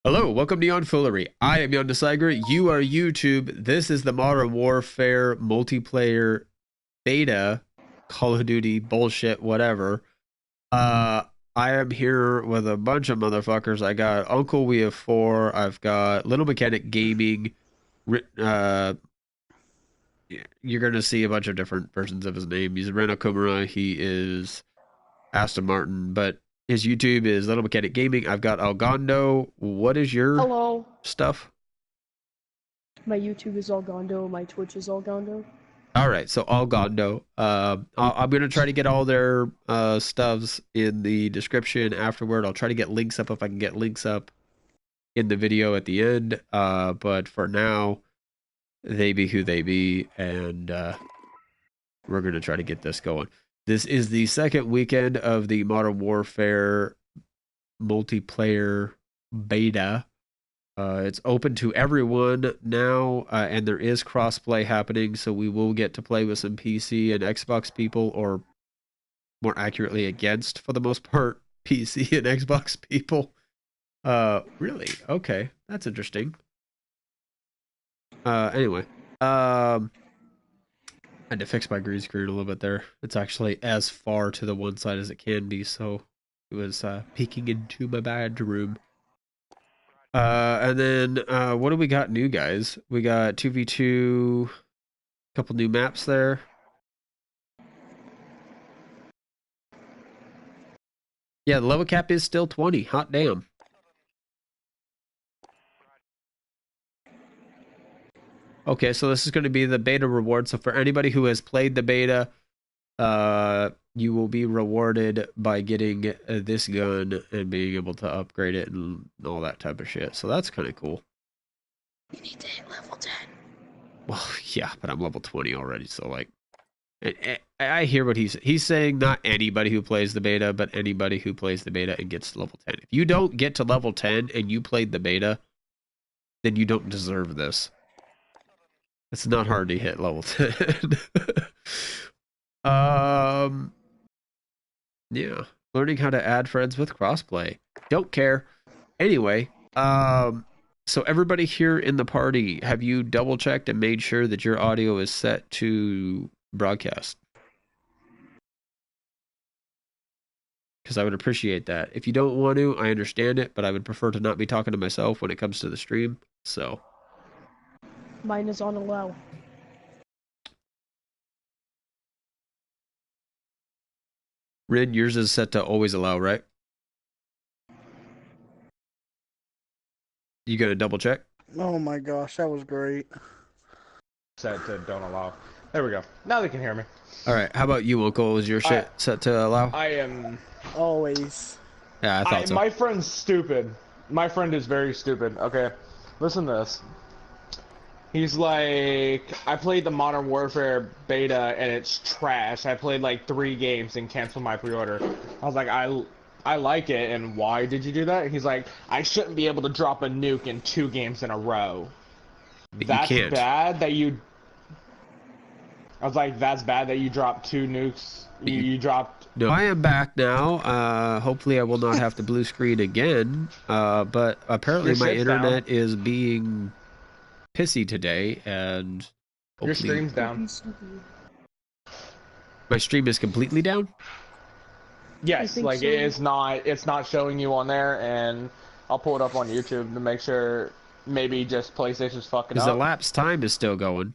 Hello, welcome to YonNfoolery. I am YonNfoolery. You are YouTube. This is the Modern Warfare multiplayer beta, Call of Duty bullshit, whatever. I am here with a bunch of motherfuckers. I got Uncle. We have four. I've got Little Mechanic Gaming. Uh, you're gonna see a bunch of different versions of his name. He's Reno Kumara. He is Aston Martin, but his YouTube is Little Mechanic Gaming. I've got Algondo. What is your Hello. stuff? My YouTube is Algondo. My Twitch is Algondo. All right, so Algondo. I'm gonna try to get all their stuffs in the description afterward. I'll try to get links up if I can get links up in the video at the end. But for now, they be who they be, and we're gonna try to get this going. This is the second weekend of the Modern Warfare multiplayer beta. It's open to everyone now, and there is crossplay happening, so we will get to play with some PC and Xbox people, or more accurately, against, for the most part, PC and Xbox people. Really? Okay, that's interesting. Anyway, I had to fix my green screen a little bit there. It's actually as far to the one side as it can be, so it was peeking into my bedroom. And then what do we got new, guys? We got 2v2, a couple new maps there. Yeah, the level cap is still 20. Hot damn. Okay, so this is going to be the beta reward. So for anybody who has played the beta, you will be rewarded by getting this gun and being able to upgrade it and all that type of shit. So that's kind of cool. You need to hit level 10. Well, yeah, but I'm level 20 already, so like, I hear what he's saying. Not anybody who plays the beta, but anybody who plays the beta and gets to level 10. If you don't get to level 10 and you played the beta, then you don't deserve this. It's not hard to hit level 10. Yeah, learning how to add friends with crossplay. Don't care. Anyway, so everybody here in the party, have you double checked and made sure that your audio is set to broadcast? Because I would appreciate that. If you don't want to, I understand it, but I would prefer to not be talking to myself when it comes to the stream. So Mine is on allow. Rin, yours is set to always allow, right? You gotta double check? Oh my gosh, that was great. Set to don't allow. There we go. Now they can hear me. Alright, how about you, Uncle? Is your shit set to allow? I am... Always. Yeah, I thought so. My friend's stupid. My friend is very stupid. Okay, listen to this. He's like, I played the Modern Warfare beta and it's trash. I played like 3 games and canceled my pre-order. I was like, I like it, and why did you do that? He's like, I shouldn't be able to drop a nuke in 2 games in a row. But that's you can't. Bad that you... I was like, that's bad that you dropped 2 nukes. You dropped... No, I am back now. Hopefully I will not have to blue screen again. But apparently my internet is being pissy today, and your stream's down. My stream is completely down? Yes, like so. It's not showing you on there, and I'll pull it up on YouTube to make sure maybe just PlayStation's fucking up. Because the lapse time is still going.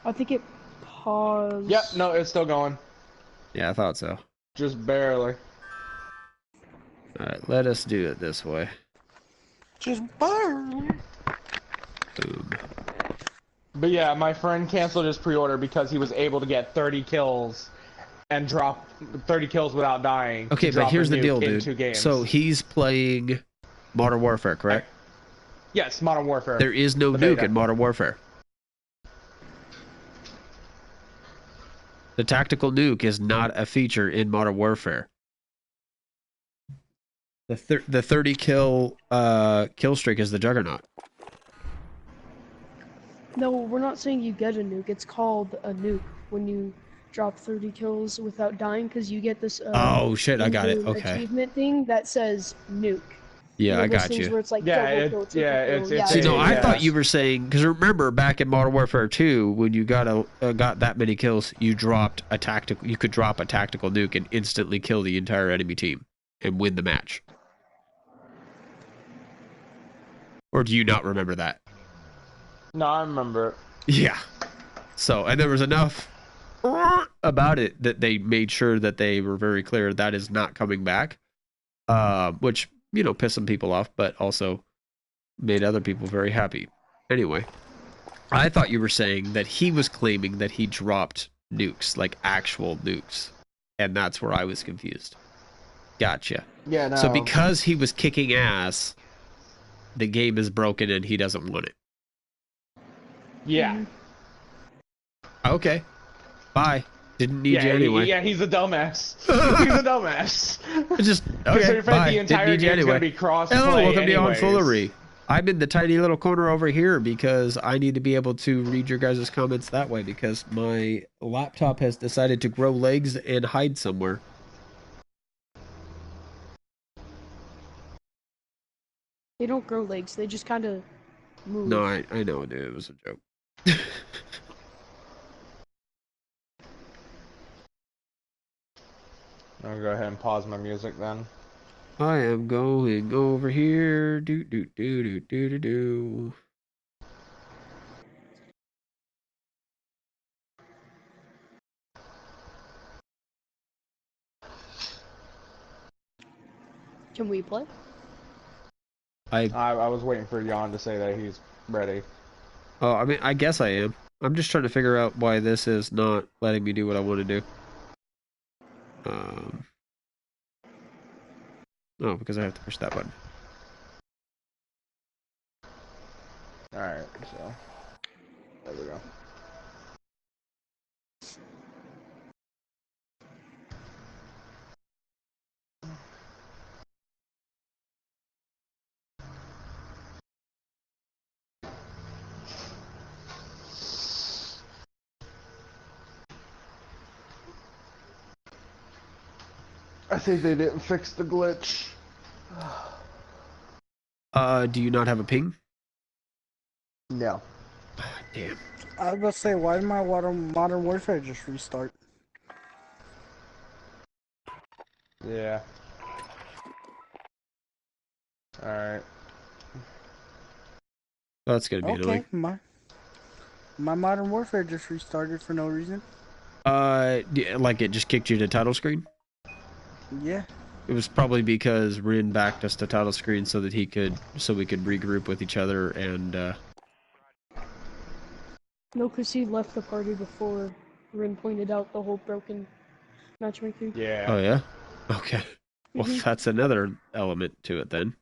I think it paused. Yep, no, it's still going. Yeah, I thought so. Just barely. Alright, let us do it this way. Just barely. Boom. But yeah, my friend canceled his pre-order because he was able to get 30 kills and drop 30 kills without dying. Okay, but here's the deal, dude. So he's playing Modern Warfare, correct? Yes, Modern Warfare. There is no nuke in Modern Warfare. The tactical nuke is not a feature in Modern Warfare. The 30 kill streak is the Juggernaut. No, we're not saying you get a nuke. It's called a nuke when you drop 30 kills without dying because you get this Oh shit, I got it. in-game Okay. achievement thing that says nuke. Yeah, You know, I those got things you. where it's like Yeah, double it- kill, triple yeah, kill. it's- Yeah, See, no, I yeah. thought you were saying, because remember back in Modern Warfare 2, when you got that many kills, you dropped a tactical. You could drop a tactical nuke and instantly kill the entire enemy team and win the match. Or do you not remember that? No, I remember. Yeah. So, and there was enough about it that they made sure that they were very clear that is not coming back. Which, you know, pissed some people off, but also made other people very happy. Anyway, I thought you were saying that he was claiming that he dropped nukes, like actual nukes. And that's where I was confused. Gotcha. Yeah, no. So because he was kicking ass, the game is broken and he doesn't want it. Yeah. Okay. Bye. Didn't need you anyway. Yeah, he's a dumbass. He's a dumbass. Just, Because okay, bye. the Didn't entire need you game's gonna anyway. be cross-play Hello, welcome anyways. to YonNfoolery. I'm in the tiny little corner over here because I need to be able to read your guys' comments that way because my laptop has decided to grow legs and hide somewhere. They don't grow legs. They just kind of move. No, I know, dude. It was a joke. I'll go ahead and pause my music then. I am going over here. Do do do do do do do. Can we play? I was waiting for Jan to say that he's ready. Oh, I mean, I guess I am. I'm just trying to figure out why this is not letting me do what I want to do. Oh, because I have to push that button. Alright, so. There we go. I think they didn't fix the glitch. Do you not have a ping? No. Damn. I was about to say, why did my Modern Warfare just restart? Yeah. Alright. That's gonna be Okay, annoying. my Modern Warfare just restarted for no reason. Like it just kicked you to title screen? Yeah. It was probably because Rin backed us to title screen so that we could regroup with each other and No, because he left the party before Rin pointed out the whole broken matchmaking. Yeah. Oh yeah? Okay. Well, Mhm. that's another element to it then.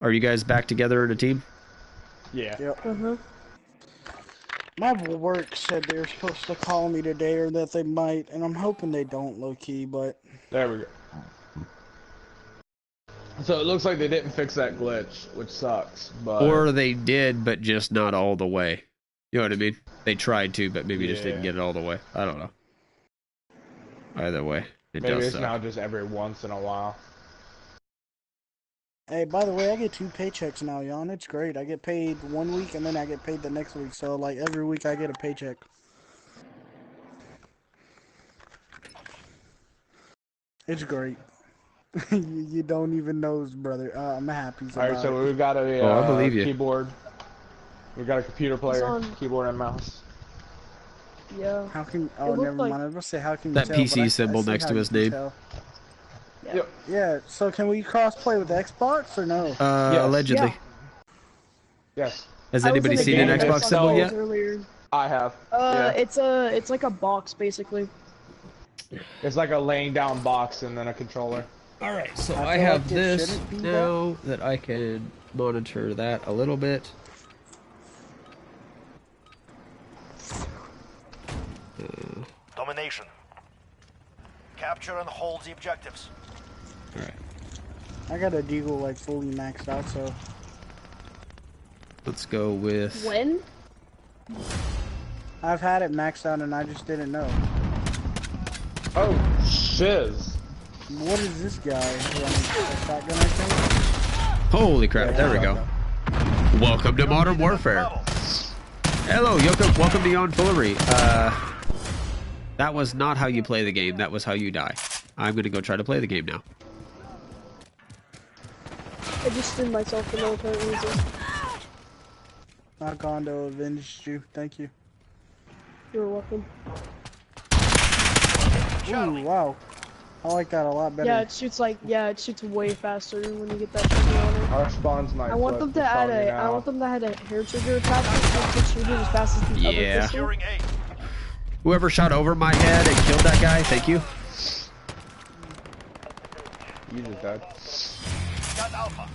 Are you guys back together in a team? Yeah. Yep. Uh-huh. My work said they were supposed to call me today, or that they might, and I'm hoping they don't, low-key, but... There we go. So it looks like they didn't fix that glitch, which sucks, but... Or they did, but just not all the way. You know what I mean? They tried to, but maybe just didn't Yeah. get it all the way. I don't know. Either way, it Maybe does it's suck. now just every once in a while. Hey, by the way, I get 2 paychecks now, Jan. It's great. I get paid 1 week, and then I get paid the next week. So, like, every week I get a paycheck. It's great. you don't even know, brother. I'm happy about Alright, so it. we've got a Oh, I believe you. keyboard. We've got a computer player, on- keyboard and mouse. Yeah. How can... It Oh, looked never like- mind. I was going to say, how can you That tell? PC but I symbol see next how to you his can name. tell. Yeah. Yep. Yeah, so can we cross-play with Xbox, or no? Yes. Allegedly. Yeah. Yes, Has I was anybody in a seen an game Xbox with symbol some yet? guys earlier. I have. Yeah. It's like a box basically. It's like a laying down box and then a controller. Alright, so I I feel have like it this shouldn't be now that I can monitor that a little bit. Domination. Capture and hold the objectives. Alright, I got a Deagle, like, fully maxed out, so... let's go with... When? I've had it maxed out and I just didn't know. Oh, shiz. What is this guy running? A shotgun, I think? Holy crap, there we go. Welcome to Modern Warfare. Hello, Yoko, welcome to YonNfoolery. That was not how you play the game, that was how you die. I'm gonna go try to play the game now. I just threw myself for no apparent reason. Gondo avenged you. Thank you. You're welcome. Ooh, wow. I like that a lot better. Yeah, it shoots way faster when you get that trigger on it. Our spawn's my I want them to add a hair trigger attachment so it shoot it as fast as the other pistol. Securing A. Whoever shot over my head and killed that guy, thank you. You just died. Got Alpha.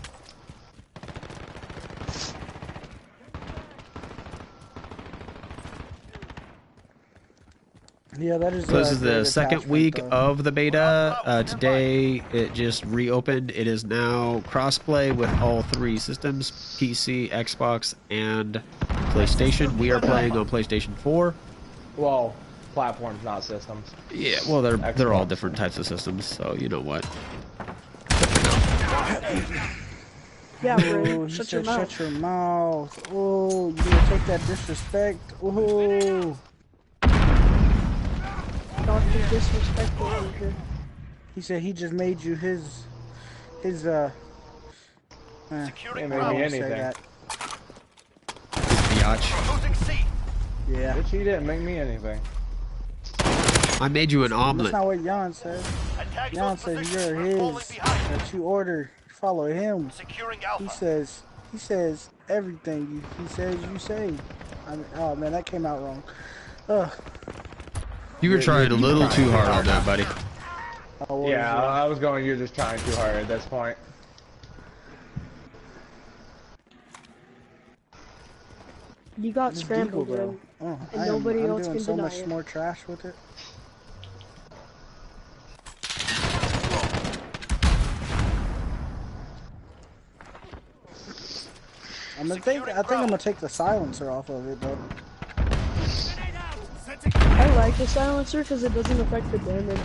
Yeah, that is. So this is the great second attachment, week though. of the beta. Today it just reopened. It is now crossplay with all three systems: PC, Xbox, and PlayStation. We are playing on PlayStation 4. Well, platforms, not systems. Yeah, well they're all Xbox. different types of systems, so you know what. Yeah, Oh, bro. he Shut said, your mouth. shut your mouth. Oh, you gonna take that disrespect? Oh, Dr. Disrespectful over here. he said he just made you his. Securing It made I Bravo. me won't say anything. that. Biatch. Losing C. Yeah, Bitch, he didn't make me anything. I made you an that's omelet. not what Jan said. Attack Jan those said positions. you're We're falling his. behind. That you order. Follow him. Securing He Alpha. says everything he says you say. I mean, oh man, that came out wrong. Ugh. You were trying a little too hard on that, buddy. Oh, what Yeah, is it? I was going, you're just trying too hard at this point. You got It's scrambled, Deagle, bro. Oh, And nobody I'm else doing can so deny much it. more trash with it. I think I'm gonna take the silencer off of it though. I like the silencer because it doesn't affect the damage.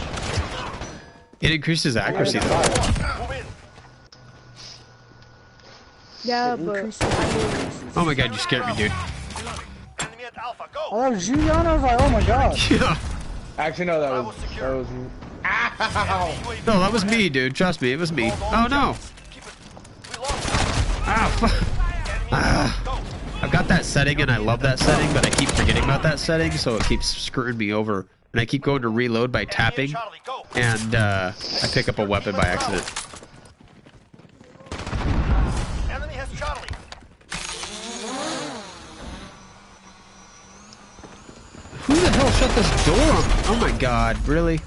It increases accuracy though. Move in. Yeah, It but increases the Oh my god, you scared me, dude. Enemy at Alpha. Go. Oh, that was you, Jan? I was like, oh my god. Yeah. Actually, no, that was Ow! Enemy UAV. No, that was me, dude. Trust me, it was me. Oh no. Keep it. We lost. Ah, fuck. Enemy Ah. Go. I've got that setting and I love that setting, but I keep forgetting about that setting, so it keeps screwing me over. And I keep going to reload by tapping, Charlie, go. and I pick up a weapon by accident. Enemy has Charlie. Who the hell shut this door on? Oh my god, really?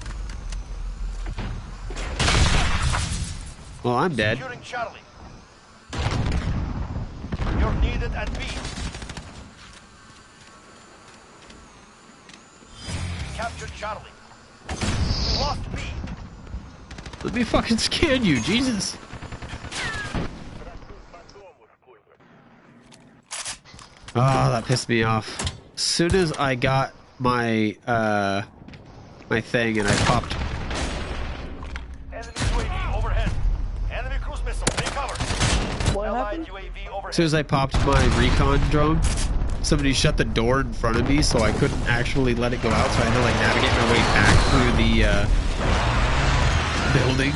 Well, I'm dead. Securing Charlie. You're needed at B. Captured Charlie. We lost B. Let me fucking scan you, Jesus. Oh, that pissed me off. As soon as I got my my thing and I popped. Enemy UAV overhead. Enemy cruise missile. Take cover. what Allied happened? UAV overhead. As soon as I popped my recon drone, somebody shut the door in front of me, so I couldn't actually let it go out. So I had to like navigate my way back through the building,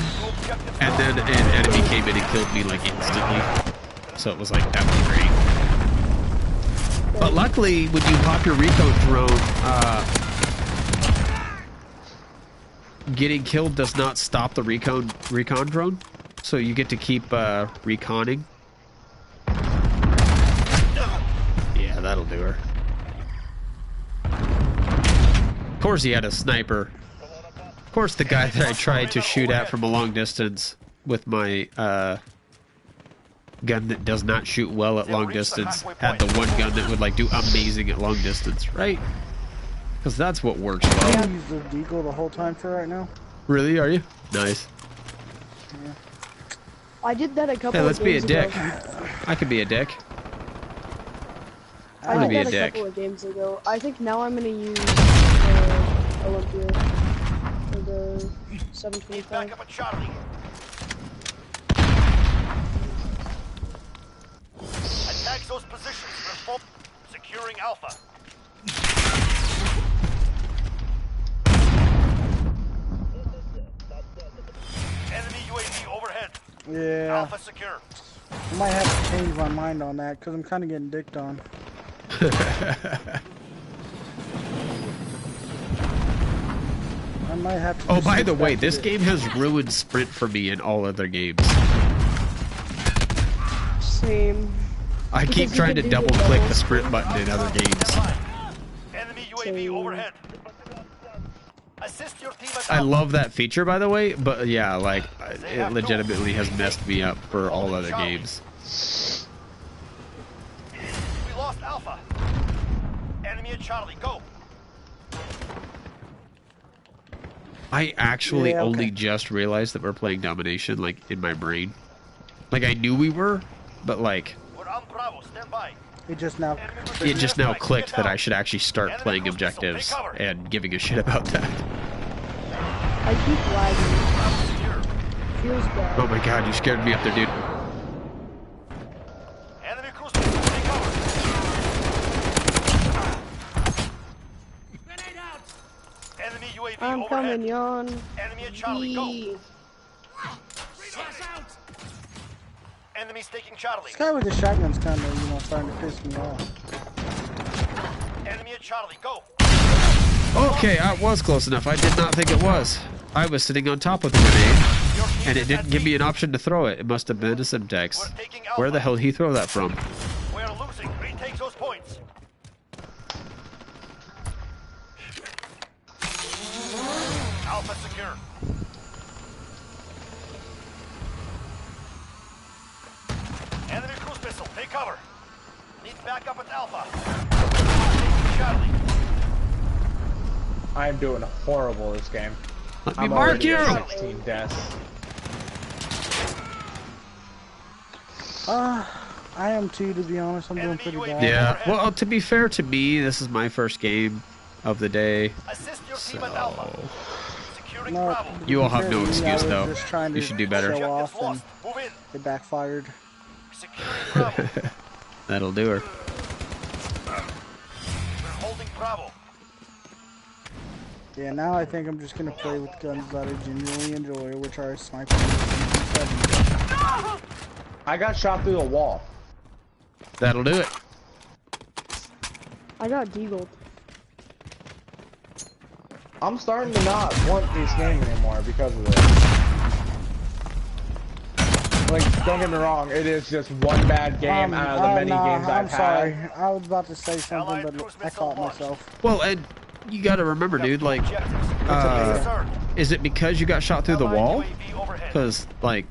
and then an enemy came in and killed me like instantly. So it was like that was great. But luckily, when you pop your recon drone, getting killed does not stop the recon drone, so you get to keep reconning. Yeah, that'll do her. Of course he had a sniper. Of course the guy that I tried to shoot at from a long distance with my gun that does not shoot well at long distance had the one gun that would like do amazing at long distance, right? Because that's what works well. I'm gonna use the deagle the whole time for right now. Really, are you? Nice. I did that a couple Hey, of let's be a days dick. ago. I could be a dick. I wanna did be a that a dick. couple of games ago. I think now I'm gonna use Olympia for the Need 725. backup at Charlie. Attack those positions. We're securing Alpha. Enemy UAV overhead. Yeah, Alpha secure. I might have to change my mind on that because I'm kind of getting dicked on. I might have to. Oh, just by the switch way, back to this it. game has ruined sprint for me in all other games. Same. I Because keep you trying can to do the double click double the sprint sprint. button in other games. Stand by. Enemy UAV Same. overhead. Assist your team at I Alpha. love that feature, by the way, but yeah, like, it legitimately has messed me up for all other games. We lost Alpha. Enemy at Charlie. Go. I actually Yeah, okay. only just realized that we're playing domination, like, in my brain. Like, I knew we were, but, like, We're on Bravo. Stand by. It just now. it just now clicked that I should actually start playing objectives and giving a shit about that. I keep lagging. Feels bad. Oh my god, you scared me up there, dude. Enemy cruise missile. Take cover. Enemy UAV I'm overhead. coming, Yon. Enemy at Charlie. Go. Yee. Enemy's taking Charlie. This guy with the shotgun's kind of, starting to piss me off. Enemy at Charlie. Go. Okay, I was close enough. I did not think it was. I was sitting on top of the grenade, Your team and is it didn't at give me B. an option to throw it. It must have been a Simtex. We're taking Alpha. Where the hell did he throw that from? We're losing. Retake those points. Alpha secure. Enemy cruise missile. Take cover. Need backup at Alpha. Taking Charlie. I am doing horrible this game. Let me I'm mark already you! at 16 deaths. I am too, to be honest. I'm doing Enemy pretty UAV. bad. Yeah, well, to be fair to me, this is my first game of the day. Assist your team at Alpha. So, Securing No, Bravo. you all have no I was excuse, though. just trying You to should do better. show Objectives off, and lost. Move in. it backfired. Securing Bravo. That'll do her. We're holding Bravo. Yeah, now I think I'm just gonna play with guns that I genuinely enjoy, which are sniper and MP7. I got shot through the wall. That'll do it. I got deagled. I'm starting to not want this game anymore because of this. Like, don't get me wrong, it is just one bad game out of the many games I've I'm sorry. had. I was about to say something, Allied but cruise I missile caught launched. myself. Well, and you gotta remember, dude, like, Objectives. uh, Sir. is it because you got shot through the Allied wall? UAV overhead. Because, like,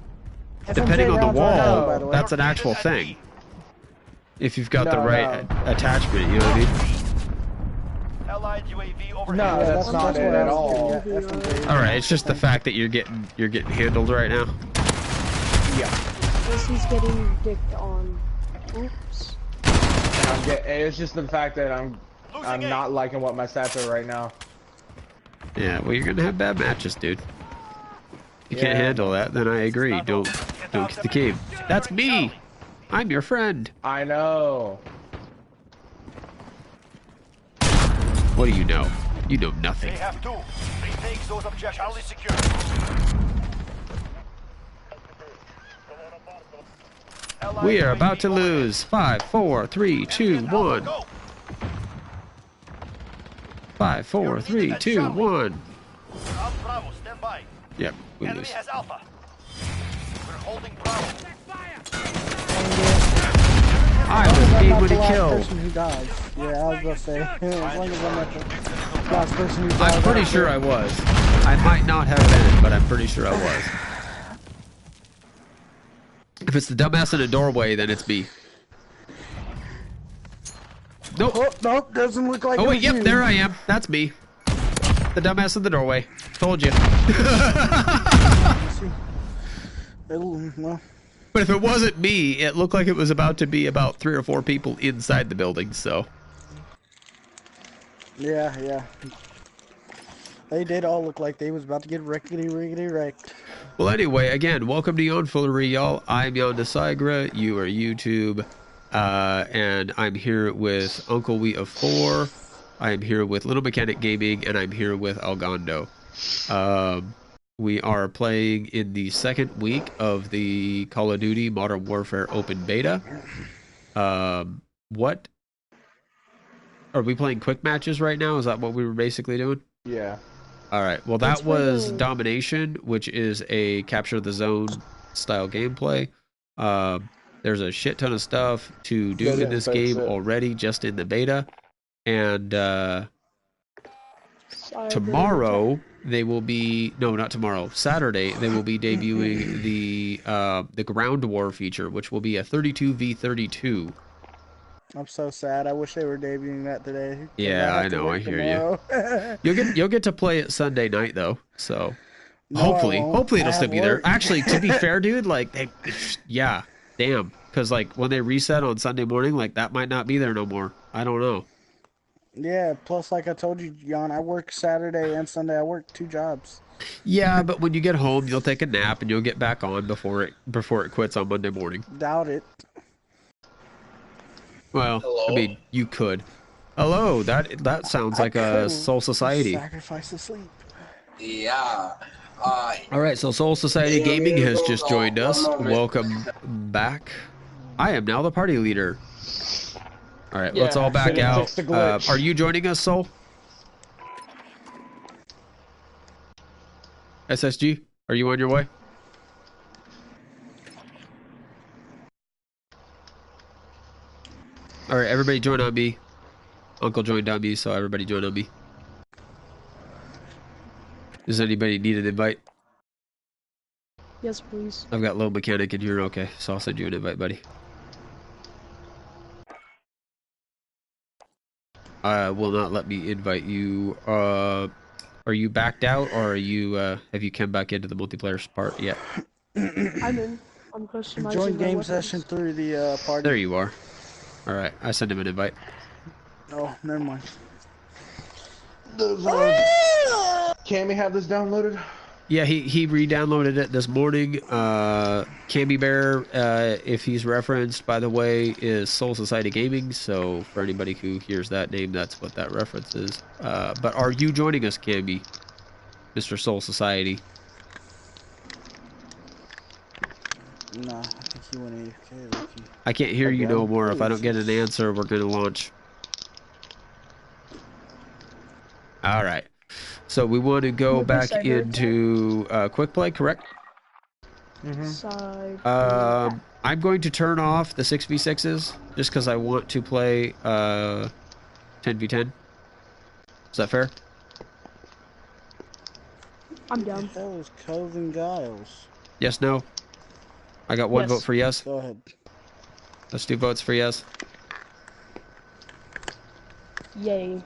FMJ depending on the rounds are down, by wall, the way. that's an actual thing. If you've got the right attachment, you know what I mean? Allied UAV overhead. No, Yeah, that's not what it I at was all. getting at, FMJ. All right, it's just the fact that you're getting handled right now. Yeah. This he's getting dicked on. Oops. It's just the fact that I'm Losing A. not liking what my stats are right now. Yeah, well, you're gonna have bad matches, dude. If you can't Yeah. handle that, then I agree. Don't get the game. That's me. I'm your friend. I know. What do you know? You know They nothing. have two. Retake those objectives. Charlie secure. Allied We are UAV about to overhead. lose. 5, 4, 3, 2, Enemy at Alpha. 1. Go. 5, 4, 3, 2, 1. We're on Bravo. Stand by. Yep, we Enemy lose. has Alpha. We're holding Bravo. I As long was as I'm game not when the he last killed. person who dies. Yeah, I was gonna say. As long as I'm not the last person who dies. I'm pretty sure I was. I might not have been, but I'm pretty sure I was. If it's the dumbass in a doorway, then it's me. Nope. Oh, nope, doesn't look like Oh it wait, was yep, you. there I am. That's me. The dumbass in the doorway. Told you. Well, But if it wasn't me, it looked like it was about to be about 3 or 4 people inside the building, so. Yeah. They did all look like they was about to get rickety wrecked. Well, anyway, again, welcome to YonNfoolery, y'all. I'm YonNfoolery. You are YouTube. And I'm here with Uncle Wheat of 4. I'm here with Little Mechanic Gaming, and I'm here with Algondo. We are playing in the second week of the Call of Duty Modern Warfare Open Beta. What? Are we playing quick matches right now? Is that what we were basically doing? Yeah. All right. Well, that was Domination, which is a capture the zone style gameplay. There's a shit ton of stuff to do in this game already, just in the beta. And tomorrow they will be not tomorrow. Saturday they will be debuting the ground war feature, which will be a 32v32. I'm so sad. I wish they were debuting that today. Yeah, I know. I hear you. You'll get to play it Sunday night though. So No, hopefully it'll still be there. work. Actually, to be fair, dude, like damn, because like when they reset on Sunday morning, like that might not be there no more. I don't know. Yeah, plus like I told you, Jan, I work Saturday and Sunday. I work 2 jobs. Yeah, but when you get home, you'll take a nap and you'll get back on before it quits on Monday morning. Doubt it. Well, Hello? I mean, you could. Hello, that sounds like a Soul Society. Sacrifice to sleep. Yeah. All right, so Soul Society Gaming has just joined us. Welcome back. I am now the party leader. All right, let's all back out. Are you joining us, Soul? SSG, are you on your way? All right, everybody join on me. Uncle joined on me, so everybody join on me. Does anybody need an invite? Yes, please. I've got Low Mechanic in here. Okay, so I'll send you an invite, buddy. Will not let me invite you. Are you backed out, or are you have you come back into the multiplayer part yet? I'm in. I'm customizing Join my game weapons. session through the party. There you are. All right, I sent him an invite. Oh, never mind. Does Cammy have this downloaded? Yeah, he re-downloaded it this morning. Camby Bear, if he's referenced, by the way, is Soul Society Gaming. So for anybody who hears that name, that's what that reference is. But are you joining us, Camby, Mr. Soul Society? Nah, I think he went AFK. Lucky. I can't hear you Again? no more. If I don't get an answer, we're gonna launch. All right. So we want to go back into quick play, correct? Side. I'm going to turn off the 6v6s just because I want to play 10v10. Is that fair? I'm down. That was Calvin Giles. Yes, no? I got one Yes. vote for yes. Go ahead. Let's do votes for yes. Yay.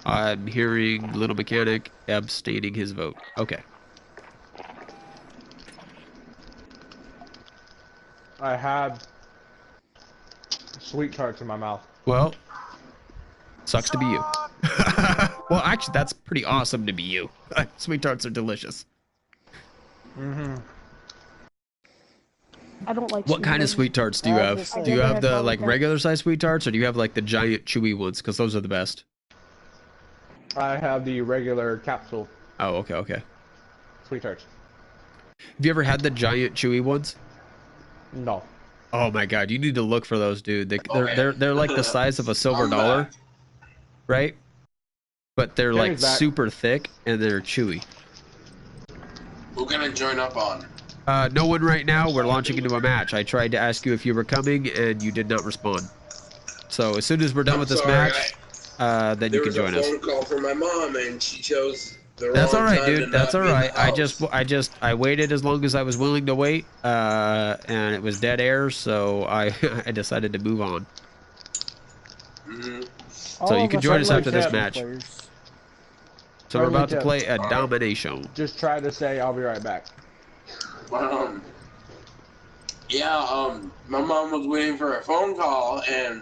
I'm hearing Little Mechanic abstaining his vote. Okay. I had sweet tarts in my mouth. Well, sucks to be you. Well, actually, that's pretty awesome to be you. Sweet tarts are delicious. I don't like. What kind of sweet tarts do you have? Do you have the like regular size sweet tarts, or do you have like the giant chewy ones? Because those are the best. I have the regular capsule Oh, okay. sweet tarts. Have you ever had the giant chewy ones? No. Oh my god, you need to look for those, dude. They're like the size of a silver dollar, right? But they're like super thick and they're chewy. Who can I join up on? No one right now. We're launching into a match. I tried to ask you if you were coming and you did not respond. So as soon as we're done with this match, then you can join us. There was a phone call from my mom and she chose the That's wrong all right, time to dude. That's not all be in right. the house. I waited as long as I was willing to wait, and it was dead air, so I decided to move on. So you can join us after this match. So we're about to play a domination. Just try to say I'll be right back. Yeah, my mom was waiting for a phone call and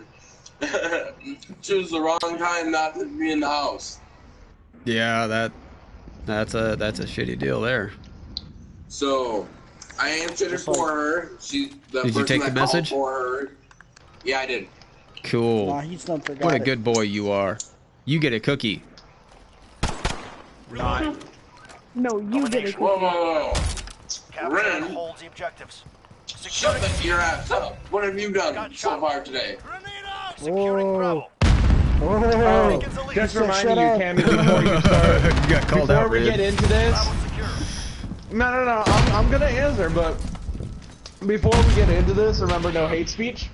chose the wrong time not to be in the house. Yeah, that's a shitty deal there. So I answered it Just for like- her. The Did you person take the that called message? for her. Yeah, I did. Cool. Nah, he's not forgot What a it. good boy you are. You get a cookie. Not. No, you get a Whoa, cookie. whoa, whoa. Capture Ren. and hold the objectives. Shut your ass up. What have you done so far today? Securing Bravo. Whoa. Oh, just said reminding shut you, up. Cammy, before you start. You got called Before out, we get Red. into this, Bravo secure. no, I'm gonna answer, but before we get into this, remember no hate speech.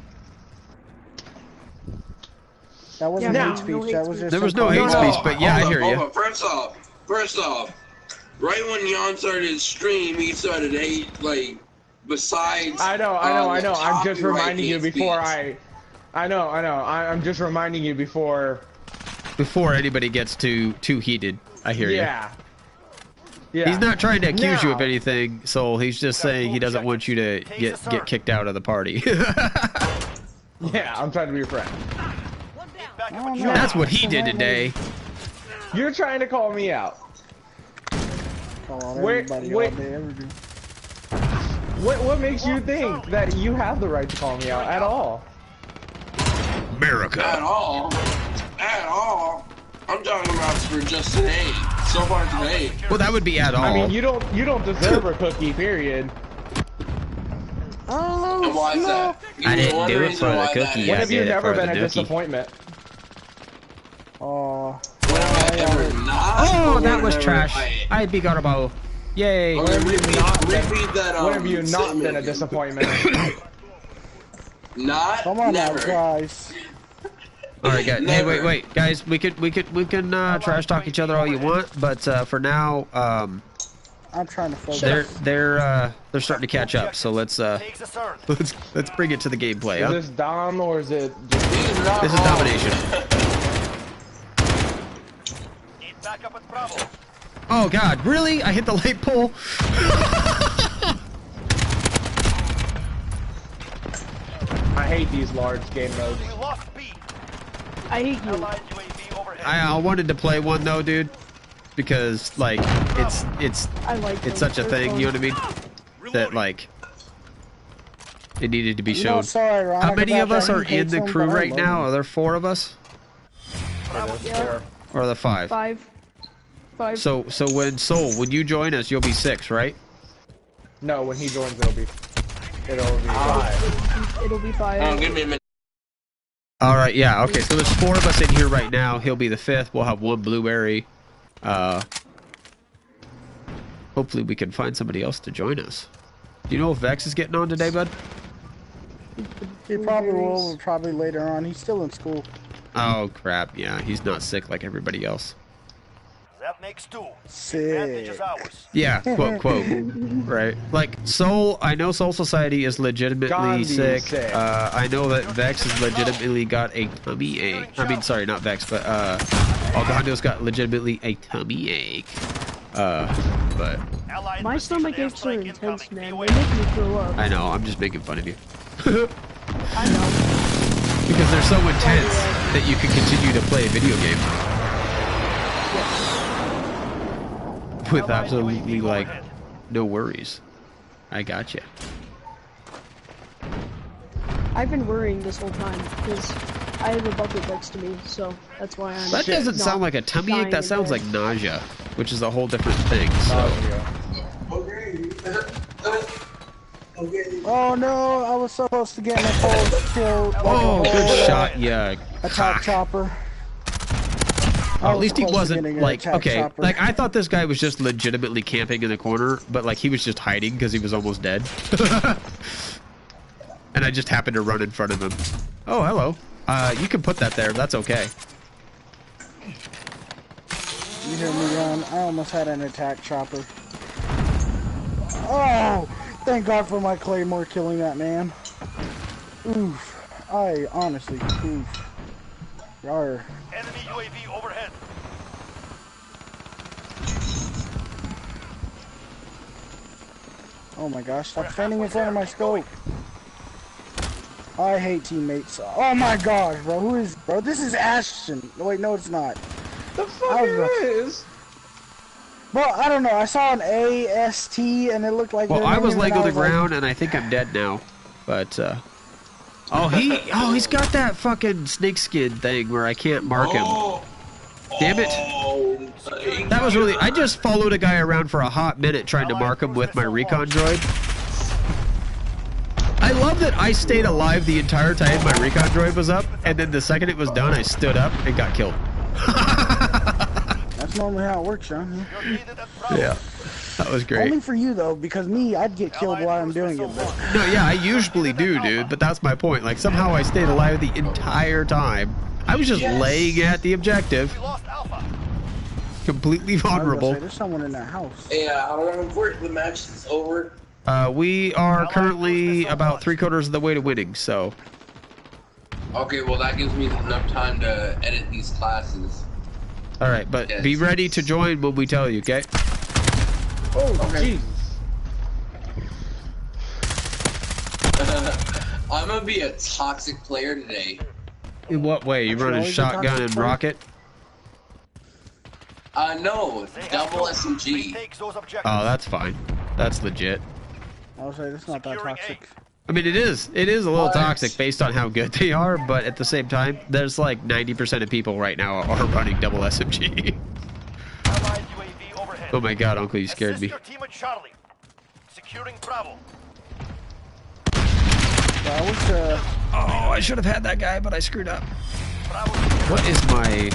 That wasn't Yeah, hate no speech. hate That was speech. just There was some no hate comment. speech, but yeah, I hear you. First off, right when Yon started his stream, he started hate, like, besides... I know. the I'm just copyright reminding you hate before speech. I know. I'm just reminding you before. Before anybody gets too heated, I hear you. Yeah. Yeah. He's not trying to accuse you of Now- anything, Soul. He's just saying he doesn't want you to get kicked out of the party. Yeah, I'm trying to be your friend. Back up Oh, and no. That's what he did today. You're trying to call me out. Call out Wait, everybody wait. all day, every day. What makes you think that you have the right to call me out at all? At America. all. At all. I'm talking about for just today. So far today. Well, that would be at all. I mean, you don't deserve a cookie, period. Oh, And why is that? I didn't One do it reason for the why that cookie, is. yeah. When have you did it never for been the a nookie. disappointment? Oh, When have I ever not? Oh, Or that when was have trash. I- I beat Garbo. Yay. Okay, When have you not been- repeat that, When have you not statement been a again. disappointment? Not? come on never. now, guys. All right, guys. Hey, Never. wait, guys. We can trash talk each other all you want, but for now, I'm trying to focus. they're starting to catch up. So let's takes a turn. let's bring it to the gameplay. Is Huh? this Dom or is it just... This is domination. Need backup at Bravo. Oh God, really? I hit the light pole. I hate these large game modes. We lost B. I hate you. Allied UAV overhead. I wanted to play one though, dude, because like it's I like them. such a They're thing. fun. You know what I mean? That like it needed to be No, shown. sorry, Ron, How I many forgot of us that are he in hates the them, crew but I right love now? them. Are there 4 of us, Yeah. or are there 5? 5. So when you join us, you'll be 6, right? No, when he joins, it'll be 5. It'll be 5. Oh, give me a minute. All right, yeah, okay. So there's 4 of us in here right now. He'll be the 5th. We'll have 1 blueberry. Hopefully we can find somebody else to join us. Do you know if Vex is getting on today, bud? He probably will, but probably later on. He's still in school. Oh crap! Yeah, he's not sick like everybody else. That makes 2. Sick. Advantage is ours. Yeah, quote, right? Like Soul, I know Soul Society is legitimately Gandhi's sick. sick. I know that Vex has legitimately got a tummy ache. I mean, sorry, not Vex, but Algahando's got legitimately a tummy ache. But Allied My precision stomach aches are airstrike intense, incoming. man. Be They aware. make me throw up. I know, I'm just making fun of you I know. because they're so intense that you can continue to play a video game with Allied absolutely UAV like overhead. no worries. I gotcha. I've been worrying this whole time because I have a bucket next to me, so that's why I'm. That doesn't not sound like a tummy ache. dying That in sounds bed. like nausea, which is a whole different thing. So. Oh no, I was supposed to get in a cold kill. Like Oh, a good whole, shot, yeah. Attack cock. chopper. At least he close to wasn't getting an like attack okay. chopper. Like I thought this guy was just legitimately camping in the corner, but like he was just hiding because he was almost dead. And I just happened to run in front of him. Oh, hello. You can put that there. That's okay. You hear me run? I almost had an attack chopper. Oh, thank God for my claymore killing that man. Oof. I honestly, oof. Yar. Enemy UAV overhead. Oh my gosh, stop standing in front of my scope. I hate teammates. Oh my gosh, bro. Who is, bro? This is Ashton. Oh, wait, no, it's not. The fuck it is? Bro, I don't know. I saw an AST and it looked like. Well, their I was name, laying and on the was like, ground, and I think I'm dead now. But, he's got that fucking snakeskin thing where I can't mark him. Damn it. That was really... I just followed a guy around for a hot minute trying to mark him with my recon droid. I love that I stayed alive the entire time my recon droid was up, and then the second it was done, I stood up and got killed. That's normally how it works, Sean. Yeah, that was great. Only for you, though, because me, I'd get killed while I'm doing it. But... No, yeah, I usually do, dude, but that's my point. Like, somehow I stayed alive the entire time. I was just laying at the objective. Completely vulnerable. There's someone in that house. Yeah, I don't want to work. The match is over. We are currently about 3/4 of the way to winning, so... Okay, well that gives me enough time to edit these classes. Alright, but be ready to join when we tell you, okay? Oh, okay. I'm gonna be a toxic player today. In what way? You running shotgun and rocket? No, double SMG. Oh, that's fine. That's legit. I was like, that's not that toxic. I mean, it is. It is a little toxic based on how good they are, but at the same time, there's like 90% of people right now are running double SMG. Oh my god, Uncle, you scared me. Securing Bravo. Oh, I should have had that guy, but I screwed up. What is my...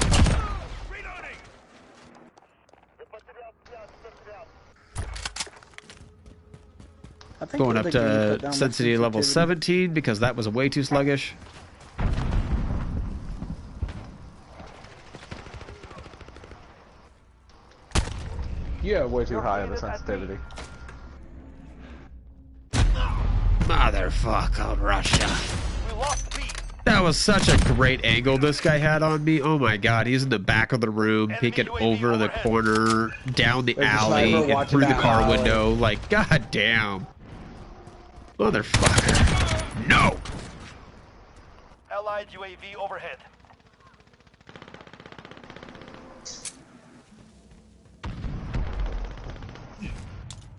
Going up to sensitivity level 17 because that was way too sluggish. Yeah, way too high of a sensitivity. Motherfucker, Russia. That was such a great angle this guy had on me. Oh my god, he's in the back of the room, peeking over the corner, down the alley, and through the car window. Like, god damn. Motherfucker. No! Allied UAV overhead.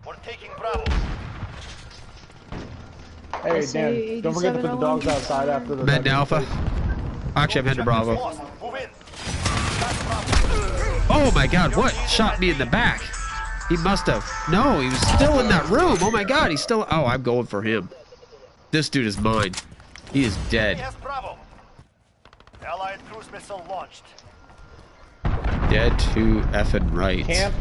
We're taking Bravo. Hey, Dan, don't forget to put the dogs outside after the... Med Alpha. Actually, I'm heading to Bravo. Oh my god, what? Shot me in the back. He must have. No, he was still in that room. Oh my god, he's still... Oh, I'm going for him. This dude is mine. He is dead. Allied cruise missile launched. Dead to effing right. Camp.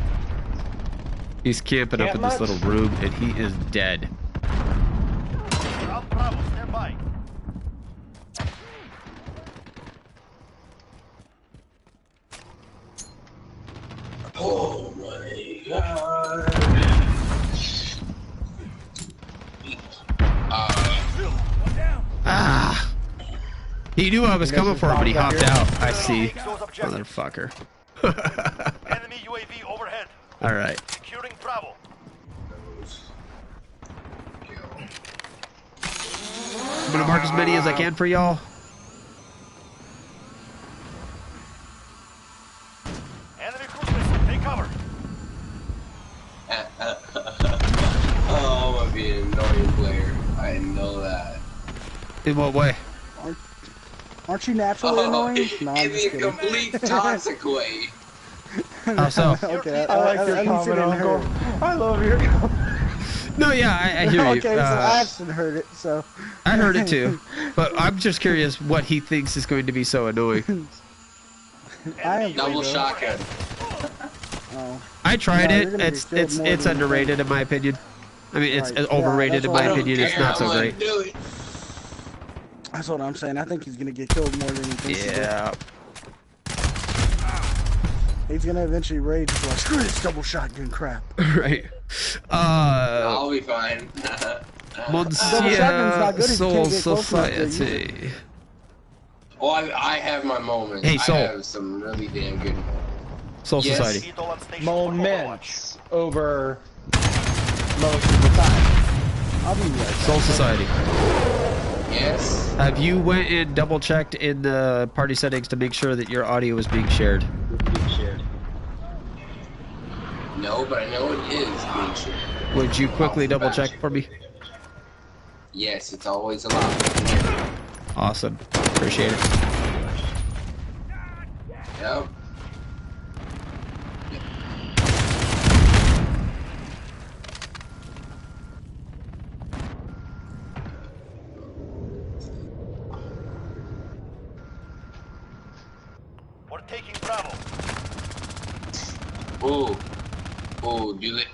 He's camping up in this little room, and he is dead. Bravo, stand by. Oh my god. Ah! He knew I was coming for him, but he hopped out. I see. Motherfucker. Enemy UAV overhead. Alright. Securing Bravo. I'm gonna mark as many as I can for y'all. Enemy cruise missile, take cover. Oh, I'm gonna be an annoying player. I know that. In what way? Aren't you naturally annoying? No, I'm In just the kidding. complete toxic way. How so? Okay, I like your didn't see it comment, in Uncle. her. I love your comment. No, yeah, I hear you. Okay, so Ashton heard it, so... I heard it too. But I'm just curious what he thinks is going to be so annoying. I am Double shotgun. Oh. I tried No, it. you're gonna It's be killed more it's than you underrated in my opinion. I mean, it's Right. overrated Yeah, in that's my why- opinion. It's not so great. Do it. That's what I'm saying. I think he's gonna get killed more than he thinks he will. Yeah. He's gonna eventually rage and be like, screw this double shotgun crap. Right. I'll be fine. Double shotgun's not good if you Soul can't get close enough to use it. Society. Well, I have my moments. Hey, Soul. I have some really damn good moments. Soul Yes. Society. Eagle on station for Overwatch. Moments over most of the time. I'll be right Soul Society. Yes. Have you went and double checked in the party settings to make sure that your audio is being shared? No, but I know it is being shared. Would you quickly double check for me? Yes, it's always allowed. Awesome. Appreciate it. Yep. We're taking Bravo. Oh. Oh, do they?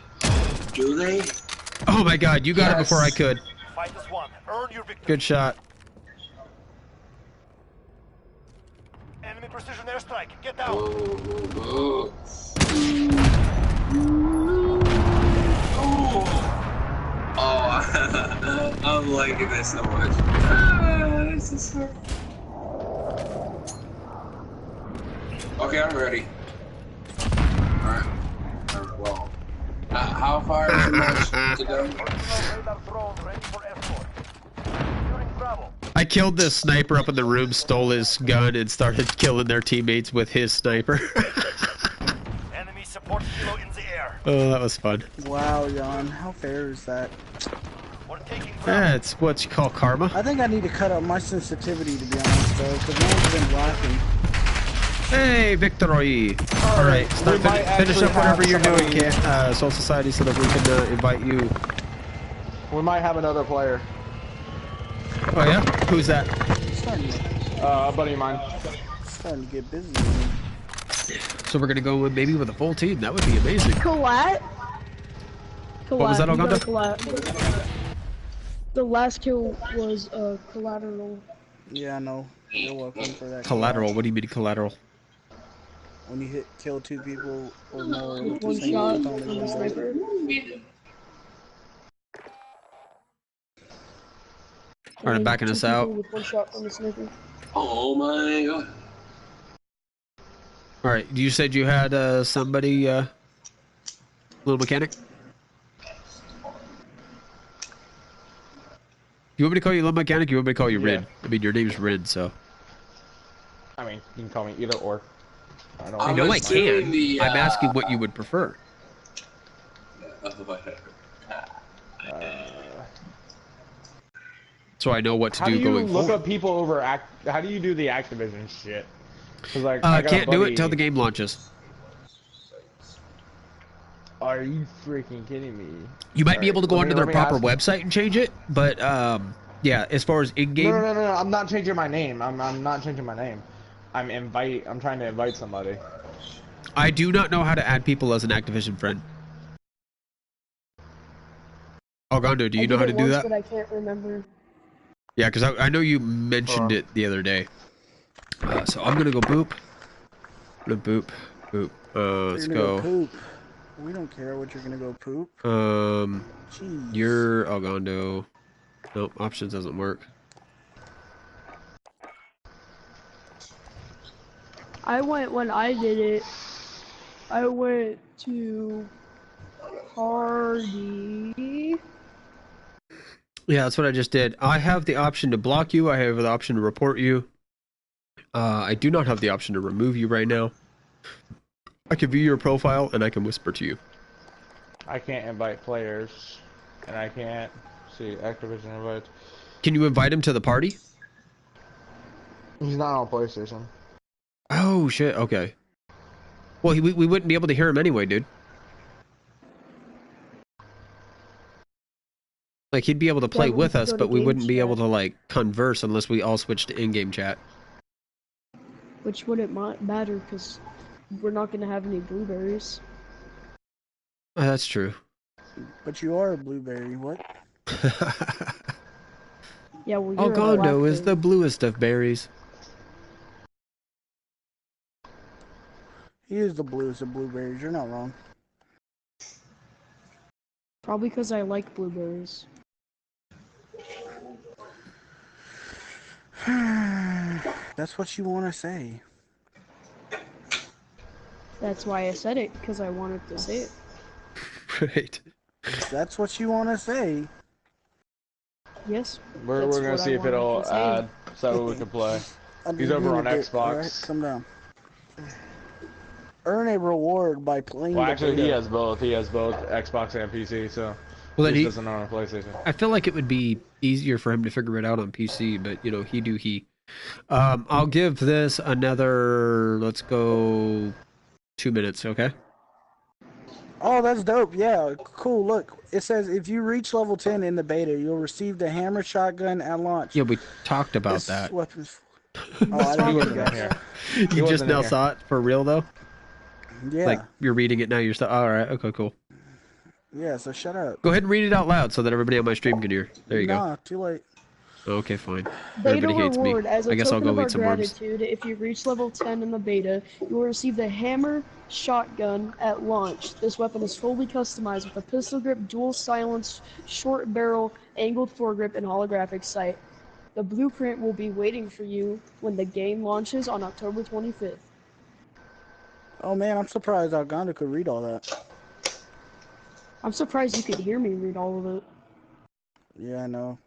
Do they? Oh my god, you got it Yes. before I could. Fight as one. Earn your victory. Good shot. Enemy precision airstrike. Get down. Oh. Oh, I'm liking this so much. This is so... Okay, I'm ready. Alright. Well, how far is the match to go? Personal radar drone ready for escort. Securing Bravo. I killed this sniper up in the room, stole his gun, and started killing their teammates with his sniper. Enemy support kilo in the air. Oh, that was fun. Wow, Jan, how fair is that? We're taking Bravo. Yeah, it's what you call karma. I think I need to cut up my sensitivity, to be honest, though, because mine's been lacking. Hey, victory! Alright, start might finish actually up whatever have you're doing, somebody- Soul Society, so that we can invite you. We might have another player. Oh yeah? Who's that? It's starting to, A buddy of mine. starting to get busy. So we're gonna go with maybe with a full team. That would be amazing. Collat? What was that, You got Oganda? Collat. The last kill was collateral. Yeah, I know. You're welcome for that. Collateral. What do you mean collateral? When you kill two people or more with the One same shot weapon, from only the one sniper. Alright, backing Two us people out. with one shot from the sniper. Oh my god. Alright, you said you had somebody, little mechanic? You want me to call you little mechanic? You want me to call you Yeah. Rin? I mean, your name's Rin, so. I mean, you can call me either or. I don't I I'm know I assuming can. the, I'm asking what you would prefer. So I know what to How do do you going look forward. up people over How do you do the Activision shit? 'Cause, like, I got a Can't do buddy- it till the game launches. Are you freaking kidding me? You might be able to go Let onto me- their let me proper ask- website and change it, but yeah, as far as in-game, No. I'm not changing my name. I'm not changing my name. I'm trying to invite somebody. I do not know how to add people as an Activision friend. Ogando, do you know how to do that? But I can't remember. Yeah, because I know you mentioned it the other day. So I'm gonna go boop. I'm gonna boop. Let's You're gonna go. poop. We don't care what you're gonna go poop. Jeez. You're Ogando. Nope, options doesn't work. When I did it, I went to party. Yeah, that's what I just did. I have the option to block you. I have the option to report you. I do not have the option to remove you right now. I can view your profile and I can whisper to you. I can't invite players, and I can't see Activision invites. Can you invite him to the party? He's not on PlayStation. Oh shit. Okay. Well, we wouldn't be able to hear him anyway, dude. Like he'd be able to play Yeah, we with could us, go to but we game wouldn't be able chat. to like converse unless we all switched to in-game chat. Which wouldn't matter because we're not gonna have any blueberries. That's true. But you are a blueberry. What? Yeah, well, you're a Algondo is the blackberry. bluest of berries. He is the bluest of blueberries. You're not wrong. Probably because I like blueberries. That's what you want to say. That's why I said it, because I wanted to say it. Right. That's what you want to say. Yes. We're That's gonna what see I if wanted it'll to say. add so we can play. I He's didn't over mean on to do- Xbox. Alright, come down. Earn a reward by playing Well, the actually, beta. he has both. He has both Xbox and PC, so Well, he then just doesn't own a PlayStation. I feel like it would be easier for him to figure it out on PC, but you know, he. I'll give this another. Let's go 2 minutes, okay? Oh, that's dope. Yeah, cool. Look, it says if you reach level 10 in the beta, you'll receive the hammer shotgun at launch. Yeah, we talked about This that. weapons. We Oh, I He didn't wasn't think in here. You just wasn't in now here. saw it for real though? Yeah. Like you're reading it now. You're still all right. Okay, cool. Yeah, so shut up. Go ahead and read it out loud so that everybody on my stream can hear. There you Nah, too late. go. Okay, fine. Beta Everybody hates me. reward. As a I guess I'll token of go our eat some worms. gratitude, if you reach level 10 in the beta, you will receive the hammer shotgun at launch. This weapon is fully customized with a pistol grip, dual silence, short barrel, angled foregrip, and holographic sight. The blueprint will be waiting for you when the game launches on October 25th. Oh man, I'm surprised Algonda could read all that. I'm surprised you could hear me read all of it. Yeah, I know.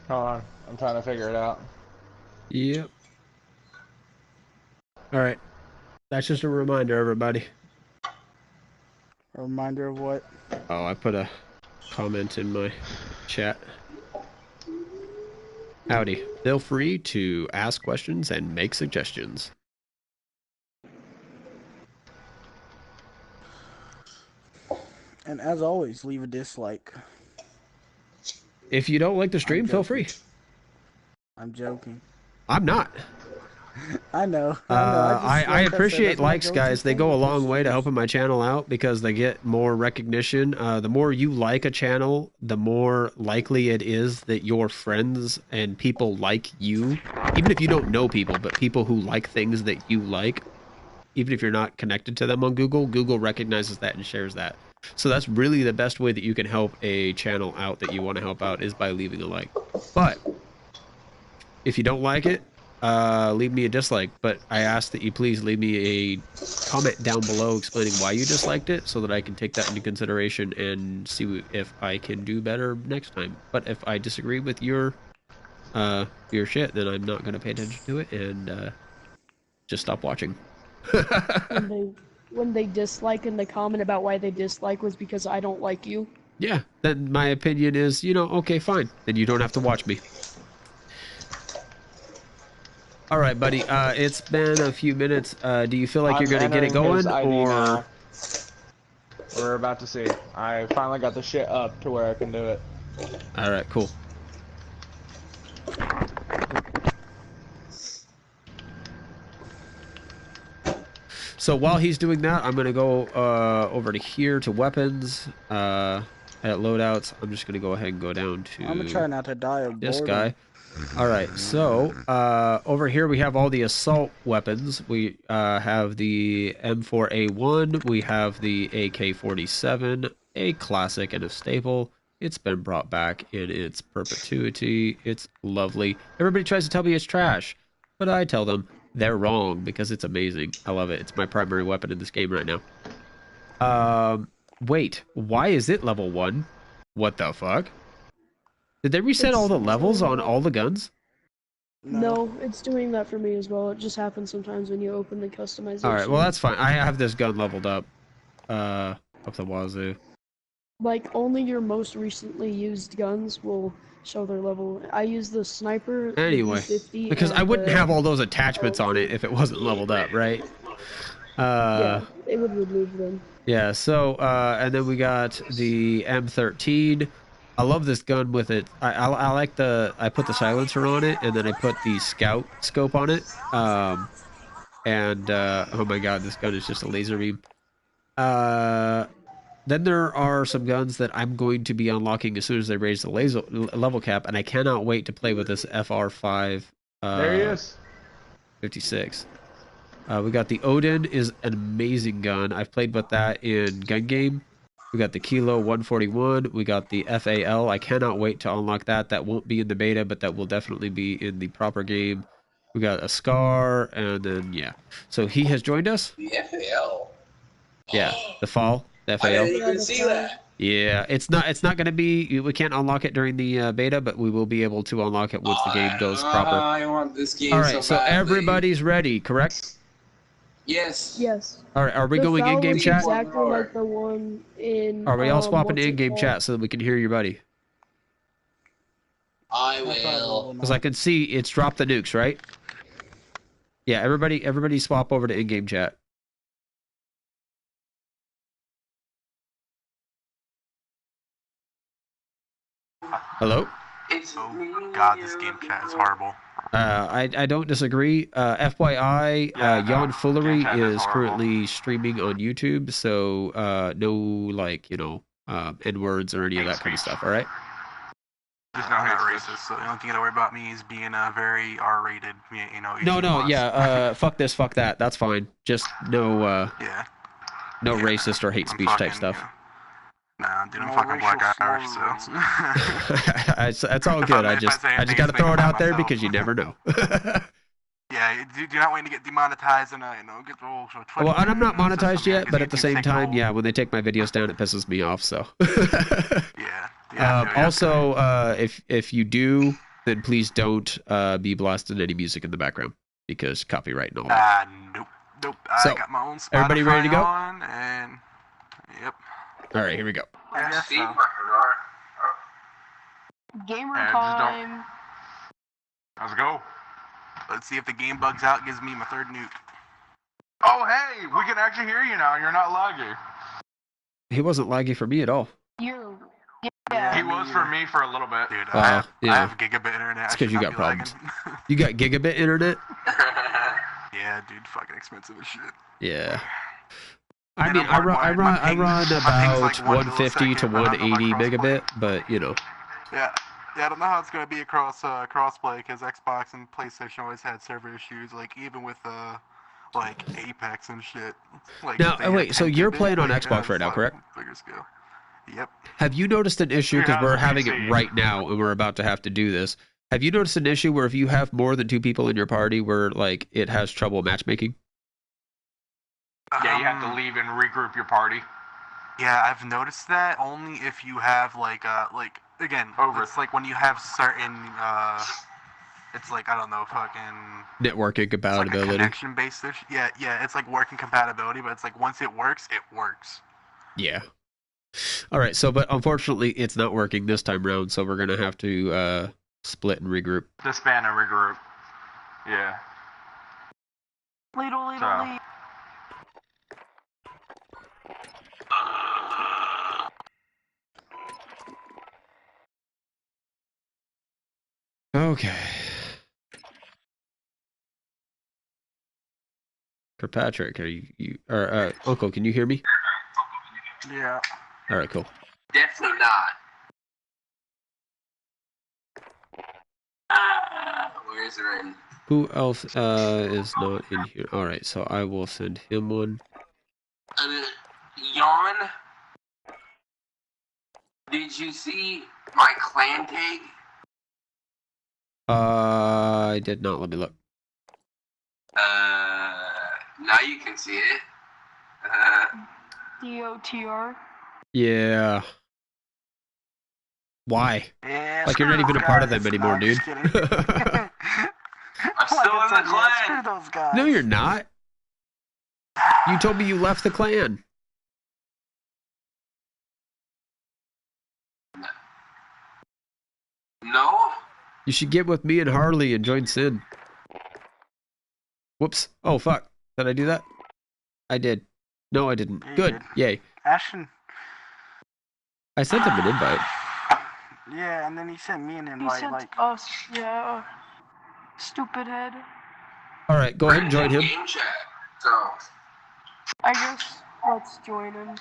Hold on, I'm trying to figure it out. Yep. All right. That's just a reminder, everybody. A reminder of what? Oh, I put a comment in my chat. Howdy. Feel free to ask questions and make suggestions. And as always, leave a dislike. If you don't like the stream, feel free. I'm joking. I'm not. I know. I appreciate likes, guys. They go a long way to help. helping my channel out because they get more recognition. The more you like a channel, the more likely it is that your friends and people like you, even if you don't know people, but people who like things that you like, even if you're not connected to them on Google, Google recognizes that and shares that. So that's really the best way that you can help a channel out that you want to help out is by leaving a like. But if you don't like it, leave me a dislike. But I ask that you please leave me a comment down below explaining why you disliked it so that I can take that into consideration and see if I can do better next time. But if I disagree with your shit, then I'm not going to pay attention to it and just stop watching. When they dislike and the comment about why they dislike was because I don't like you. Yeah, then my opinion is, okay, fine. Then you don't have to watch me. All right, buddy. It's been a few minutes. Do you feel like you're going to get it going, or? Now. We're about to see. I finally got the shit up to where I can do it. All right, cool. So while he's doing that, I'm going to go over to here to weapons. At loadouts, I'm just going to go ahead and go down to I'm gonna try not to die of this boredom. guy. All right, so over here we have all the assault weapons. We have the M4A1, we have the AK-47, a classic and a staple. It's been brought back in its perpetuity. It's lovely. Everybody tries to tell me it's trash, but I tell them they're wrong because it's amazing. I love it. It's my primary weapon in this game right now. Wait, why is it level 1? What the fuck? Did they reset all the levels on all the guns? No, it's doing that for me as well. It just happens sometimes when you open the customization. All right, well that's fine. I have this gun leveled up the wazoo. Like, only your most recently used guns will show their level. I use the sniper, Anyway, the U50, because I and wouldn't the have all those attachments on it LMG. if it wasn't leveled up, right? Yeah, it would remove them. Yeah, so and then we got the M13. I love this gun with it. I like I put the silencer on it, and then I put the scout scope on it. And oh my god, this gun is just a laser beam. Then there are some guns that I'm going to be unlocking as soon as they raise the level cap, and I cannot wait to play with this FR5 There he is. 56. We got the Odin, is an amazing gun. I've played with that in gun game. We got the Kilo 141. We got the FAL. I cannot wait to unlock that. That won't be in the beta, but that will definitely be in the proper game. We got a Scar, and then yeah. So he has joined us. The FAL. Yeah, the Fall, the I FAL. didn't even see that. Yeah, it's not going to be. We can't unlock it during the beta, but we will be able to unlock it once the game goes proper. I want this game. All right, so badly. everybody's ready, correct? Yes. Yes. All right, are we The going FAL in-game is chat? exactly like the one in. Are we all swapping to what's it in-game called? chat so that we can hear your buddy? I will. Because I can see it's dropped the nukes, right? Yeah, everybody swap over to in-game chat. Hello? Oh god, this game chat is horrible. I don't disagree. FYI, YonNfoolery is currently streaming on YouTube, so no like N-words or any of that kind of stuff. All right. I'm not racist, so the only thing you gotta worry about me is being very R-rated. No, yeah. Fuck this, fuck that. That's fine. Just no racist or hate speech type stuff. Nah, dude, I'm fucking Black Irish, so it's all good. I just gotta throw it out there because you never know. Yeah, do not wait to get demonetized and get the whole Twitter. Well, and I'm not monetized yet, but at the same time, yeah, when they take my videos down, it pisses me off. So. Yeah. Also, if you do, then please don't be blasting any music in the background because copyright and all that. Nope. So, I got my own Spotify everybody ready to go? on, and yep. All right, here we go. I guess so. Gamer time. Let's go. Let's see if the game bugs out, gives me my third nuke. Oh, hey, we can actually hear you now. You're not laggy. He wasn't laggy for me at all. He was for me for a little bit. Dude, I have gigabit internet. It's because you got problems. You got gigabit internet? Yeah, dude, fucking expensive as shit. Yeah. I mean, I run about like 150 to 180 megabit, but Yeah, I don't know how it's gonna be across crossplay because Xbox and PlayStation always had server issues. Like even with like Apex and shit. Like now, wait, so you're playing on Xbox right now, correct? Bigger scale. Yep. Have you noticed an issue, because we're having it right now and we're about to have to do this, have you noticed an issue where if you have more than 2 people in your party where like it has trouble matchmaking? Yeah, you have to leave and regroup your party. Yeah, I've noticed that only if you have again, it's like when you have certain it's like, I don't know, fucking Networking compatibility. Like connection based issue. Yeah, it's like working compatibility, but it's like once it works, it works. Yeah. All right, so but unfortunately it's not working this time round, so we're gonna have to split and regroup. Disband and regroup. Yeah. Lead. Okay. Kirkpatrick, are you or Uncle, can you hear me? Yeah. All right, cool. Definitely not. Where's Ren? Who else is not in here? All right, so I will send him one. Yawn. Did you see my clan tag? I did not. Let me look. Now you can see it. DOTR. Yeah. Why? Yeah, Like you're not even a part of them anymore, dude. I'm still in the clan. Those guys. No, you're not. You told me you left the clan. No? You should get with me and Harley and join Sin. Whoops. Oh, fuck. Did I do that? I did. No, I didn't. Yeah, you Good. did. Yay. Ashton. I sent him an invite. Yeah, and then he sent me an He invite. sent Like, us, yeah. Stupid head. All right, go ahead and join him. Game chat. So. I guess let's join him.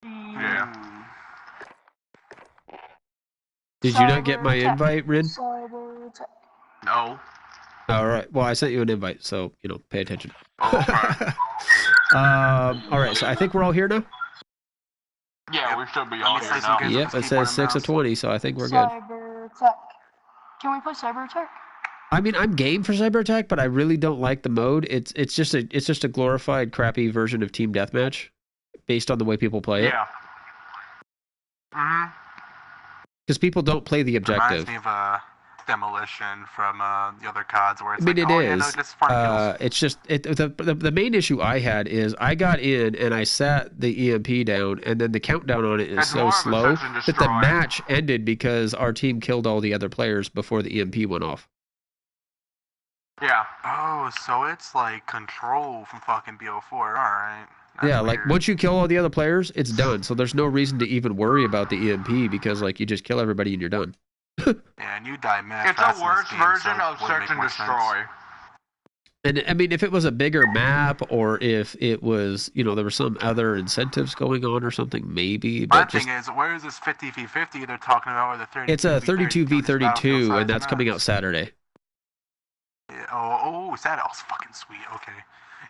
Yeah. Did you not get my invite, Rin? Cyber attack. No. All right. Well, I sent you an invite, so pay attention. Oh, okay. All right. So I think we're all here now. Yeah, we should be all Let me here say some now. good- Yep. It says 6 of 20, so I think we're good. Cyber attack. Can we play cyber attack? I mean, I'm game for cyber attack, but I really don't like the mode. It's just a glorified, crappy version of team deathmatch, based on the way people play it. Yeah. Mm-hmm. Because people don't play the objective. Reminds me of Demolition from the other CODs where it's I mean, like, it oh, is. yeah, no, just farm kills. It's just the main issue I had is I got in and I sat the EMP down, and then the countdown on it is It's so more of a slow search and that the destroy. match ended because our team killed all the other players before the EMP went off. Yeah. Oh, so it's like Control from fucking BO4. Alright. Yeah, like once you kill all the other players, it's done. So there's no reason to even worry about the EMP because like you just kill everybody and you're done. Yeah, and you die mad It's fast a in this worse game, version so it of would Search make and more sense. Destroy. And I mean, if it was a bigger map or if it was, there were some other incentives going on or something, maybe. My But just, thing is, where is this 50v50 they're talking about, or the 32v32? it's a 32v32, Battlefield and that's size coming out maps? Saturday. Yeah, oh, is that all fucking sweet? Okay.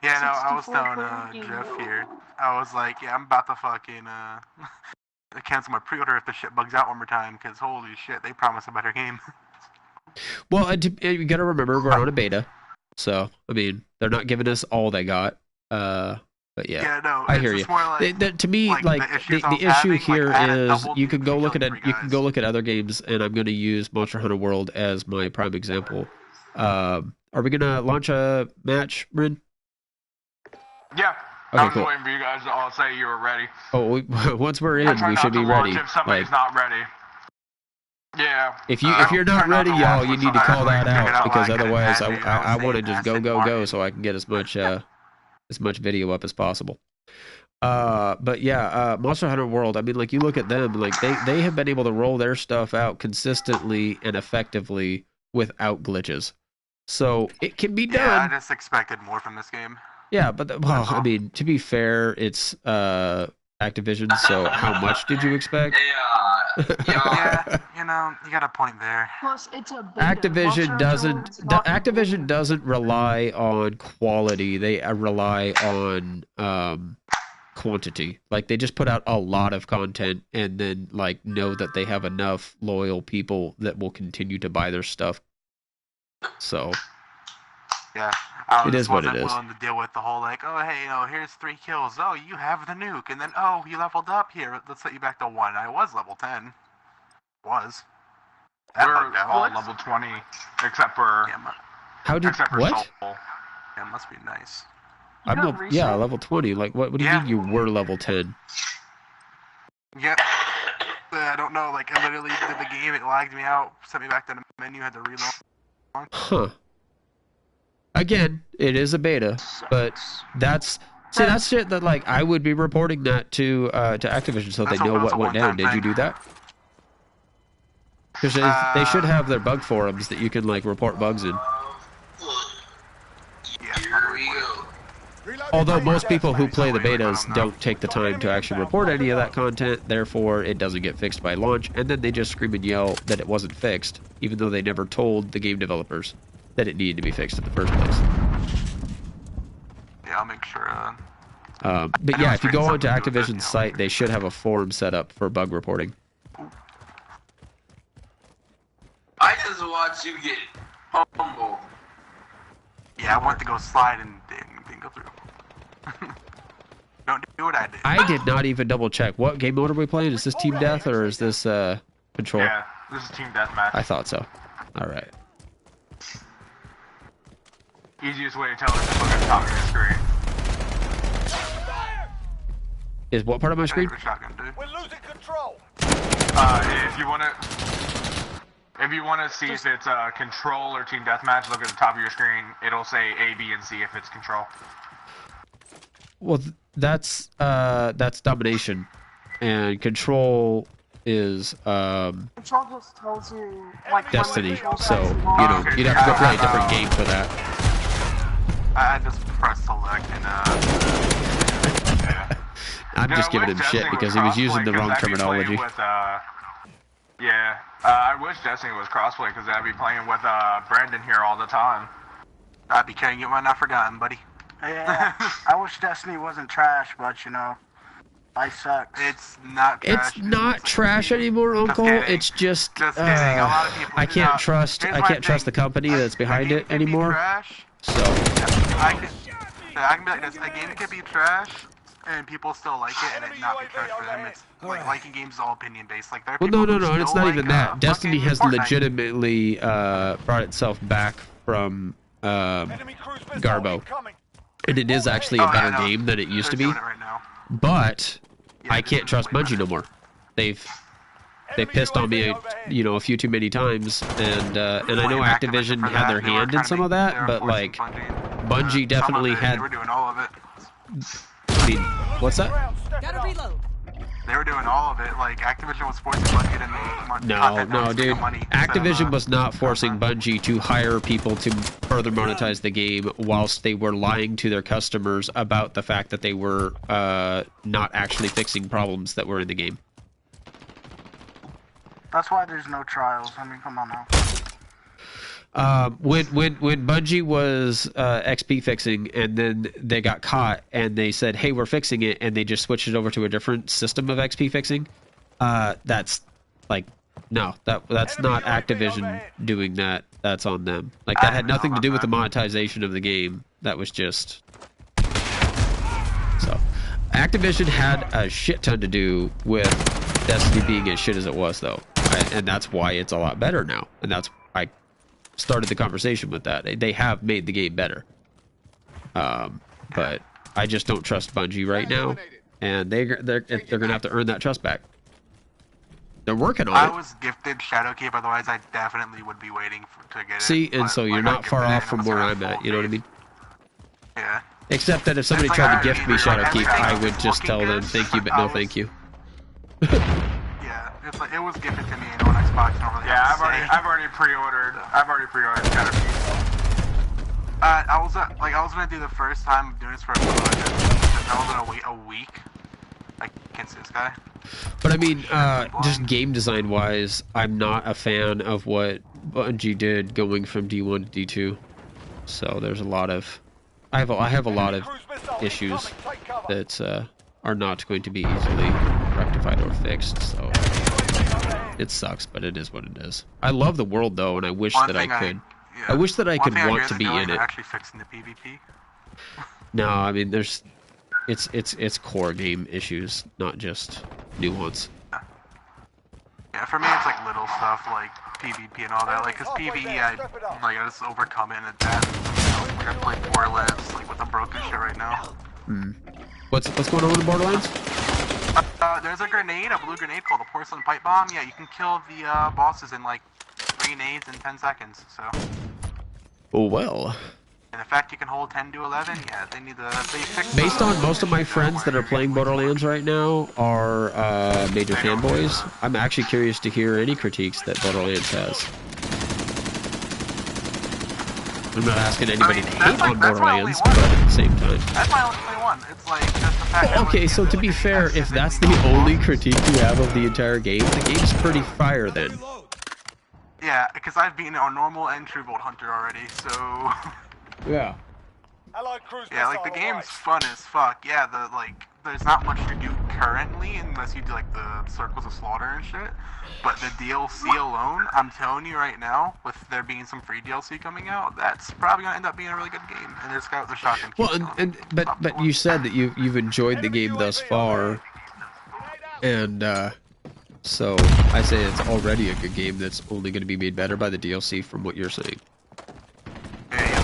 Yeah, no, I was 64 telling player Jeff game. here. I was like, yeah, I'm about to fucking cancel my pre-order if the shit bugs out one more time, because holy shit, they promise a better game. Well, and you got to remember we're on a beta, so I mean they're not giving us all they got. But yeah, no, I it's hear just you. more like, To me, like, like the issues I the was issue having, here like, I had a is double you can go look at kill you for can guys. go look at other games, and I'm going to use Monster Hunter World as my prime example. Are we gonna launch a match, Rin? Yeah. Okay, I was cool. waiting for you guys to all say you were ready. Oh, once we're I in, try we not should to be launch ready. if somebody's Like, not ready. Yeah. if you're not ready, y'all, you need to call that figure out out because why I couldn't otherwise, add it. I I was want to saying just go acid go go button. so I can get as much video up as possible. But yeah, Monster Hunter World. I mean, like you look at them, like they have been able to roll their stuff out consistently and effectively without glitches. So it can be Yeah, I done. just expected more from this game. Yeah, but well, I mean, to be fair, it's Activision. So how much did you expect? Yeah, you got a point there. Plus, it's a beta. Activision Monster Hunter World's not Activision doesn't rely on quality. They rely on quantity. Like they just put out a lot of content and then like know that they have enough loyal people that will continue to buy their stuff. So Yeah, I It is what it wasn't is. willing to deal with the whole like, oh hey, here's 3 kills. Oh, you have the nuke, and then oh, you leveled up here. Let's set you back to 1. I was level 10. Was. That We're bugged out. all level 20, except for how did except for what? Soul. Yeah, must be nice. I'm got level 20. Like what do you Yeah. mean you were level 10? Yep. I don't know. Like I literally did the game. It lagged me out. Sent me back to the menu. Had to reload. Huh. Again, it is a beta, but that's shit that like I would be reporting that to Activision so That's they know a- that's what a went down. one-time Did you thing. do that? Because they should have their bug forums that you can like report bugs in. Here we go. Although most people who play the betas don't take the time to actually report any of that content, therefore it doesn't get fixed by launch, and then they just scream and yell that it wasn't fixed, even though they never told the game developers that it needed to be fixed in the first place. Yeah, I'll make sure. But yeah, if you go onto Activision's site, they should have a forum set up for bug reporting. I just watched you get humbled. Yeah, I went to go slide and didn't go through. Don't do what I did. I did not even double check. What game mode are we playing? Is this Team Death or is this Control? Yeah, this is Team Deathmatch. I thought so. All right. Easiest way to tell is just look at the top of your screen. Is what part of my screen? Shotgun, dude. We're losing control. If you wanna see if it's control or team deathmatch, look at the top of your screen. It'll say A, B, and C if it's control. Well, that's domination, and control is Control just tells you like Destiny. when So Okay, you'd have to go play a different game for that. I just pressed select and Yeah. I'm just giving him shit because he was using the wrong terminology. I wish Destiny was crossplay because I'd be playing with Brandon here all the time. I'd be carrying you when not forgotten, buddy. Yeah, I wish Destiny wasn't trash, but you know, life sucks. It's not trash. It's not trash anymore, Uncle. kidding. It's just Just kidding. A lot of people I do can't not- trust Here's I my can't trust the thing. company that's behind A it game can be anymore. trash. So I can be like this. A game can be trash, and people still like it, and it not be trash for them. It's like liking games is all opinion based. Like there are well, people no, who and it's still not like, even that. Destiny fucking has Fortnite. legitimately brought itself back from Enemy cruise missile Garbo. incoming. And it is actually a Oh, yeah, better I know. game than it used to They're be. doing it right now. But Yeah, I this can't is trust way Bungie better. no more. They've Enemy pissed on me, UAV overhead. a few too many times, and I know Blame Activision for had that. their They were hand trying in to some make- of they that, were but forcing like Bungie. Bungie Some of definitely it, had. They were doing all of it. I mean, what's that? Ground, step it Gotta up. reload. They were doing all of it. Like Activision was forcing Bungie to make content No, that was dude. money. Activision was not forcing Bungie to hire people to further monetize the game whilst they were lying to their customers about the fact that they were not actually fixing problems that were in the game. That's why there's no trials. I mean, come on now. When Bungie was XP fixing, and then they got caught, and they said, "Hey, we're fixing it," and they just switched it over to a different system of XP fixing. That's like, no, that's not Activision doing that. That's on them. Like that had nothing to do with the monetization of the game. That was just so. Activision had a shit ton to do with Destiny being as shit as it was, though, and that's why it's a lot better now. And that's I started the conversation with that. They have made the game better, but I just don't trust Bungie right now, and they're gonna have to earn that trust back. They're working on I it. was gifted Shadowkeep, otherwise I definitely would be waiting to get it. See, and but so you're I got not far gifted it off and from was where around I'm at. full You know what I base. mean? Yeah. Except that if somebody It's tried like to gift me either, like, Shadowkeep, everything I was would just looking tell them good, thank you, but I no was- thank you. Yeah, it's like it was gifted to me and on Xbox. I don't really Yeah, have to say. I've already pre-ordered Shadowkeep. I was gonna do the first time of doing this for a couple of days. I was gonna wait a week. I can't see this guy. But I mean, just game design wise, I'm not a fan of what Bungie did going from D1 to D2. So there's a lot of, I have a lot of Cruise missile issues incoming. Take cover. that are not going to be easily rectified or fixed. So it sucks, but it is what it is. I love the world though, and I wish One that I thing could. yeah. I wish that I One could thing want hear to they're be doing, in they're it. actually fixing the PvP. No, I mean it's core game issues, not just nuance. Yeah, for me it's like little stuff like PvP and all that. Like, cause PvE I just overcome it and adapt. Like I play 4 lives like with a broken shit right now. What's going on in Borderlands? There's a grenade, a blue grenade called a porcelain pipe bomb. Yeah, you can kill the bosses in like 3 nades in 10 seconds. So, Oh well. and the fact you can hold 10 to 11, yeah, they fixed. Based on most of my friends that are playing Borderlands right now are major fanboys, I'm actually curious to hear any critiques that Borderlands has. I'm not asking anybody to hate on Borderlands, but at the same time. That's my only one. It's like just the fact. that, Okay, like, so to be fair, if that's the only critique you have of the entire game, the game's pretty fire then. Yeah, because I've beaten it on normal and True Bolt Hunter already, so. Yeah. Allied cruise Yeah, like the missile game's arrived. fun as fuck. Yeah, there's not much to do currently unless you do like the Circles of Slaughter and shit. But the DLC alone, I'm telling you right now, with there being some free DLC coming out, that's probably gonna end up being a really good game. And it's got the shotgun. Well, but you said that you've enjoyed the game thus far, and so I say it's already a good game that's only going to be made better by the DLC from what you're saying. Yeah.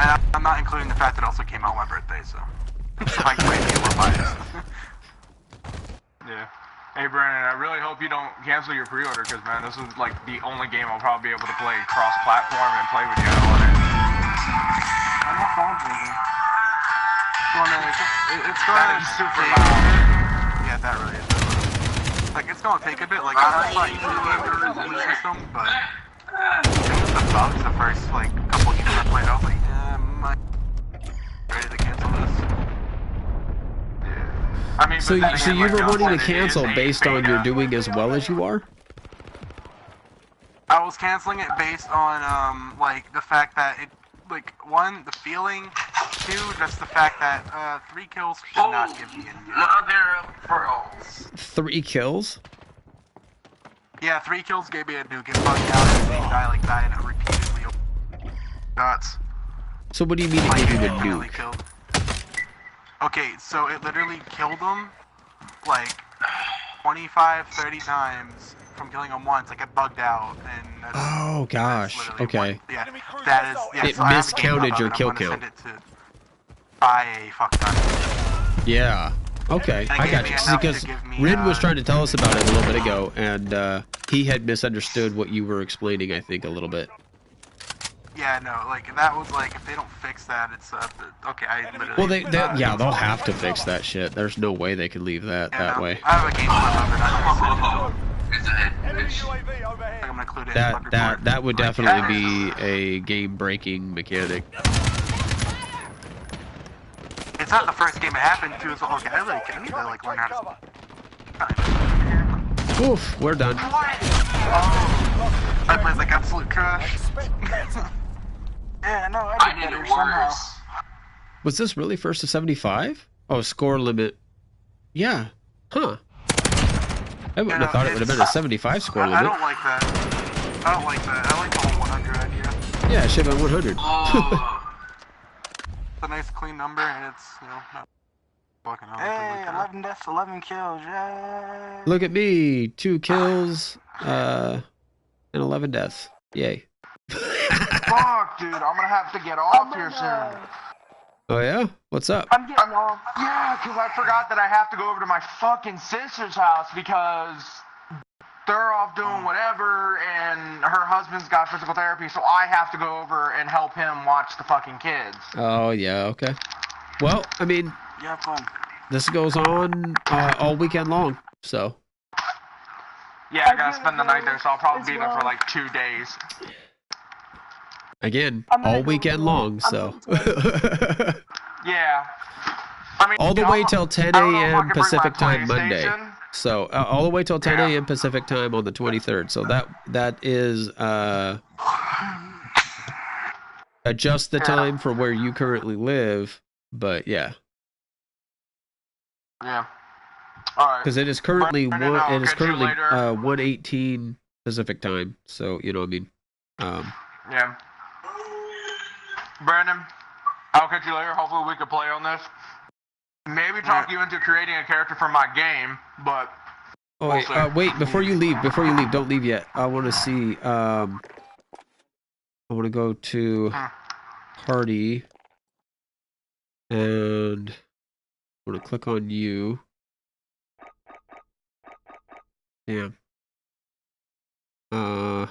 And I'm not including the fact that it also came out on my birthday, so I might be a little biased. Yeah. Hey Brandon, I really hope you don't cancel your pre-order, because man, this is like the only game I'll probably be able to play cross-platform and play with you on it. I'm not fine with it. It's going That to is super take loud. Yeah, that really is. Like, it's going to take a bit. Like, I thought you could game the resolution system, but the bugs the first, like, couple games I played, I was like, I'm ready to cancel this. Yeah. I mean, So, but then so again, you like, were John wanting to said, it is cancel a based on your beta. doing as well as you are? I was canceling it based on, like, the fact that it, like, one, the feeling, two, just the fact that, 3 kills should not give me a new. Mother of pearls. 3 kills? Yeah, 3 kills gave me a new, get bugged out, and made die like that, and it repeatedly shots. So what do you mean it gave you a Immediately nuke? killed. Okay, so it literally killed them, like, 25, 30 times from killing them once. Like, it bugged out, and that's, Oh gosh, that's literally okay. what, yeah, that is, yeah, It so I have a game miscounted about your it. I'm kill gonna count. send it to buy a fuck ton. Yeah. Okay, I got you. Because Rin was trying to tell us about it a little bit ago, and he had misunderstood what you were explaining, I think, a little bit. Yeah, no, like, that was like, if they don't fix that, it's, okay, I literally... Well, yeah, they'll have to fix that shit. There's no way they can leave that that way. I have a game clip of it. Enemy UAV overhead. I'm gonna include it in the report. That would definitely be a game-breaking mechanic. It's not the first game it happened to, so okay, I need to, like, learn how Cover. to... Oof, we're done. I play like absolute trash. Yeah, no, I did better somehow. Was this really first to 75? Oh, score limit. Yeah. Huh. I wouldn't have thought it would have been a 75 score I limit. don't like that. I don't like that. I like the whole 100 idea. Yeah, it should have been 100. It's a nice clean number, and it's, you know, not fucking out. Hey, 11 deaths, 11 kills, yay! Look at me, 2 kills, and 11 deaths. Yay. Fuck, dude, I'm gonna have to get off here soon. Oh yeah? What's up? I'm getting off. Yeah, because I forgot that I have to go over to my fucking sister's house because they're off doing whatever and her husband's got physical therapy, so I have to go over and help him watch the fucking kids. Oh yeah, okay. Well, I mean, You have fun. this goes on all weekend long, so. Yeah, I gotta spend the night there, so I'll probably be there for like 2 days. Again, all weekend long, so. Yeah. I mean, All the way till 10 I don't know if I a.m. can bring my Pacific time Monday. PlayStation. So all the way till 10 a.m. Pacific time on the 23rd. So that is adjust the time for where you currently live, but yeah, Yeah. All right. because it is currently Brandon, I'll catch you later. 1:18 Pacific time. So you know what I mean. Yeah. Brandon, I'll catch you later. Hopefully we can play on this. Maybe talk you into creating a character for my game, but Oh we'll wait, see. wait before you leave, don't leave yet. I want to see. I want to go to party, and I want to click on you. Damn. No,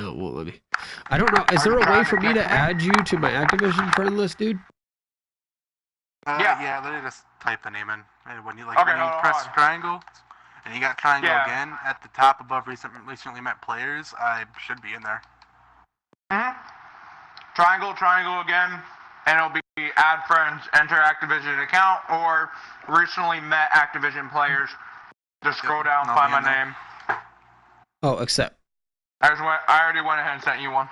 it won't let me. I don't know. Is there a way for me to add you to my Activision friend list, dude? Yeah, literally just type the name in. And when you Okay, when you hold press on. triangle, and you got triangle Yeah. again at the top above recently met players, I should be in there. Triangle again, and it'll be add friends, enter Activision account, or recently met Activision players. Just scroll down, I'll find be my in there. name. Oh, accept. I already went ahead and sent you one.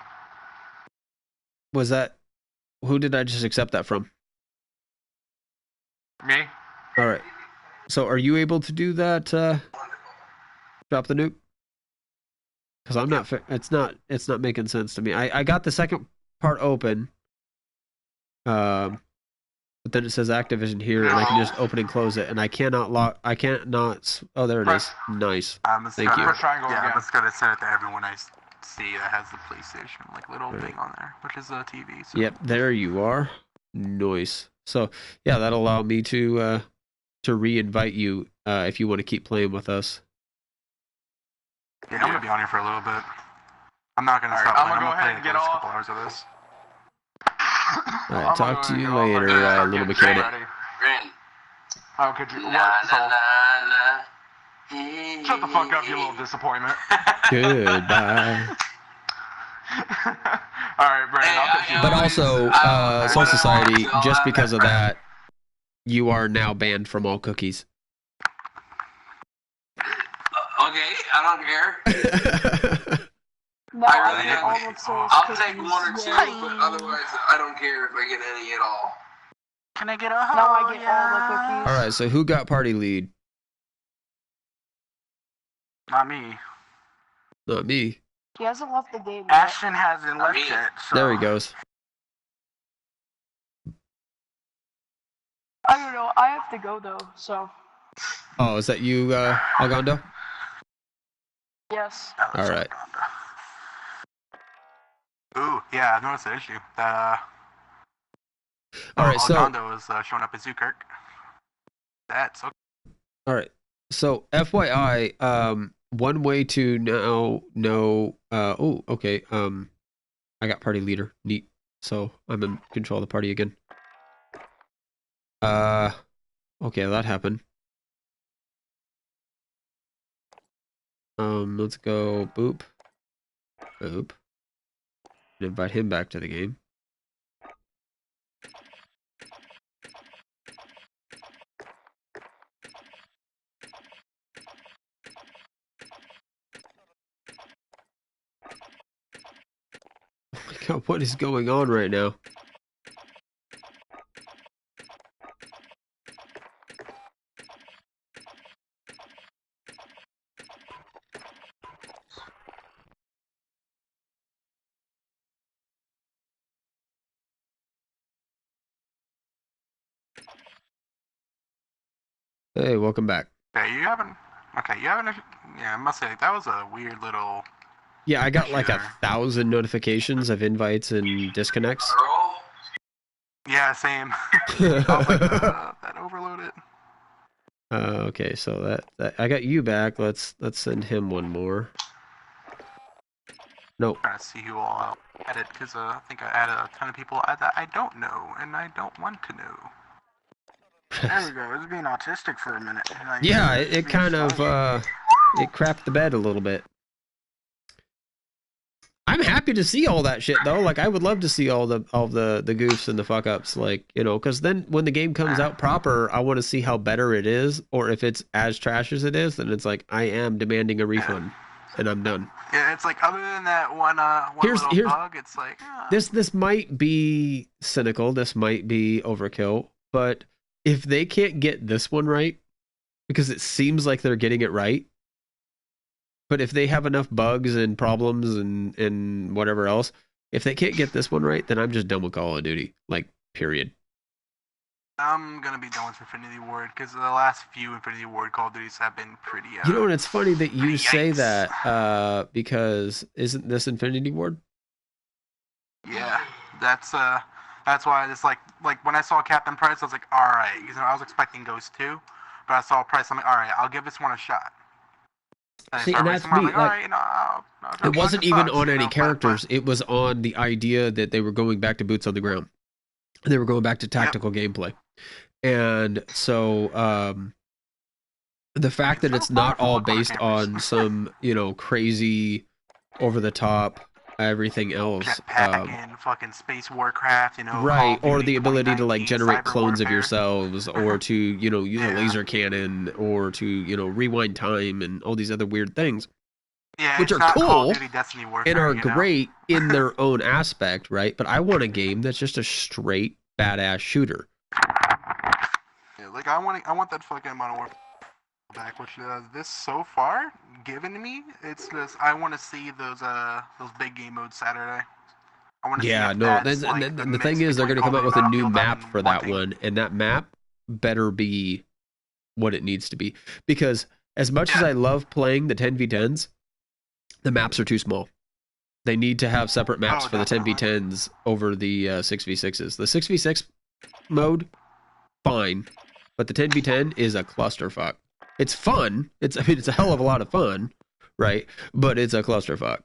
Was that? Who did I just accept that from? Me? All right. So, are you able to do that? Drop the nuke? Because I'm not. It's not making sense to me. I got the second part open. But then it says Activision here, and I can just open and close it, and I cannot lock. I can't not. Oh, there it is. Nice. I'm just Thank gonna, you. Press triangle Yeah, again. I'm just gonna send it to everyone I see that has the PlayStation like little thing on there, which is a TV. So. Yep, there you are. Nice. So yeah, that'll allow me to re-invite you if you want to keep playing with us. Yeah, I'm gonna be on here for a little bit. I'm not gonna stop. I'm playing. gonna go ahead play and the get first off. couple hours of this. All right, talk to you later, little mechanic. Ren. Oh, could you? Na, What? na, na, na. Shut the fuck up, you little disappointment. Goodbye. Alright, Brandon, I'll catch you But later. also, Soul Society, just because of that, you are now banned from all cookies. Okay, I don't care. No, I I really get don't. all of Soul's I'll cookies. take one or two, but otherwise, I don't care if I get any at all. Can I get a hug? No, I get all the cookies. All right, so who got party lead? Not me. Not me. He hasn't left the game yet. Ashton hasn't left me. yet. So. There he goes. I don't know. I have to go though, so Oh, is that you, Algondo? yes. All right. Ooh, yeah, I've noticed the issue. All right, so Algondo is showing up in Zukirk. That's okay. all right. So FYI, one way to now know. Oh, okay. I got party leader. Neat. So I'm in control of the party again. Okay, that happened. Let's go. Boop. Boop. And invite him back to the game. Oh my god, what is going on right now? Hey, welcome back. Okay, you haven't. Okay, you haven't. Yeah, I must say that was a weird little. Yeah, I got like Sure. 1,000 notifications of invites and disconnects. Girl? Yeah, same. I was like, that overloaded. Okay, so that I got you back. Let's send him one more. Nope. Trying to see who all I'll edit because I think I added a ton of people that I don't know and I don't want to know. There we go. It was being autistic for a minute. Like, Yeah, it kind of it crapped the bed a little bit. I'm happy to see all that shit though. Like I would love to see all the goofs and the fuck ups, like, you know, because then when the game comes out proper, I want to see how better it is, or if it's as trash as it is, then it's like I am demanding a refund, and I'm done. Yeah, it's like other than that one Here's- little bug, it's like This might be cynical, this might be overkill, but if they can't get this one right, because it seems like they're getting it right, but if they have enough bugs and problems and whatever else, if they can't get this one right, then I'm just done with Call of Duty. Like, period. I'm gonna be done with Infinity Ward because the last few Infinity Ward Call of Duties have been pretty. You know, and it's funny that you say Yikes. that, because isn't this Infinity Ward? Yeah, that's why it's like when I saw Captain Price, I was like, all right, you know, I was expecting Ghost 2, but I saw Price, I'm like, all right, I'll give this one a shot. See, and that's me. All Like, right, you know, it wasn't even on any characters. It was on the idea that they were going back to boots on the ground. They were going back to tactical gameplay. And so the fact that it's not all based on some, you know, crazy over the top everything else. Jetpack and fucking Space Warcraft, you know. Right, Call of or Duty the ability to like 2019 generate Cyber clones of Warfare. yourselves, or to, you know, use a Yeah. laser cannon, or to, you know, rewind time and all these other weird things, Yeah, which it's are not Call cool of Duty Destiny Warfare, and are you know? great in their own aspect, right? But I want a game that's just a straight badass shooter. Yeah, like I want that fucking Modern Warfare back, which this so far given to me, it's just I want to see those big game modes Saturday. I want to Yeah, see if no, that's, and like, the mix thing is, they're going between to come out Call with of a Duty new Battlefield map and for that wanting- one, and that map better be what it needs to be. Because as much as I love playing the 10v10s, the maps are too small. They need to have separate maps Oh, for the definitely. 10v10s over the 6v6s. The 6v6 mode, fine, but the 10v10 is a clusterfuck. It's fun. It's a hell of a lot of fun, right? But it's a clusterfuck.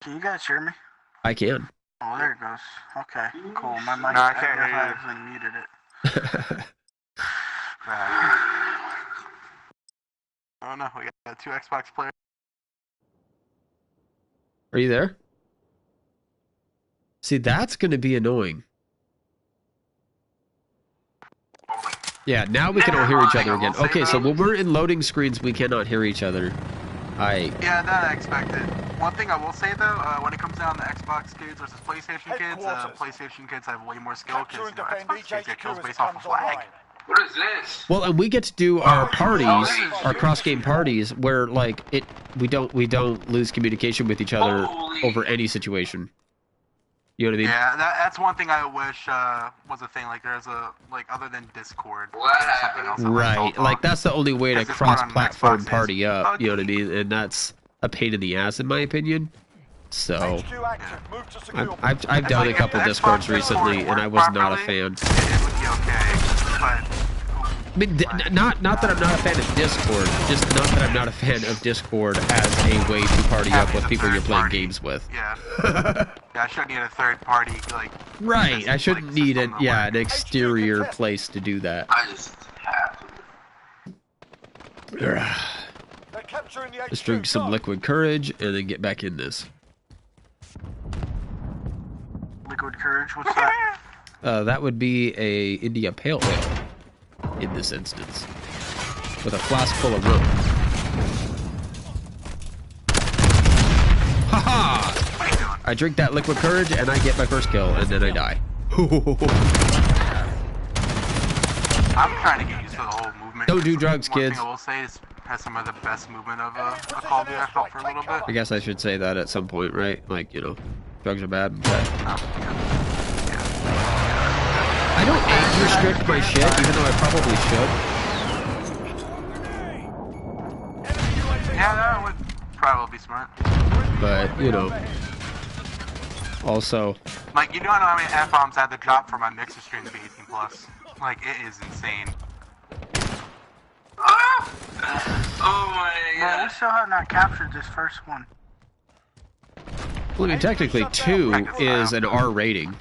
Can you guys hear me? I can. Oh, there it goes. Okay, cool. My mic, No, I can't hear you. I muted it. Oh no, we got 2 Xbox players. Are you there? See, that's going to be annoying. Yeah, now we can all hear each other again. Okay, so when we're in loading screens, we cannot hear each other. Yeah, that I expected. One thing I will say though, when it comes down to Xbox kids versus PlayStation kids, PlayStation kids have way more skill because Xbox kids get kills based off of flag. What is this? Well, and we get to do our parties, our cross-game parties, where like we don't lose communication with each other over any situation. You know what I mean? Yeah, that's one thing I wish was a thing. Like there's a other than Discord. Well, that happens. Right, like that's the only way to Because Discord on cross-platform Xbox party is up. You know what I buggy. mean? And that's a pain in the ass, in my opinion. So HQ active. Move to secure. I've done a like couple if Discords Xbox recently, and I was not a fan. It would be okay, but I mean, not that I'm not a fan of Discord, just not that I'm not a fan of Discord as a way to party up with people you're playing games with. yeah, yeah, I shouldn't need a third party like. Right, I shouldn't need system an to work. an exterior place to do that. I just have to. They're capturing the HQ. Let's drink some Go. liquid courage and then get back in this. Liquid Courage, what's that? That would be a India Pale Ale in this instance, with a flask full of rum. Haha! I drink that liquid courage and I get my first kill, and then I die. I'm trying to get used to the whole movement. Don't do drugs, One kids. thing I will say is has some of the best movement of a Call of Duty I felt for a little bit. I guess I should say that at some point, right? Like, you know, drugs are bad. I don't age restrict my shit, even though I probably should. Yeah, that would probably be smart. But, you know, also, Like, you don't know how many F-bombs I had to drop for my mixer stream to be 18+. Like, it is insane. Ah! Oh my Well, we god. still have not captured this first one. well, I mean, technically 2 is an R rating.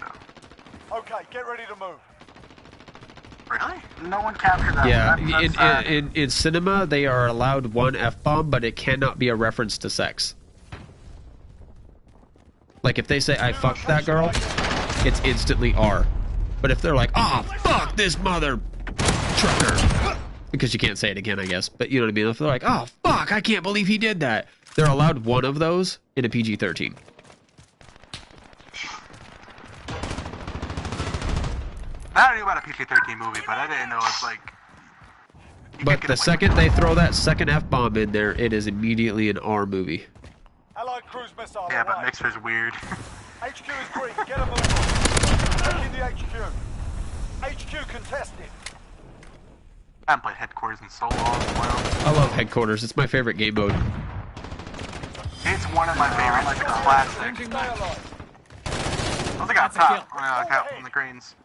Okay, get ready to move. Really? No one captured that Yeah, one. That's sad. in cinema, they are allowed 1 F-bomb, but it cannot be a reference to sex. Like, if they say, I fucked that girl, it's instantly R. But if they're like, oh, fuck this mother trucker, because you can't say it again, I guess, but you know what I mean? If they're like, oh, fuck, I can't believe he did that, they're allowed 1 of those in a PG-13. I knew about a PG-13 movie, but I didn't know it's like... But the second they throw that second F-bomb in there, it is immediately an R movie. Allied cruise missile. Yeah, but away. Mixer's weird. HQ is green. Get a move on. Taking the HQ. HQ contested. I haven't played Headquarters in so long. Wow. I love Headquarters. It's my favorite game mode. It's one of my favorites. It's a classic. Stay alive. I think on top, out from the cranes.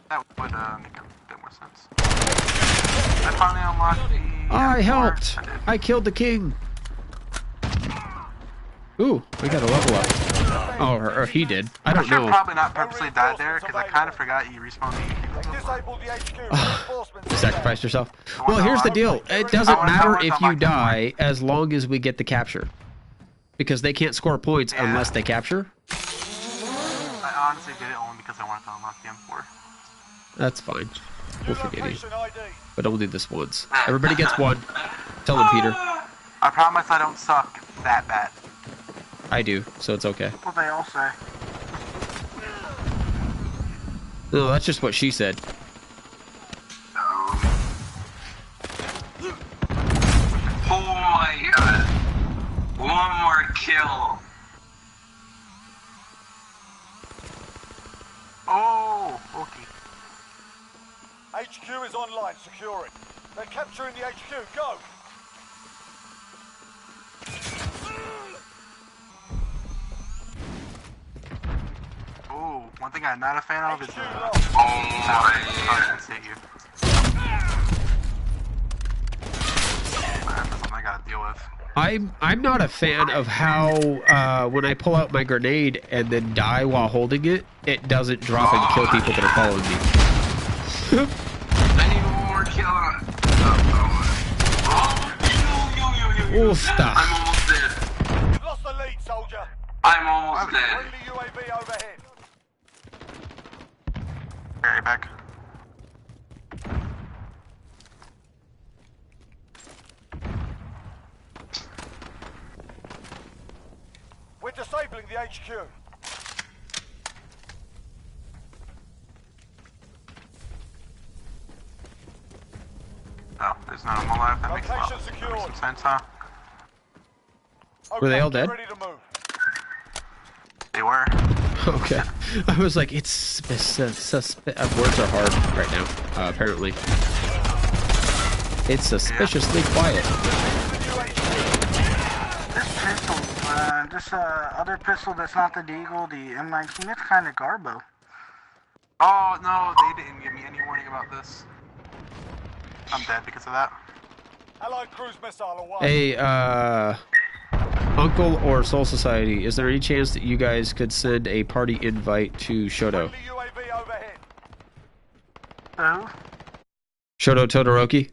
That would make a bit more sense. I finally unlocked the... I M4. helped! I did. I killed the king! Ooh, we got a level up. Oh, or he did. I don't should have know. probably not purposely died there, because I kind of forgot you respawned the... Disable the HQ. Reinforcements. You sacrificed yourself. Well, here's the deal. It doesn't matter if you die as long as we get the capture. Because they can't score points Yeah. unless they capture. I honestly did it only because I wanted to unlock the M4. That's fine. We'll forgive you. Location ID. But only this once. Everybody gets 1. Tell them, Peter. I promise I don't suck that bad. I do, so it's okay. What they all say. No, that's just what she said. Oh my god. 1 more kill. Oh, okay. HQ is online. Secure it. They're capturing the HQ. Go. thing I'm not a fan of is Oh my. let's hit you. That's something I gotta deal with. I'm not a fan of how when I pull out my grenade and then die while holding it, it doesn't drop and kill people that are following me. I need one more kill on. Oh, stop. I'm almost dead. You've lost the lead, soldier. I'm almost dead. Friendly UAV overhead. Alright, back. We're disabling the HQ. Oh, there's none of them alive. That makes a lot Location secured. of sense, huh? Were they all get dead? ready to move. They were. Okay. I was like, it's words are hard right now, apparently. It's suspiciously quiet. This other pistol that's not the Deagle, the M19, it's kind of garbo. Oh, no, they didn't give me any warning about this. I'm dead because of that. Allied cruise missile away. Hey, Uncle or Soul Society, is there any chance that you guys could send a party invite to Shoto? Friendly UAV overhead. Oh? Shoto Todoroki?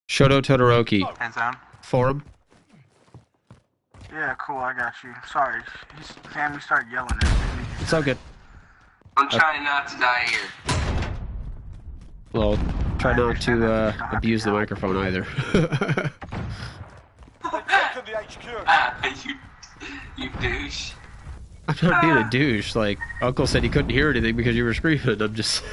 Shoto Todoroki. Hands down. Forum? Yeah, cool, I got you. Sorry, his family started yelling at me. It's all good. I'm trying not to die here. Well, try not to abuse the microphone either. They've taken the HQ. You douche. I'm not being a douche. Like, Uncle said he couldn't hear anything because you were screaming. I'm just...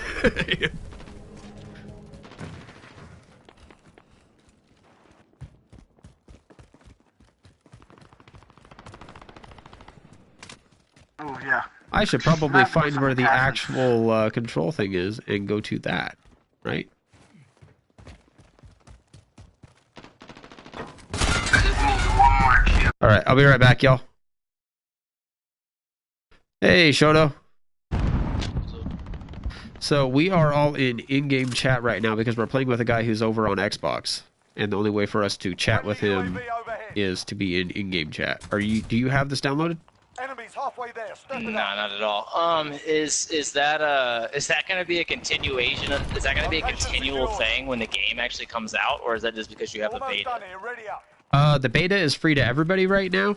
Oh, yeah. I should probably find where the actual control thing is and go to that, right? I just need one more kill. Alright, I'll be right back, y'all. Hey, Shoto. So we are all in-game chat right now because we're playing with a guy who's over on Xbox. And the only way for us to chat with him is to be in in-game chat. Do you have this downloaded? Enemies halfway there. Step it No, up. not at all. Is that going to be a continuation? Is that going to be a continual thing when the game actually comes out, or is that just because you have a Almost beta? done here. Ready up. The beta is free to everybody right now.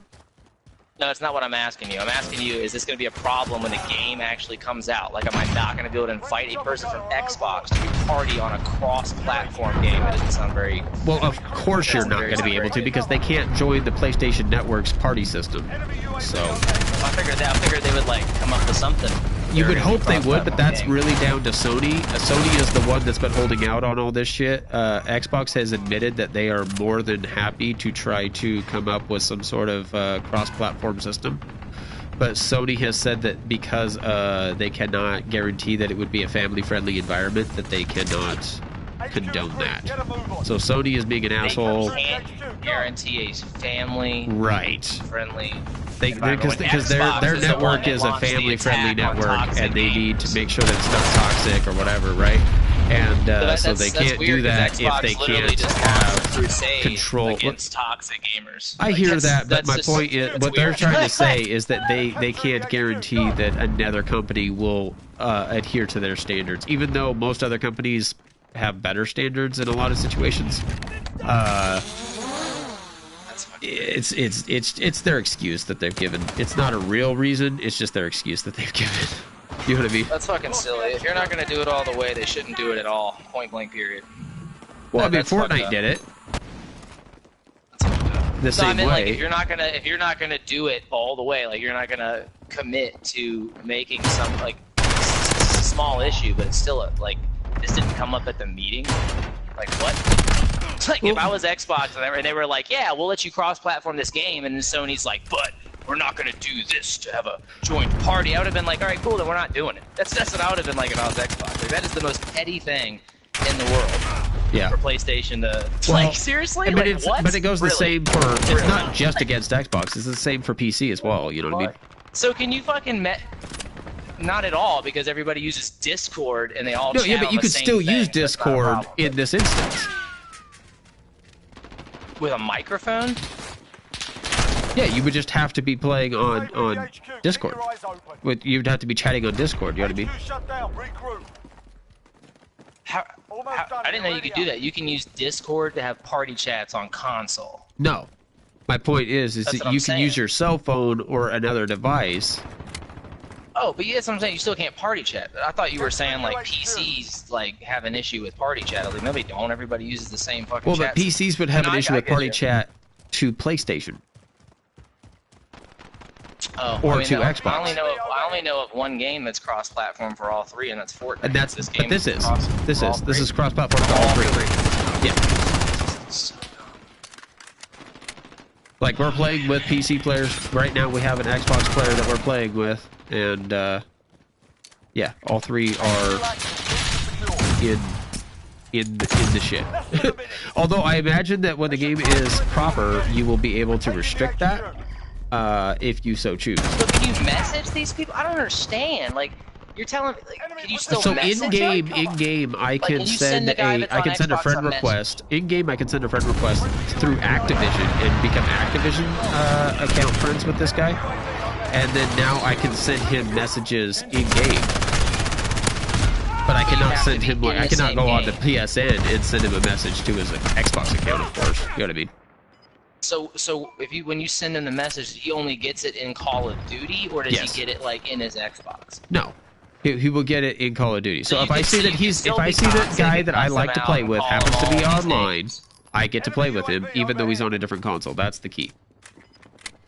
No, that's not what I'm asking you. I'm asking you, is this going to be a problem when the game actually comes out? Like, am I not going to be able to invite a person from Xbox to party on a cross-platform game? That doesn't sound very... Well, of course you're not going to be able to because they can't join the PlayStation Network's party system. So I figured they would, like, come up with something. you would hope they would, but that's really down to Sony. Sony is the one that's been holding out on all this shit. Xbox has admitted that they are more than happy to try to come up with some sort of cross-platform system. But Sony has said that because they cannot guarantee that it would be a family-friendly environment, that they cannot condone that. So Sony is being an asshole. They can't guarantee a family Right. friendly. Because their network is a family-friendly network, and they need to make sure that it's not toxic or whatever, right? And so they can't do that if they can't have control against toxic gamers. I hear that, but my point is, what they're trying to say is that they can't guarantee that another company will adhere to their standards, even though most other companies have better standards in a lot of situations. It's their excuse that they've given. It's not a real reason. It's just their excuse that they've given. You know what I mean? That's fucking silly. If you're not going to do it all the way, they shouldn't do it at all. Point blank, period. Well, I mean, Fortnite did it the same way. Like, if you're not gonna do it all the way, like you're not gonna commit to making some like small issue, but it's still like this didn't come up at the meeting. Like what? Like if I was Xbox and they were like, yeah, we'll let you cross-platform this game, and then Sony's like, but we're not gonna do this to have a joint party. I would have been like, all right, cool, then we're not doing it. That's what I would have been like if I was Xbox. Like, that is the most petty thing in the world. Yeah. for PlayStation to Well, like seriously. I mean, Like what? but it goes the Really? same for. It's not just against Xbox. It's the same for PC as well. You know what I mean? So can you fucking Not at all, because everybody uses Discord and they all No, chat yeah, but on you the could same still thing. use That's not a Discord problem. in this instance. With a microphone. Yeah, you would just have to be playing on Discord. You'd have to be chatting on Discord. You know what I mean? Shut down. Regroup. I didn't know you could do that. You can use Discord to have party chats on console. No. My point is That's that what I'm you can use saying. your cell phone or another device. Oh, but yeah, that's what I'm saying. You still can't party chat. I thought you were saying like PCs like have an issue with party chat. I was like, no, they don't. Everybody uses the same fucking. Well, but chat PCs would have No, an I issue with get party you. chat to PlayStation. Oh, or I mean, to no, Xbox. I only know of one game that's cross-platform for all three, and that's Fortnite. And that's this but game. this is cross-platform this for is cross-platform for all three. Yeah. Like we're playing with PC players right now. We have an Xbox player that we're playing with, and yeah, all three are in the shit. Although I imagine that when the game is proper, you will be able to restrict that if you so choose. So can you message these people? I don't understand. Like, you're telling me, like, can you still So message in game, I can can you send send the guy that's I on can send a Xbox friend a message? request. In game, I can send a friend request through Activision and become Activision account friends with this guy, and then now I can send him messages in game. But I cannot send him like I cannot go on to PSN and send him a message to his Xbox account, of course. You know what I mean? So when you send him the message, he only gets it in Call of Duty, or does Yes. he get it like in his Xbox? No. He will get it in Call of Duty. So So if you I can see still- that you he's can if still I be see that toxic guy and that I cuss like him to out play and with call happens to him be all these online, names. I get to play with him even though he's on a different console. That's the key.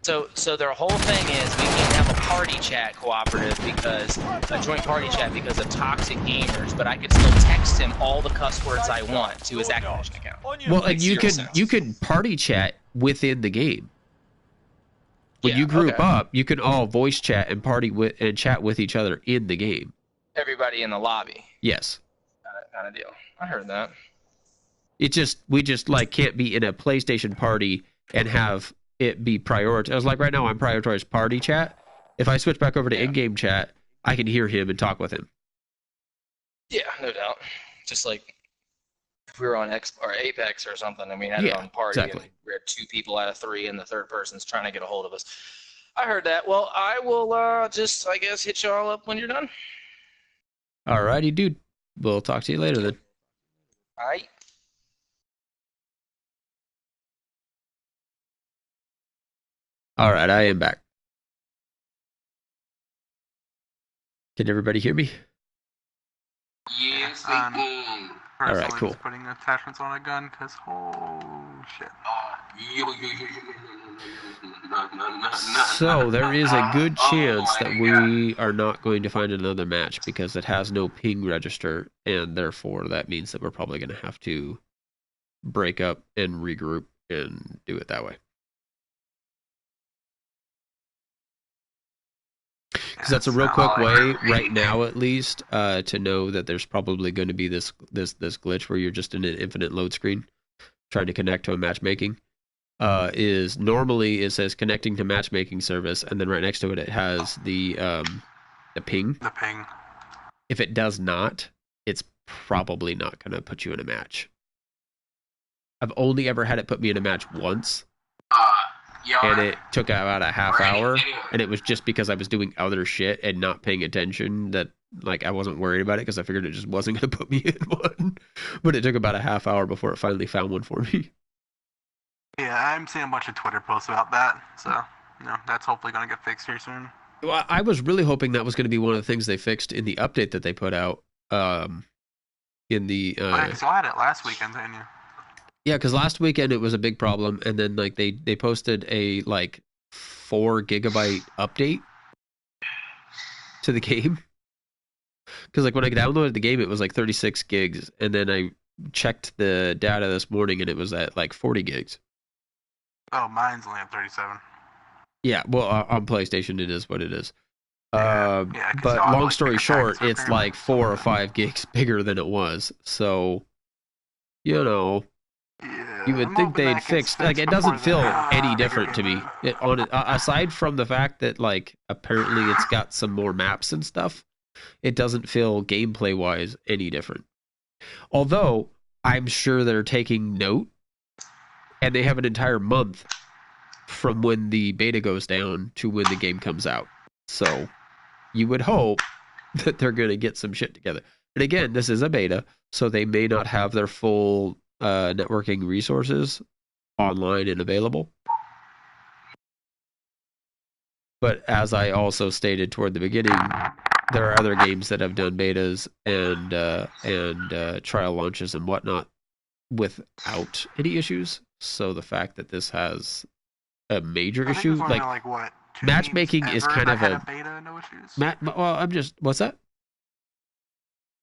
So their whole thing is we can't have a party chat cooperative because a joint party chat because of toxic gamers, but I could still text him all the cuss words I want to his Activision account. Well, Makes and you zero can sense. you can party chat within the game. When Yeah, you group okay. up, you can all voice chat and party with and chat with each other in the game. Everybody in the lobby. Yes. Kind of deal. I heard that. We just like can't be in a PlayStation party and have it be prioritized. Like right now, I'm prioritized party chat. If I switch back over to in-game chat, I can hear him and talk with him. Yeah, no doubt. Just like if we were on Apex or something, and we had it Yeah, on party, exactly. and we had 2 people out of 3, and the third person's trying to get a hold of us. I heard that. Well, I will just, I guess, hit you all up when you're done. Alrighty, dude. We'll talk to you later then. All right. All right, I am back. Can everybody hear me? Yes, they can. All right, cool. Putting attachments on a gun, cause oh shit. So there is a good chance that we are not going to find another match because it has no ping register, and therefore that means that we're probably going to have to break up and regroup and do it that way. Because that's a real quick way, right now at least, to know that there's probably going to be this glitch where you're just in an infinite load screen trying to connect to a matchmaking. Is normally it says connecting to matchmaking service, and then right next to it it has the ping. The ping. If it does not, it's probably not going to put you in a match. I've only ever had it put me in a match once, and it took about a half hour, and it was just because I was doing other shit and not paying attention that like I wasn't worried about it because I figured it just wasn't going to put me in one. But it took about a half hour before it finally found one for me. Yeah, I'm seeing a bunch of Twitter posts about that, so that's hopefully gonna get fixed here soon. Well, I was really hoping that was going to be one of the things they fixed in the update that they put out. In the So I had it last weekend, didn't you? yeah, because last weekend it was a big problem, and then like they posted a like 4 gigabyte update to the game. Because like when I downloaded the game, it was like 36 gigs, and then I checked the data this morning, and it was at like 40 gigs. Oh, mine's only at 37. Yeah, well, on PlayStation it is what it is. Yeah, 'cause But I'll, long like, story pick a short, package it's up like 4 or 5 gigs bigger than it was. So, you know, you would think they'd fix, like, it doesn't feel any different to me. Aside from the fact that, like, apparently it's got some more maps and stuff, it doesn't feel gameplay-wise any different. Although, I'm sure they're taking note, and they have an entire month from when the beta goes down to when the game comes out. So, you would hope that they're going to get some shit together. And again, this is a beta, so they may not have their full networking resources online and available. But as I also stated toward the beginning, there are other games that have done betas and trial launches and whatnot without any issues. So the fact that this has a major issue, like what, matchmaking is kind of a beta, no issues. What's that?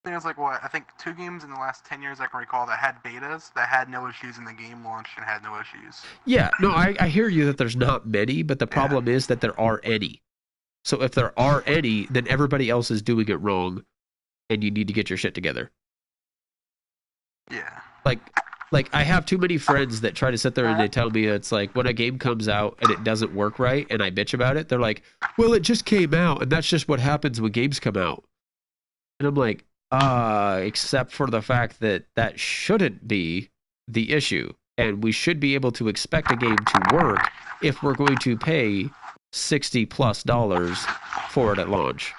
I think it was like what, I think 2 games in the last 10 years I can recall that had betas that had no issues in the game launch and had no issues. Yeah, no, I hear you that there's not many, but the problem is that there are any. So if there are any, then everybody else is doing it wrong, and you need to get your shit together. Yeah. Like I have too many friends that try to sit there and they tell me it's like when a game comes out and it doesn't work right, and I bitch about it, they're like, well, it just came out, and that's just what happens when games come out. And I'm like, except for the fact that that shouldn't be the issue. And we should be able to expect a game to work if we're going to pay $60+ for it at launch.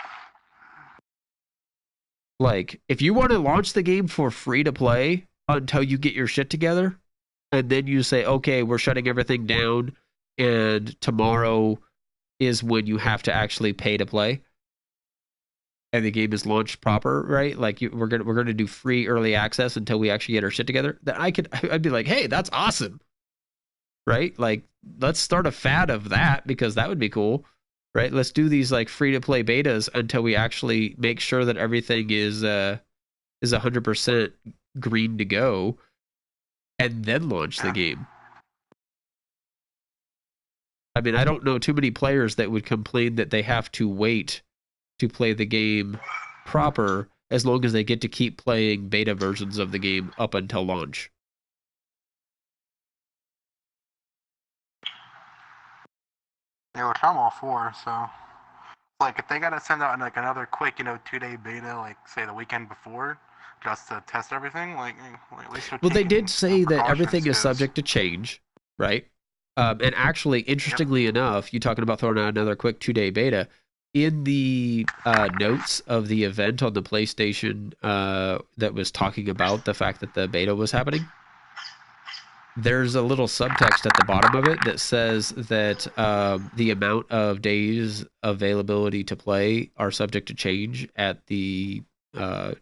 Like, if you want to launch the game for free to play until you get your shit together, and then you say, okay, we're shutting everything down, and tomorrow is when you have to actually pay to play, and the game is launched proper, right? Like we're gonna do free early access until we actually get our shit together. Then I'd be like, hey, that's awesome, right? Like, let's start a fad of that, because that would be cool, right? Let's do these like free to play betas until we actually make sure that everything is 100% green to go, and then launch the game. I mean, I don't know too many players that would complain that they have to wait to play the game proper, as long as they get to keep playing beta versions of the game up until launch. Yeah, which I'm all for, so like if they gotta send out like another quick, 2-day beta, like say the weekend before, just to test everything, like at least well, they did say that everything is subject to change, right? And actually, interestingly enough, you talking about throwing out another quick 2-day beta, in the notes of the event on the PlayStation that was talking about the fact that the beta was happening, there's a little subtext at the bottom of it that says that the amount of days availability to play are subject to change at the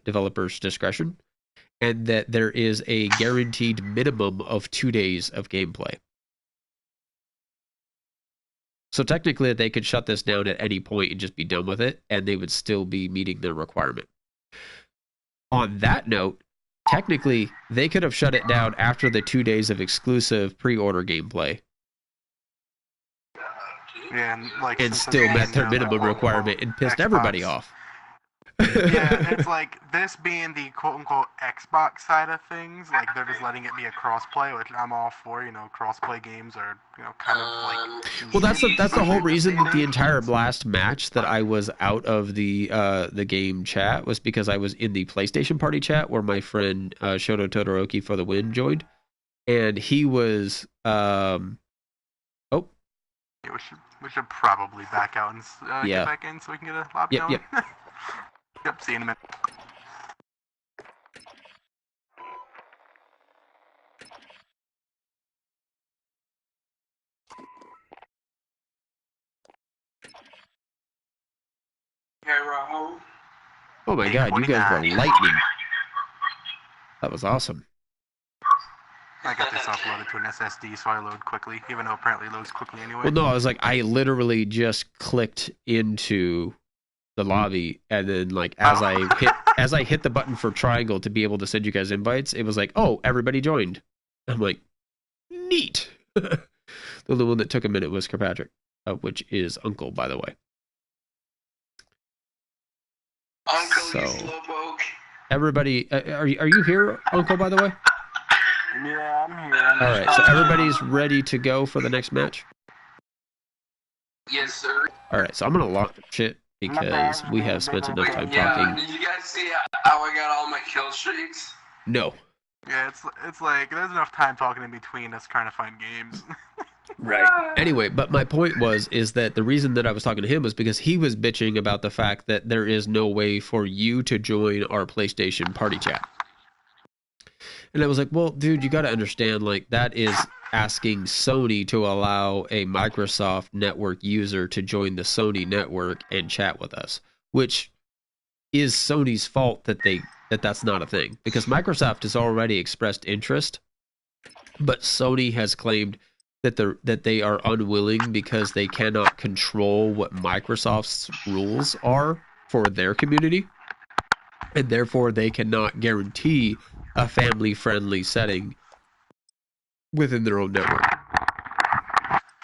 developer's discretion, and that there is a guaranteed minimum of 2 days of gameplay. So technically, they could shut this down at any point and just be done with it, and they would still be meeting their requirement. On that note, technically, they could have shut it down after the 2 days of exclusive pre-order gameplay. Yeah, and still met their minimum requirement and pissed everybody off. Yeah, it's like this being the quote-unquote Xbox side of things, like they're just letting it be a cross-play, which I'm all for. Cross-play games are, kind of like. Well, that's the whole reason that the entire last match that I was out of the game chat was because I was in the PlayStation Party chat where my friend Shoto Todoroki for the win joined, and he was We should probably back out and get back in so we can get a lobby going. Yep. Yep, see you in a minute. Hey, Rahul. Oh my god, you guys were lightning. That was awesome. I got this uploaded to an SSD, so I load quickly, even though apparently it loads quickly anyway. Well, no, I was like, I literally just clicked into the lobby, and then like as I hit the button for triangle to be able to send you guys invites, it was like, oh, everybody joined. I'm like, neat. The only one that took a minute was Kirkpatrick, which is Uncle, by the way. Uncle, so, you slowpoke. Everybody, are you here, Uncle, by the way? Yeah, I'm here. All right, so everybody's ready to go for the next match? Yes, sir. All right, so I'm gonna lock shit because we have spent enough time talking. Did you guys see how I got all my kill streaks? No. Yeah, it's like there's enough time talking in between us trying to find games. Right. Anyway, but my point is that the reason that I was talking to him was because he was bitching about the fact that there is no way for you to join our PlayStation party chat. And I was like, well, dude, you got to understand, like, that is asking Sony to allow a Microsoft network user to join the Sony network and chat with us, which is Sony's fault that that's not a thing, because Microsoft has already expressed interest, but Sony has claimed that they are unwilling because they cannot control what Microsoft's rules are for their community, and therefore they cannot guarantee a family-friendly setting within their own network.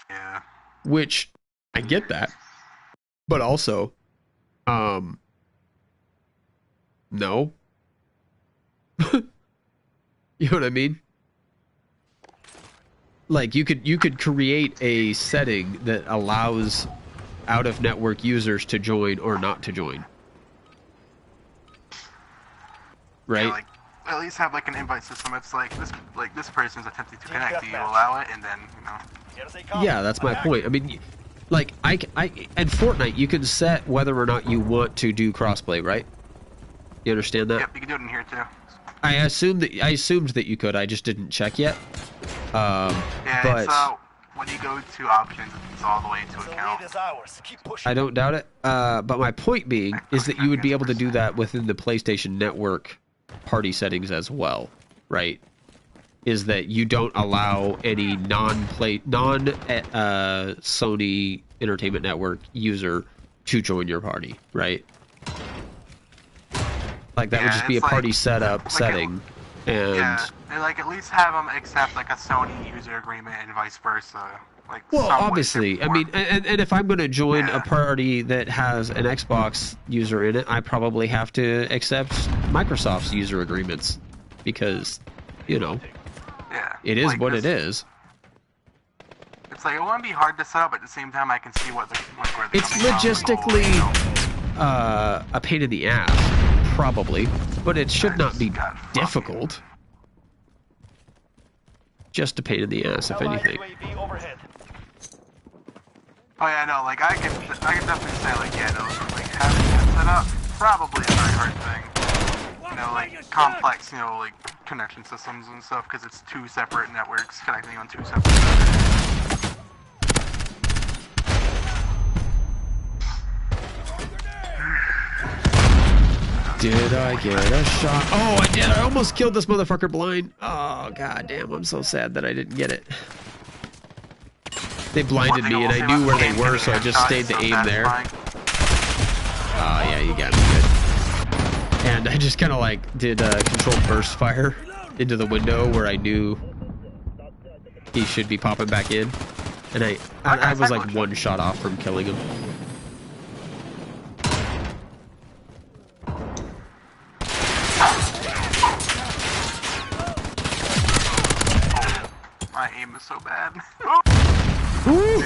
Yeah. Which, I get that, but also, no. You know what I mean? Like, you could create a setting that allows out-of-network users to join or not to join. Right? Yeah, like, at least have like an invite system. It's like this person's attempting to connect. Do you allow it? And then, you know. Yeah, that's my point. I mean, like, I in Fortnite, you can set whether or not you want to do crossplay, right? You understand that? Yep, you can do it in here too. I assumed that you could. I just didn't check yet. Yeah, but it's, when you go to options, it's all the way into account. I don't doubt it. But my point being is that you would be able to do that within the PlayStation Network party settings as well, right? Is that you don't allow any Sony Entertainment Network user to join your party, right? Like, that would just be a party setting. And yeah, and like at least have them accept like a Sony user agreement and vice versa. Like, well, obviously, I mean, and if I'm going to join a party that has an Xbox user in it, I probably have to accept Microsoft's user agreements because, you know, it is like what it is. It's like it wouldn't be hard to set up, but at the same time, I can see where it's logistically a pain in the ass, probably, but it should not be difficult. Just a pain in the ass, if anything. Oh yeah, no, like I can definitely say like, yeah, no, like having it set up probably a very hard thing. You know, like complex, you know, like connection systems and stuff, because it's two separate networks connecting on two separate servers. Did I get a shot? Oh, I did. I almost killed this motherfucker blind. Oh, god damn. I'm so sad that I didn't get it. They blinded me and I knew where they were, so I just stayed to aim there. Oh, yeah, you got me good. And I just kind of like did a controlled burst fire into the window where I knew he should be popping back in. And I was like one shot off from killing him. My aim is so bad. Ooh,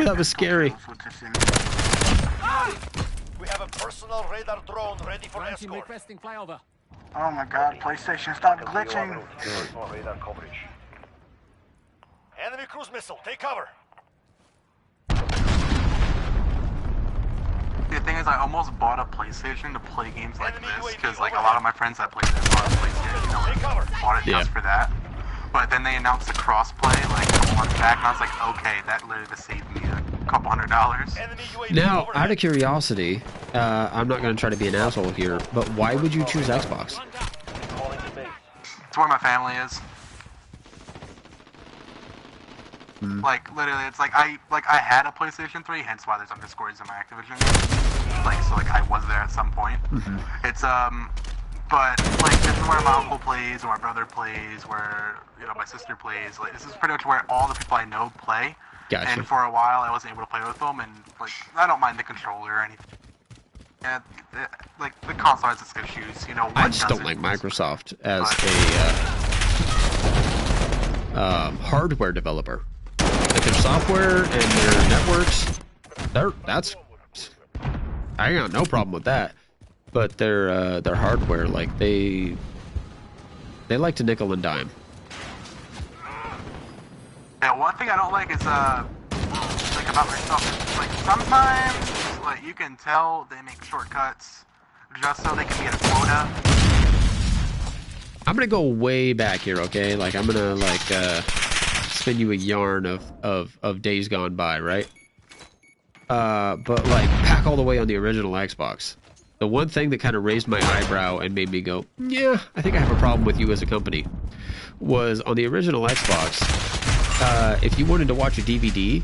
that was scary. We have a personal radar drone ready for escort. Oh my god, PlayStation, stop glitching. Radar coverage. Enemy cruise missile, take cover. The thing is, I almost bought a PlayStation to play games like this, because like a lot of my friends that played this bought a PlayStation, you know, bought it just for that. But then they announced the crossplay like a month back, and I was like, okay, that literally just saved me a couple $100. Now, out of curiosity, I'm not going to try to be an asshole here, but why would you choose Xbox? It's where my family is. Like literally, it's like I had a PlayStation 3, hence why there's underscores in my Activision. Like so, like I was there at some point. It's but like this is where my uncle plays, or my brother plays, where you know my sister plays. Like this is pretty much where all the people I know play. Gotcha. And for a while, I wasn't able to play with them, and like I don't mind the controller or anything. Yeah, like the console has its issues, you know. I just don't like Microsoft as a hardware developer. Like their software and their networks, I got no problem with that. But their hardware, like they like to nickel and dime. Yeah, one thing I don't like is like about myself. Like sometimes, like you can tell they make shortcuts just so they can get a quota. I'm gonna go way back here, okay? Like I'm gonna like spin you a yarn of days gone by, right? But like back all the way on the original Xbox. The one thing that kind of raised my eyebrow and made me go, yeah, I think I have a problem with you as a company, was on the original Xbox, if you wanted to watch a DVD,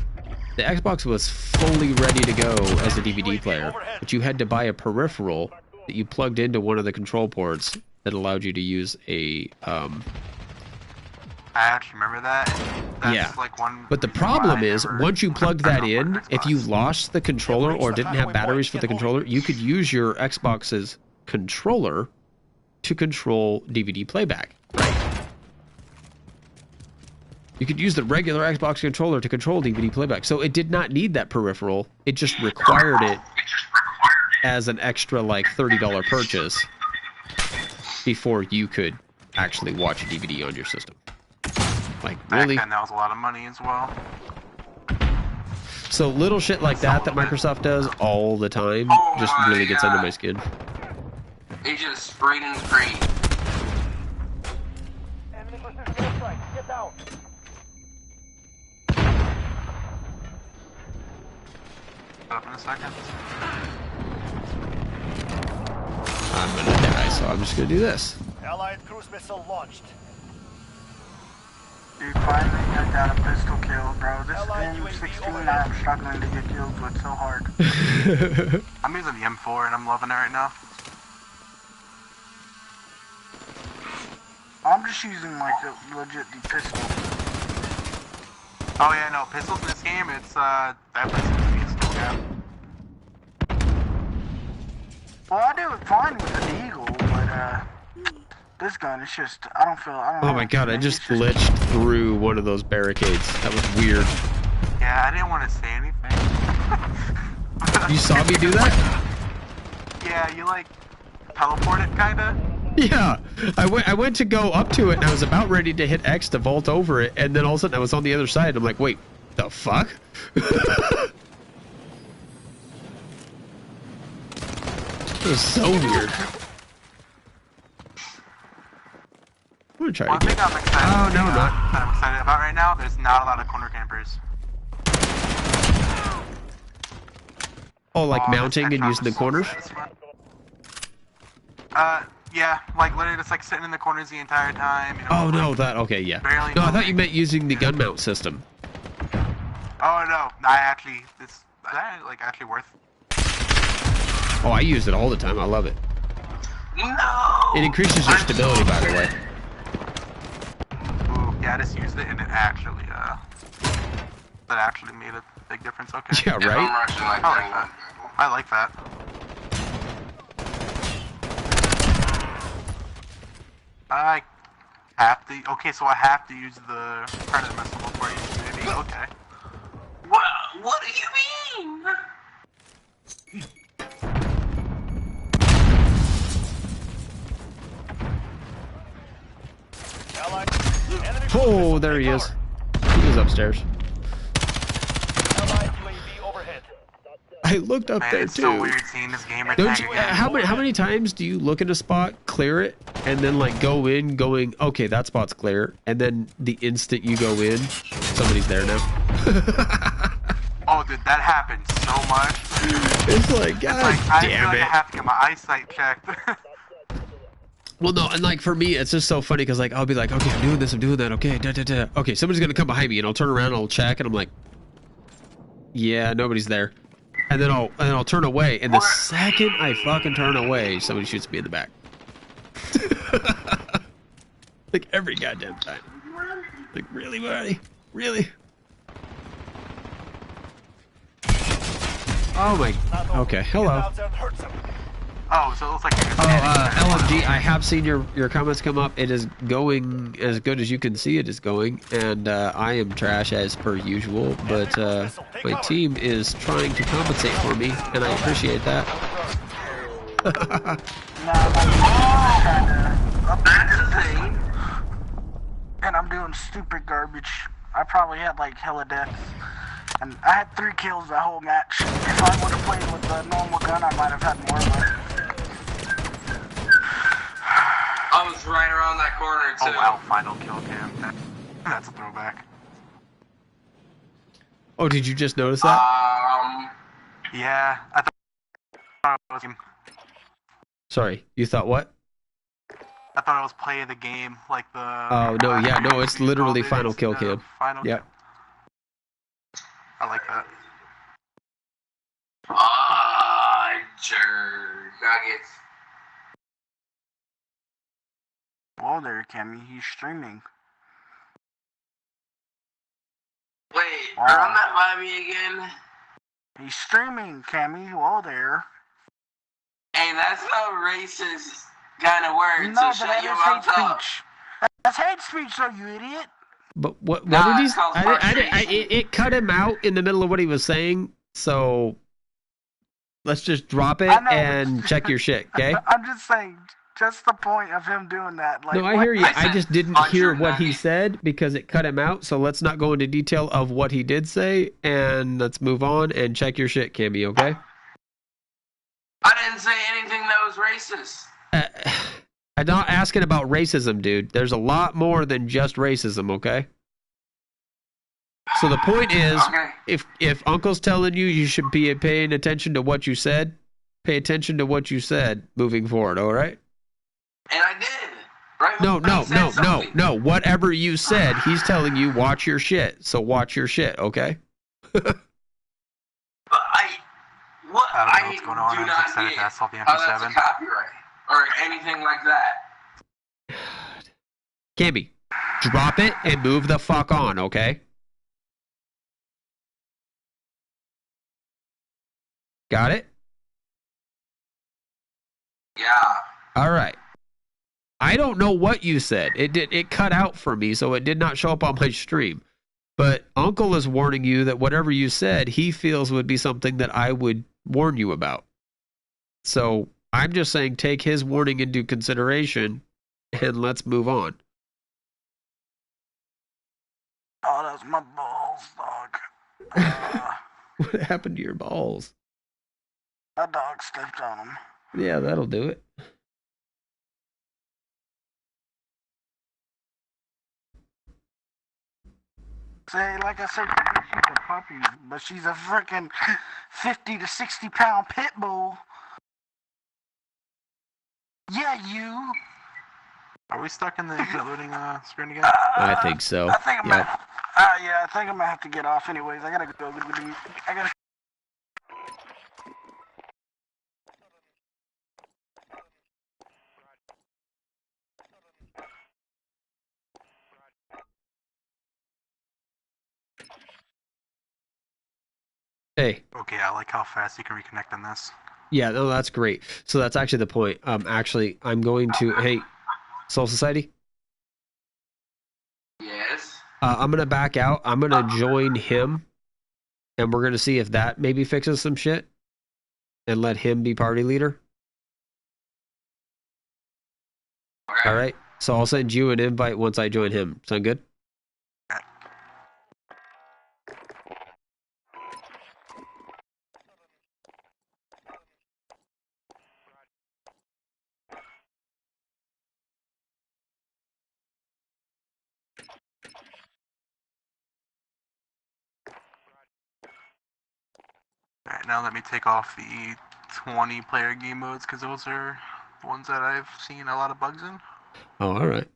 the Xbox was fully ready to go as a DVD player, but you had to buy a peripheral that you plugged into one of the control ports that allowed you to use a I actually remember that. That's yeah. Like one but the problem is, once you plugged that in, if you lost the controller or didn't have batteries for the controller, you could use your Xbox's controller to control DVD playback, right? You could use the regular Xbox controller to control DVD playback. So it did not need that peripheral. It just required it as an extra, like, $30 purchase before you could actually watch a DVD on your system. Like, really? Back then, that was a lot of money as well. So little shit like that Microsoft does all the time just really gets under my skin. They just sprayed and sprayed. Enemy precision airstrike. Get down. Up in a second. I'm gonna die, so I'm just gonna do this. Allied cruise missile launched. Dude, finally I got a pistol kill, bro. This M16 I'm struggling to get kills with so hard. I'm using the M4 and I'm loving it right now. I'm just using like the legit the pistol. Oh yeah, no, pistols in this game, it's definitely seems to be a skill gap. Well, I do it fine with the Eagle, but this gun, it's just, I don't Oh my god, I just glitched through one of those barricades. That was weird. Yeah, I didn't want to say anything. You saw me do that? Yeah, you like teleported kinda? Yeah, I went to go up to it and I was about ready to hit X to vault over it, and then all of a sudden I was on the other side. I'm like, wait, the fuck? It was so weird. I'm gonna try One to thing get... I'm excited that I'm excited about right now, there's not a lot of corner campers. Oh, like mounting and using the corners? Yeah, like literally just like sitting in the corners the entire time. You know, Oh no, that, okay, yeah. No, I thought you meant using the gun mount system. Oh no, I actually, that like actually worth. Oh, I use it all the time, I love it. No! It increases your stability, by the way. Ooh, yeah, I just used it and it actually, that actually made a big difference, okay. Yeah, right? I like that. I have to, okay, so I have to use the predator missile before I use the maybe, okay. What do you mean? Oh, there he is. He was upstairs. I looked up there It's too. so weird seeing this gamer Don't tag you, again. how many times do you look at a spot, clear it, and then like go in, going, okay, that spot's clear, and then the instant you go in, somebody's there now. Oh, dude, that happens so much. It's like, God damn I it. have to get my eyesight checked. Well, no, and like for me, it's just so funny because like I'll be like, okay, I'm doing this, I'm doing that, okay, okay, somebody's gonna come behind me, and I'll turn around, and I'll check, and I'm like, yeah, nobody's there, and then I'll turn away, and the second I fucking turn away, somebody shoots me in the back. Like every goddamn time. Like really, buddy, really? Oh my. Okay, hello. Oh, so it looks like you're just LMG, I have seen your comments come up. It is going as good as you can see it is going, and I am trash as per usual, but my team is trying to compensate for me, and I appreciate that. And I'm doing stupid garbage. I probably had like hella deaths. And I had 3 kills the whole match. If I would have played with the normal gun, I might have had more, but... I was right around that corner, too. Oh wow, final kill cam. That's a throwback. Oh, did you just notice that? Yeah, I thought it was him. Sorry, you thought what? I thought I was playing the game, like the... Oh, no, yeah, no, it's literally final kill cam. Yep. I like that. Nuggets. Whoa there, Cammy, he's streaming. Wait, run that by me again? He's streaming, Cammy, whoa there. Hey, that's not racist kind of word. No, so but that is hate speech. That's hate speech, though, you idiot. But what did he say? It cut him out in the middle of what he was saying, so let's just drop it and check your shit, okay? I'm just saying, just the point of him doing that. Like, no, I hear you. I just didn't hear what he said because it cut him out, so let's not go into detail of what he did say, and let's move on and check your shit, Cammy, okay? I didn't say anything that was racist. I'm not asking about racism, dude. There's a lot more than just racism, okay? So the point is, if Uncle's telling you you should be paying attention to what you said, pay attention to what you said moving forward, all right? And I did. Right? No. Whatever you said, he's telling you watch your shit. So watch your shit, okay? I don't know what's going on. I'm just excited to assault the that's a copyright or anything like that. Camby, drop it and move the fuck on, okay? Got it? Yeah. All right. I don't know what you said. It cut out for me, so it did not show up on my stream. But Uncle is warning you that whatever you said, he feels would be something that I would warn you about. So I'm just saying take his warning into consideration and let's move on. Oh, that's my balls, dog. What happened to your balls? That dog stepped on them. Yeah, that'll do it. Say, like I said, she's a puppy, but she's a freaking 50 to 60 pound pit bull. Yeah, you. Are we stuck in the loading screen again? I think so. I think I'm I think I'm gonna have to get off anyways. I gotta go. I gotta. Hey. Okay, I like how fast you can reconnect on this. Yeah, no, that's great. So that's actually the point. Actually, I'm going to... Hey, Soul Society? Yes? I'm going to back out. I'm going to join him. And we're going to see if that maybe fixes some shit. And let him be party leader. Okay. All right. So I'll send you an invite once I join him. Sound good? Alright, now let me take off the 20 player game modes because those are the ones that I've seen a lot of bugs in. Oh, all right.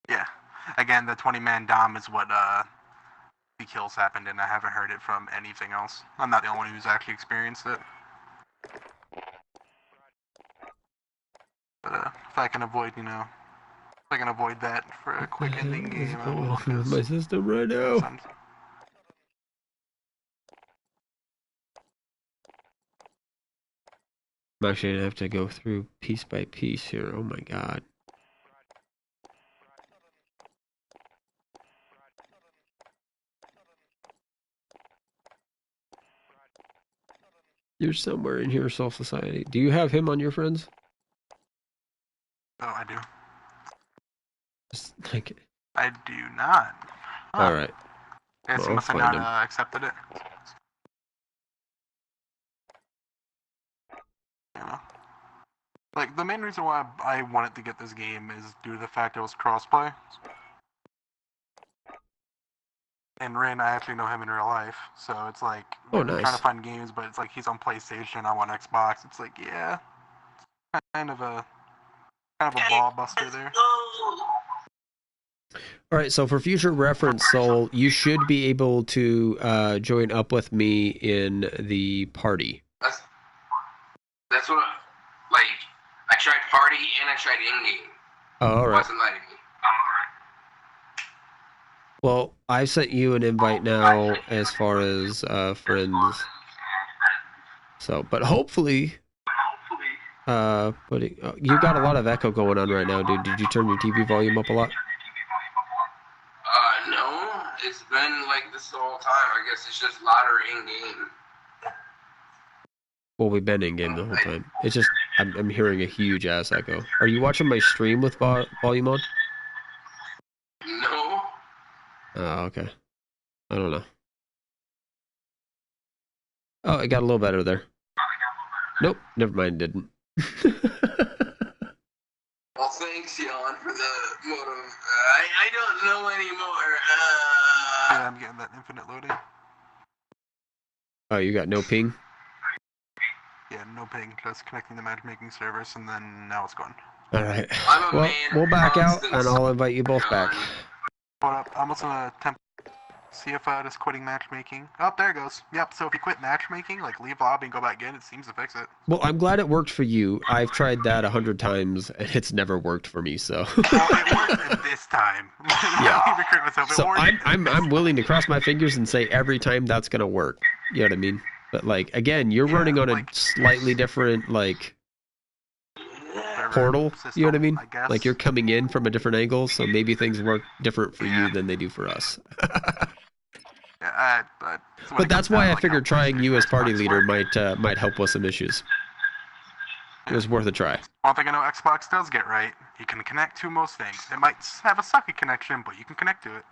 Yeah. Again, the 20-man dom is what the kills happened in. I haven't heard it from anything else. I'm not the only one who's actually experienced it. But if I can avoid, if I can avoid that for a quick ending game, I will. My system right now. I'm actually gonna have to go through piece by piece here. Oh my god. You're somewhere in here, Soul Society. Do you have him on your friends? Oh, I do. Just, like, I do not. Huh. all right. Guess Well, he must have find not him. accepted it. Yeah. Like, the main reason why I wanted to get this game is due to the fact it was crossplay. And Rin, I actually know him in real life, so it's like, Oh, I'm nice. trying to find games, but it's like he's on PlayStation, I want Xbox. It's like, yeah, kind of a ball buster there. All right, so for future reference, Soul, you should be able to join up with me in the party. That's what, like, I tried party and I tried in-game. Oh, all It right. wasn't letting me. Well, I sent you an invite now as far as friends. So, but hopefully, you got a lot of echo going on right now, dude. Did you turn your TV volume up a lot? No, it's been like this the whole time. I guess it's just louder in-game. Well, we've been in game the whole time. It's just I'm hearing a huge ass echo. Are you watching my stream with volume on? No. Oh, okay. I don't know. Oh, it got a little better there. Nope, never mind, didn't. Well, thanks, Yon, for the motive. I don't know anymore. Yeah, I'm getting that infinite loading. Oh, you got no ping? Yeah, no ping, just connecting the matchmaking service, and then now it's gone. All right. I'm a Well, man we'll back out, constant and I'll invite you both back. Hold up, I'm also gonna attempt see if it's quitting matchmaking. Oh, there it goes. Yep, so if you quit matchmaking, like leave lobby and go back in, it seems to fix it. Well, I'm glad it worked for you. I've tried that 100 times, and it's never worked for me. So. Well, it worked this time. Yeah. Let me recruit myself. It So worked. I'm willing to cross my fingers and say every time that's gonna work. You know what I mean? But like again, you're running on a slightly different like portal. System, You know what I mean? I guess. Like you're coming in from a different angle, so maybe things work different for you than they do for us. Yeah, But that's why I figured trying you as party leader might help with some issues. It was worth a try. One thing I know Xbox does get right, you can connect to most things. It might have a sucky connection, but you can connect to it.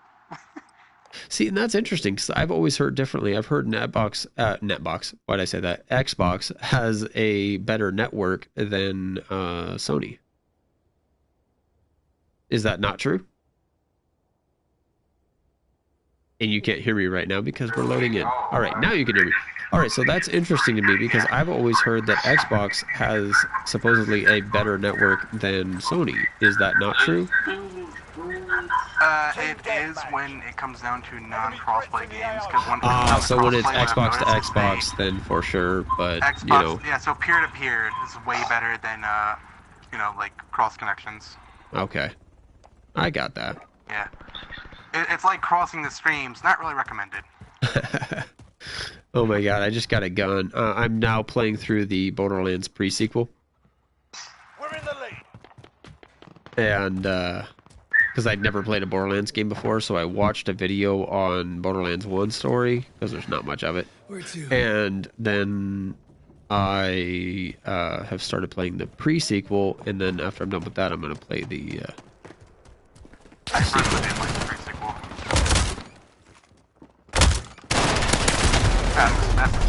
See, and that's interesting because I've always heard differently. I've heard Netbox. Why'd I say that? Xbox has a better network than Sony. Is that not true? And you can't hear me right now because we're loading in. All right, now you can hear me. All right, so that's interesting to me because I've always heard that Xbox has supposedly a better network than Sony. Is that not true? It is when it comes down to non-crossplay games. So when it's Xbox to Xbox, then for sure. But Xbox, you know, yeah. So peer-to-peer is way better than like cross connections. Okay, I got that. Yeah, it's like crossing the streams. Not really recommended. Oh my god, I just got a gun. I'm now playing through the Borderlands pre-sequel. We're in the lead. And because I'd never played a Borderlands game before, so I watched a video on Borderlands 1 story, because there's not much of it. And then I have started playing the pre-sequel, and then after I'm done with that, I'm going to play the sequel.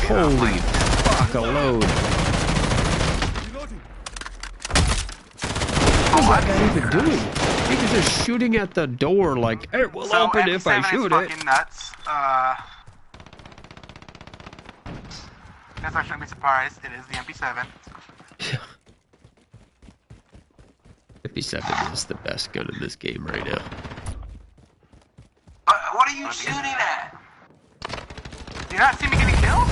Holy fuck, a load. What is that guy even doing? He was just shooting at the door like, it will open if I shoot it. Fucking nuts. Guess I shouldn't be surprised. It is the MP7. MP7 is the best gun in this game right now. What are you shooting at? Do you not see me getting killed?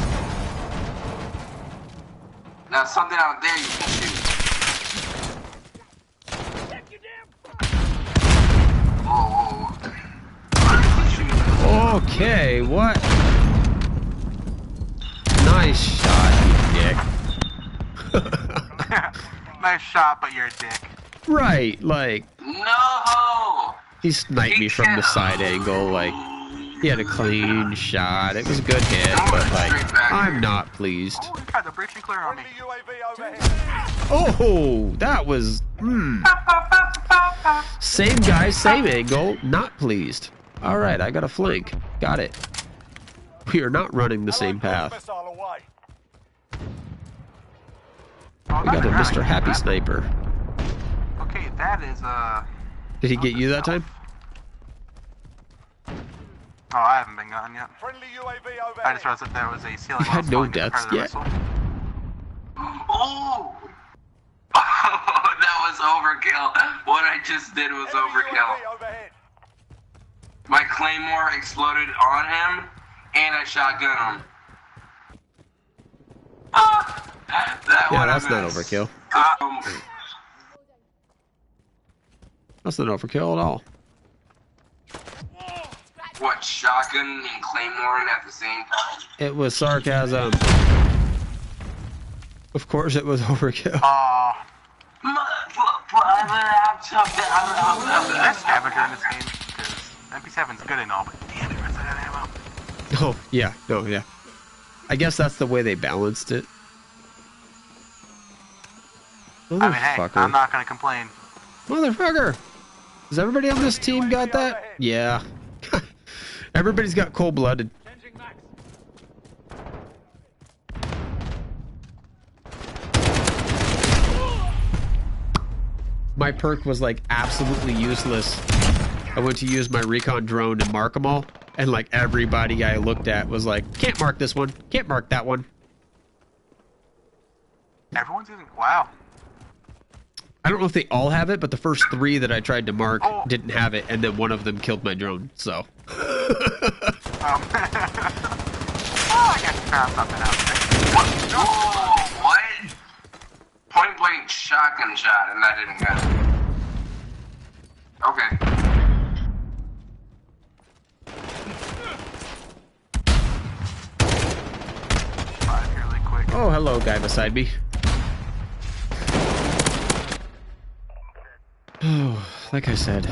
Now something out there you can shoot. Whoa. Okay, what? Nice shot, you dick. Nice shot, but you're a dick. Right, like No! he sniped me from the side angle. Like he had a clean shot. It was a good hit, but like I'm not pleased. Oh, you got the breach and clear on me. Friendly UAV overhead. Oh, that was same guy, same angle. Not pleased. All right, I got a flank. Got it. We are not running the same path. Missile away. Oh, We got a that's Mr. right. Happy Sniper. Okay, that is Did he get you that time? Oh, I haven't been gotten yet. Friendly UAV overhead. I just realized that there was a ceiling. You had loss no going in deaths part of the yet? missile. Oh! That was overkill. What I just did was Enemy overkill. UAV overhead. My claymore exploded on him, and I shotgun him. Ah! That Yeah, one that's I not missed. overkill. Um, That's not overkill at all. what, shotgun and claymore at the same time? It was sarcasm. Of course it was overkill. There's scavenger in this game because MP7's good and all, but damn it, where's that ammo? Oh, yeah. No, yeah. I guess that's the way they balanced it. I mean, hey, Motherfucker. I'm not gonna complain. Motherfucker! Has everybody on this team got that? Yeah. Everybody's got cold-blooded. My perk was like absolutely useless. I went to use my recon drone to mark them all, and like everybody I looked at was like, can't mark this one, can't mark that one. Everyone's using. Wow. I don't know if they all have it, but the first 3 that I tried to mark didn't have it, and then one of them killed my drone, so. Oh, I guess you found something out there. Whoa, what? Point blank shotgun shot, and that didn't go. Okay. Really quick. Oh, hello, guy beside me. Oh, like I said,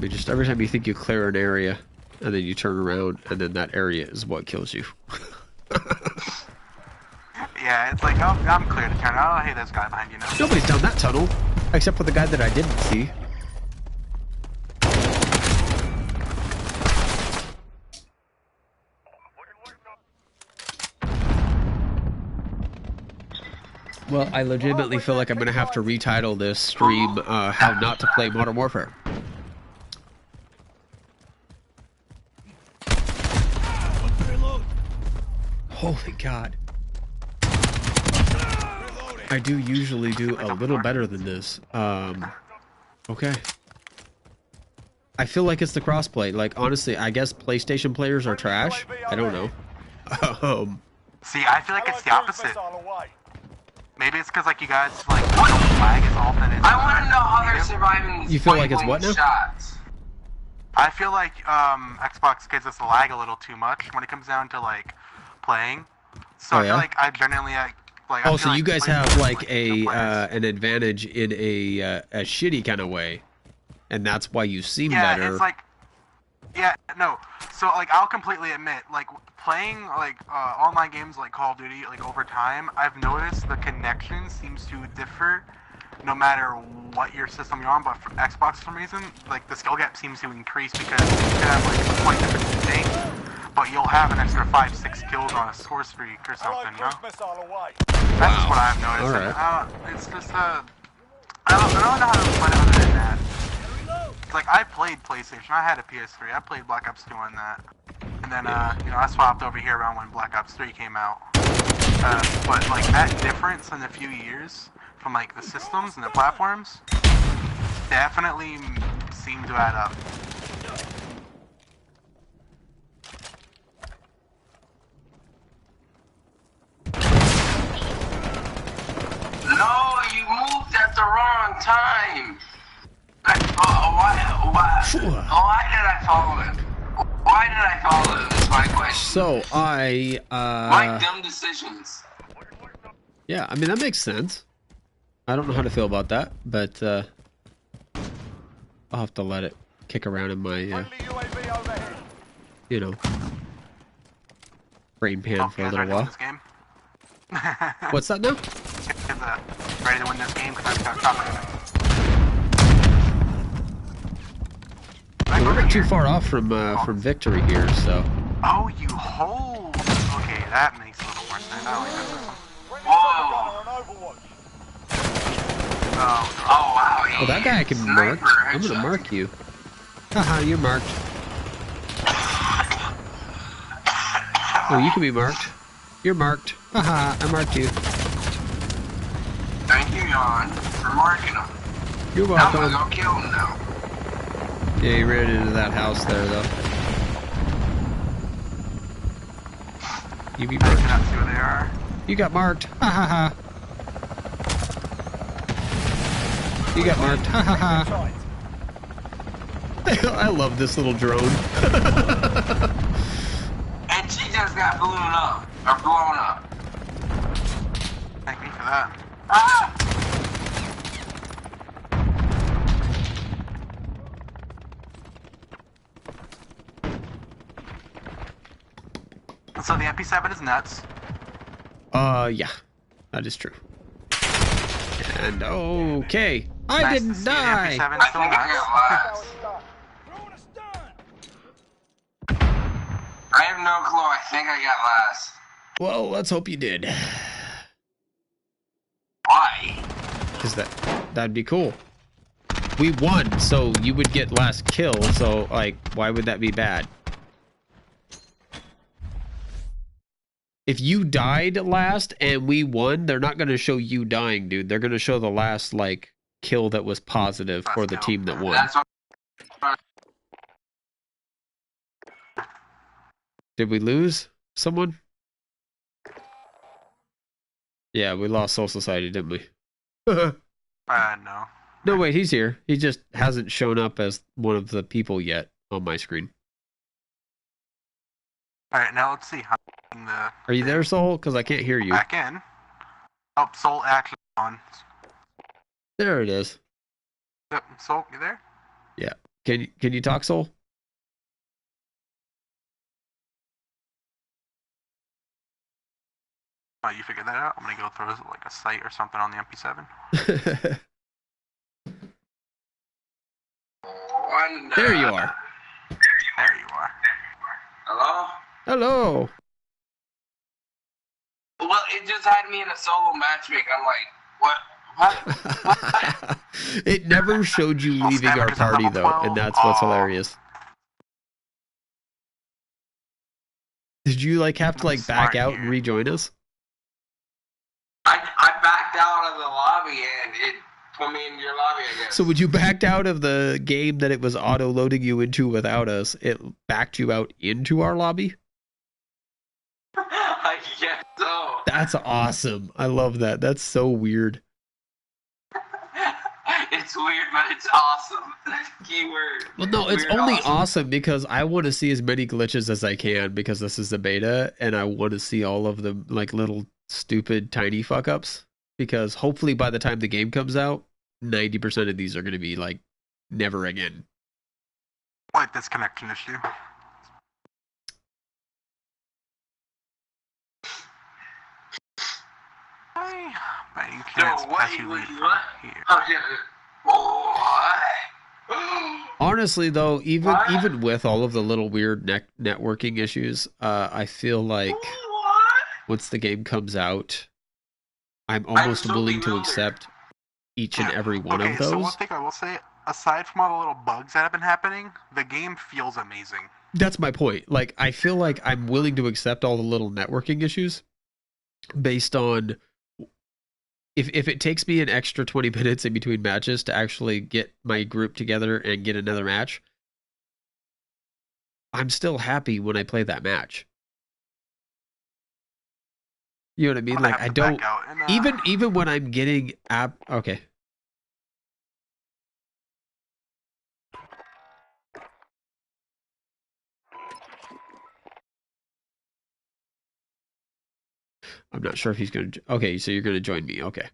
just every time you think you clear an area, and then you turn around, and then that area is what kills you. Yeah, it's like, oh, I'm clear to turn. Oh, hey, there's a guy behind you now. Nobody's down that tunnel, except for the guy that I didn't see. Well, I legitimately feel like I'm going to have to retitle this stream, How Not to Play Modern Warfare. Holy God. I do usually do a little better than this. Okay. I feel like it's the crossplay. Like, honestly, I guess PlayStation players are trash. I don't know. See, I feel like it's the opposite. Maybe it's because, like, you guys, like, the flag is all that is. I want to know how they're surviving these You feel like it's what now? shots. I feel like Xbox gives us the lag a little too much when it comes down to, like, playing. So I feel like I generally, like I oh, feel so like you guys playing have, like, the players. an advantage in a shitty kind of way. And that's why you seem better. Yeah, it's like, yeah, no. So, like, I'll completely admit, like, playing, like, online games like Call of Duty, like, over time, I've noticed the connection seems to differ no matter what your system you're on, but for Xbox, for some reason, like, the skill gap seems to increase because you can have, like, a quite different thing, but you'll have an extra 5-6 kills on a score streak or something, you know? That's just what I've noticed. Alright. And, it's just, I don't know how to explain it other than that. Like, I played PlayStation, I had a PS3, I played Black Ops 2 on that, and then, you know, I swapped over here around when Black Ops 3 came out, but, like, that difference in a few years from, like, the systems and the platforms definitely seemed to add up. No, you moved at the wrong time. Why did I follow him? Why did I follow him? Is my question. So, my dumb decisions. Yeah, I mean, that makes sense. I don't know how to feel about that, but I'll have to let it kick around in my, Friendly UAV overhead. you know, brain pan for a little while. This game? What's that now? Ready to win this game because I've got copper. We're not too far off from victory here, so. Oh, you hold. Okay, that makes a little more sense. I like that system. Whoa! Oh, wow. Oh, that guy I can mark. I'm gonna mark you. Haha, you're marked. Oh, you can be marked. You're marked. Haha, I marked you. Thank you, Yon, for marking him. You're Now I'm welcome. gonna go kill him now. Yeah, he ran into that house there, though. You be I marked. cannot see where they are. You got marked. Ha ha ha. You got marked. Ha ha ha. I love this little drone. And she just got blown up. Or blown up. Thank me for that. Ah! So the MP7 is nuts. Yeah. That is true. And okay. I Nice to didn't see die. The MP7 I still think I nuts. got last. I have no clue. I think I got last. Well, let's hope you did. Why? Because that'd be cool. We won, so you would get last kill, so, like, why would that be bad? If you died last and we won, they're not going to show you dying, dude. They're going to show the last, like, kill that was positive for the team that won. That's what. Did we lose someone? Yeah, we lost Soul Society, didn't we? No. No, wait, he's here. He just hasn't shown up as one of the people yet on my screen. Alright, now let's see how Are you there, Soul? Because I can't hear you. back in. Oh, Soul actually on. There it is. Yep, Soul, you there? Yeah. Can you talk, Soul? Oh, you figured that out? I'm gonna go throw like a site or something on the MP7. There you are. There you are. Hello? Hello. Well, it just had me in a solo matchmaking. I'm like, what? What? It never showed you leaving our party, though, and that's what's hilarious. Did you, like, have to, like, back out and rejoin us? I backed out of the lobby and it put me in your lobby again. So when you backed out of the game that it was auto-loading you into without us, it backed you out into our lobby? I guess so. That's awesome. I love that. That's so weird. It's weird, but it's awesome. Keyword. Well, no, it's Weird only awesome. awesome because I want to see as many glitches as I can because this is the beta, and I want to see all of the, like, little stupid tiny fuck-ups because hopefully by the time the game comes out, 90% of these are going to be, like, never again. Like this connection issue. Hi. But you can't So what especially you from what? here. Oh, yeah. Oh, Honestly, though, even What? even with all of the little weird networking issues, I feel like what? once the game comes out, I'm almost so willing to bewildered. accept each and every one Okay, of so one those. thing I will say, aside from all the little bugs that have been happening, the game feels amazing. That's my point. Like, I feel like I'm willing to accept all the little networking issues based on if it takes me an extra 20 minutes in between matches to actually get my group together and get another match, I'm still happy when I play that match. You know what I mean? I'm gonna Like, have I to back don't out and, even when I'm getting okay. I'm not sure if he's going to. Okay, so you're going to join me. Okay.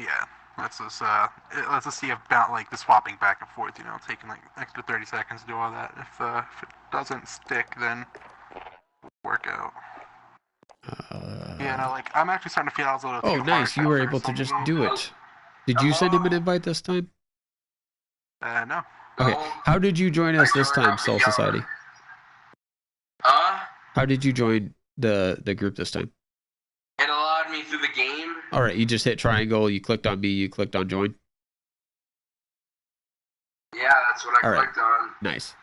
Yeah. Let's just see about like the swapping back and forth. You know, taking like extra 30 seconds to do all that. If it doesn't stick, then work out. Yeah, no, like I'm actually starting to feel I was a little. Oh, too nice. harsh You were after able to some just games. do it. Did you send him an invite this time? No. Okay. How did you join us this time, Soul Society? How did you join the group this time? It allowed me through the game. All right. You just hit triangle. You clicked on me. You clicked on join. Yeah, that's what I clicked on. Nice.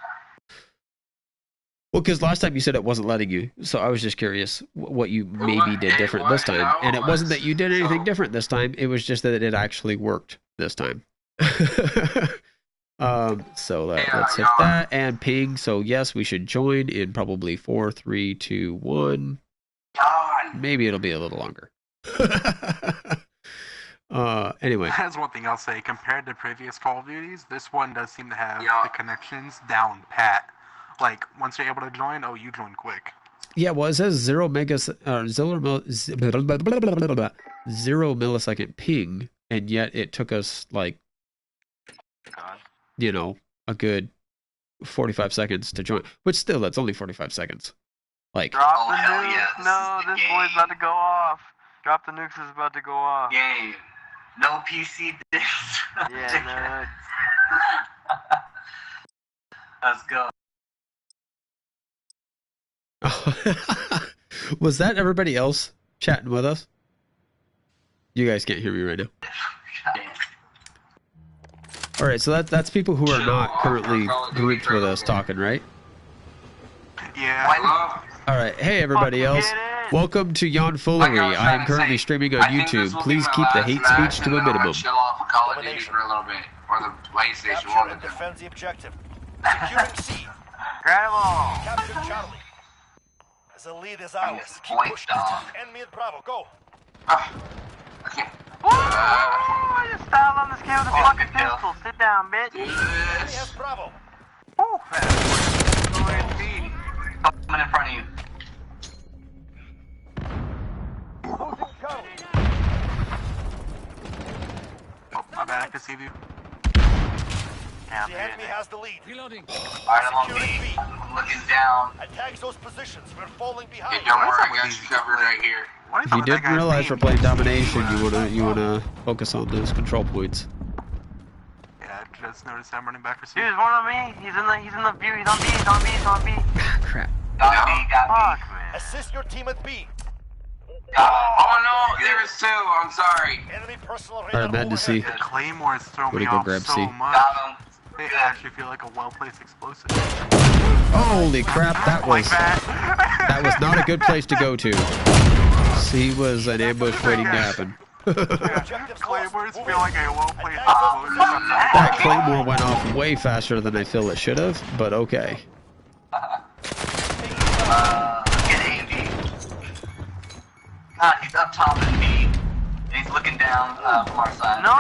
Well, because last time you said it wasn't letting you, so I was just curious what you maybe did different this time. And it wasn't that you did anything different this time. It was just that it actually worked this time. So let's hit that and ping. So yes, we should join in probably 4, 3, 2, 1. Maybe it'll be a little longer. Anyway. That's one thing I'll say. Compared to previous Call of Duties, this one does seem to have the connections down pat. Like, once you're able to join, you join quick. Yeah, well, it says 0 millisecond ping, and yet it took us, like, you know, a good 45 seconds to join. But still, that's only 45 seconds. Like, drop the nukes. Yeah, no, this boy's about to go off. Drop the nukes is about to go off. Game. No PC discs. Yeah, no. Let's go. Was that everybody else chatting with us? You guys can't hear me right now. All right, so that's people who are not currently grouped with us talking, right? Yeah. All right, hey everybody else. Welcome to YonNfoolery. I am currently streaming on YouTube. Please keep the hate speech to a minimum. Chill off of Call of Duty for a little bit, or the PlayStation. Capture and defend the objective. Securing C. Incredible. Capture Charlie. The lead is ours. Keep pushing. Enemy at Bravo. Go. I just styled on this kid with a fucking pistol. Sit down, bitch. Enemy has Bravo. Coming in front of you. Losing Charlie. My bad, I can see you. The enemy has the lead. Alright, I'm on B. I'm looking down. Attack those positions. We're falling behind. Hey, don't worry, I got you covered right here. If you didn't realize we're playing domination, you wanna focus on those control points. Yeah, I just noticed I'm running back for C. Dude, there's one on me. He's in the view. He's on B. He's on B. He's on B. Crap. Got me. Fuck, man. Assist your team at B. Oh no, there was two. I'm sorry. Enemy personal All right, mad to see. The Claymores throw me Go off grab so C. much. Got him. They actually feel like a well-placed explosive. Holy crap, that was not a good place to go to. C was an ambush waiting to happen. Claymores feel like a well-placed explosive. That Claymore went off way faster than I feel it should have, but okay. Get Andy. He's up top of me. And he's looking down from our side. No!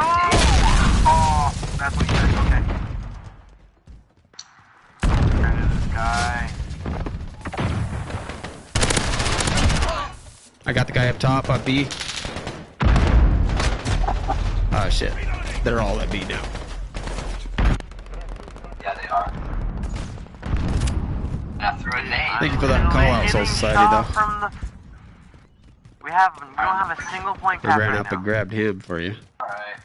Oh, that's what you said. Okay. Where is this guy? I got the guy up top on B. Oh shit. They're all at B now. Yeah, they are. I threw a nade. Thank you for that call out, Soul Society, though. We don't have a single point I cap ran right up now. and grabbed him for you. Alright.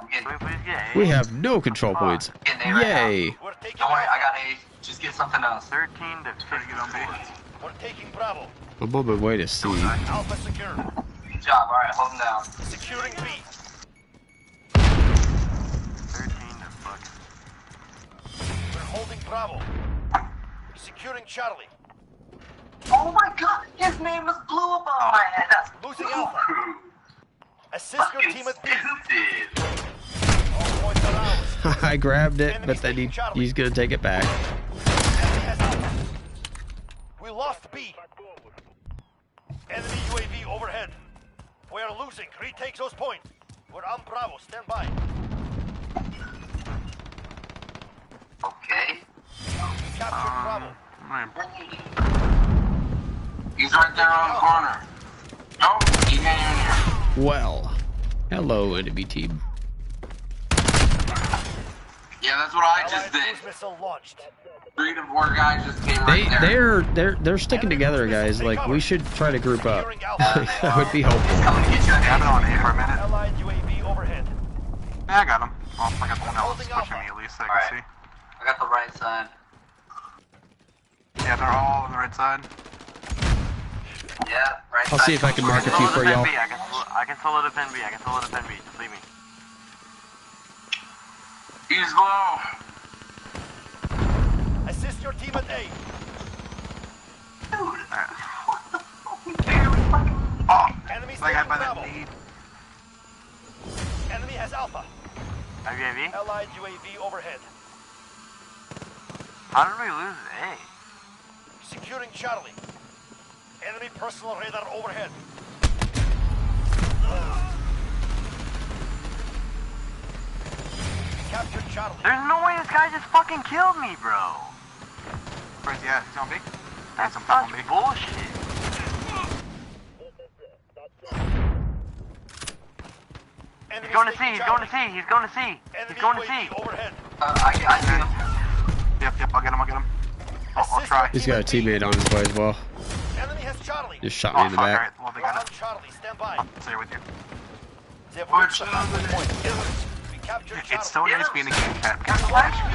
I'm getting. Can we please get A? We have no control points. Getting A right now. Yay! We're taking Don't worry, I Alpha. got A. Just get something else. 13 to 54. We're taking Bravo. I'm on my way to C. Alpha secure. Good job. Alright, hold him down. Securing B. 13 to fucking. We're holding Bravo. Securing Charlie. Oh my god, his name was blue above my head. That's Losing Alpha. Assist your fucking team at B. stupid. All points are ours. I grabbed it, but then he's gonna take it back. Enemy has Alpha. We lost B. Enemy UAV overhead. We are losing. Retake those points. We're on Bravo. Stand by. Okay. We captured Bravo. He's right there on the corner. Oh, he's in here. Well, Hello, enemy team. Yeah, that's what I just did. Missile launched. 3 to 4 guys just came right there. They're sticking together, guys. Like, we should try to group up. That would be helpful. I have it on A for a minute. Allied UAV overhead. Yeah, I got him. Well, I got the one that was pushing me at least, so I can see. I got the right side. Yeah, they're all on the right side. Yeah, right I'll side. see if I can mark a few for y'all. I can solo defend B. I can solo defend B. Just leave me. He's low. Assist your team at A. Dude. Oh, Enemy I got by Bravo. that lead. Enemy has Alpha. UAV? Allied UAV overhead. How did we lose A? Securing Charlie. Enemy personal radar overhead. Captured Charlie. There's no way this guy just fucking killed me, bro. Where's he at? He's on B? That's He's on top of B. such bullshit. He's going to C, he's going to C, he's going to C. He's going to C. Overhead. I see him. Yep, I'll get him. I'll try. He's got a teammate on his way as well. Enemy has Charlie. Just shot me in the Alright, back. well, they We're got on it. Charlie. Stand by. I'll stay with you. They have reached the halfway point. We captured It's Charlie. Sony just being a game chat.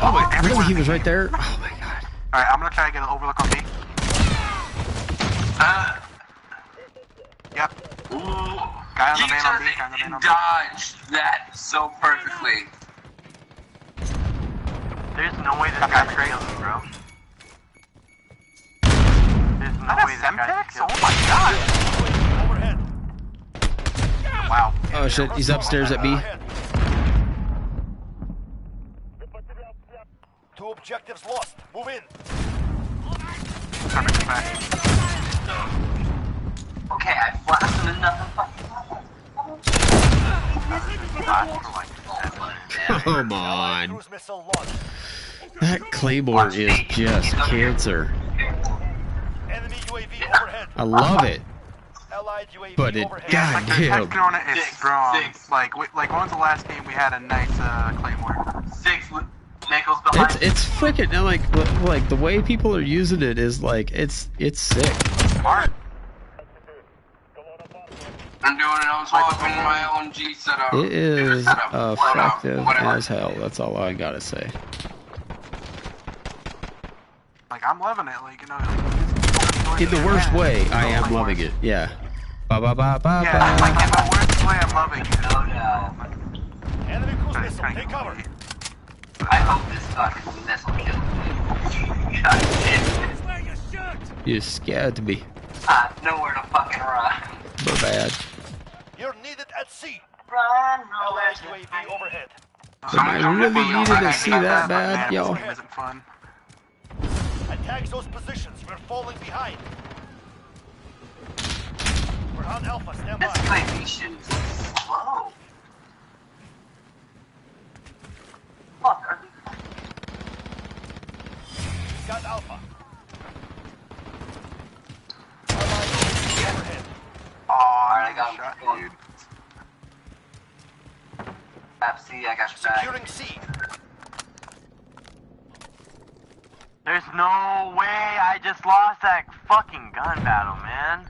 Oh my, really? He was right there? Oh my god. Alright, I'm gonna try to get an overlook on B. Yep. Ooh. Guy on the You van on B, just guy on the van on B. dodged that so perfectly. There's no way this guy can kill me, bro. There's no That way is this guy Semtex? can kill Oh me. my god. Overhead. Wow. Oh shit, he's upstairs at B. Overhead. 2 objectives lost. Move in. Perfect back. Okay, I flashed him in nothing. Come on. Cruise missile launched. That Claymore is just cancer. Enemy UAV overhead. I love it. Allied UAV But it overhead. got Like, the him. texture on it is Six, strong. six. Like, when was the last game we had a nice Claymore? 6 with Nichols behind. It's freaking like the way people are using it is like it's sick. Smart. I'm doing it. I was walking my own G setup. It is effective Whatever. as hell. That's all I gotta say. Like, I'm loving it. Like, you know. In the worst way, I am loving it. Yeah. Ba ba ba ba Yeah, like ba. in the worst way, I'm loving it. No doubt. Enemy cruise But it's missile. kinda Take cover. cool. I hope this fucking missile kills me. God damn it. You scared me. I have nowhere to fucking run. My bad. You're needed at sea. Run, Allied UAV overhead. But I really needed to see that bad, y'all. This game isn't fun. Attack those positions. We're falling behind. We're on Alpha. Stand This by. claymation is slow. Fuck, are they? Got Alpha. Allied UAV overhead. Aw, I got shot, him. dude. Map C, I got your back. Securing C. There's no way I just lost that fucking gun battle, man.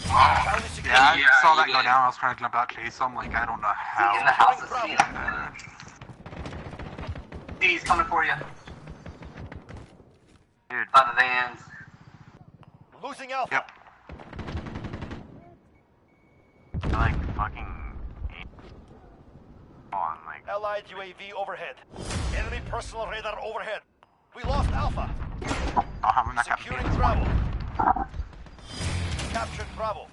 Charlie secured. Yeah, I Yeah, saw you that go did. down. I was trying to jump out, chase him. Like, I don't know In the how. house of C. He's coming for you. Dude, By the vans. Losing Alpha. Yep. I like fucking on, like, Allied UAV overhead. Enemy personal radar overhead. We lost Alpha. Oh, I'm not gonna Securing Bravo. Captured Bravo.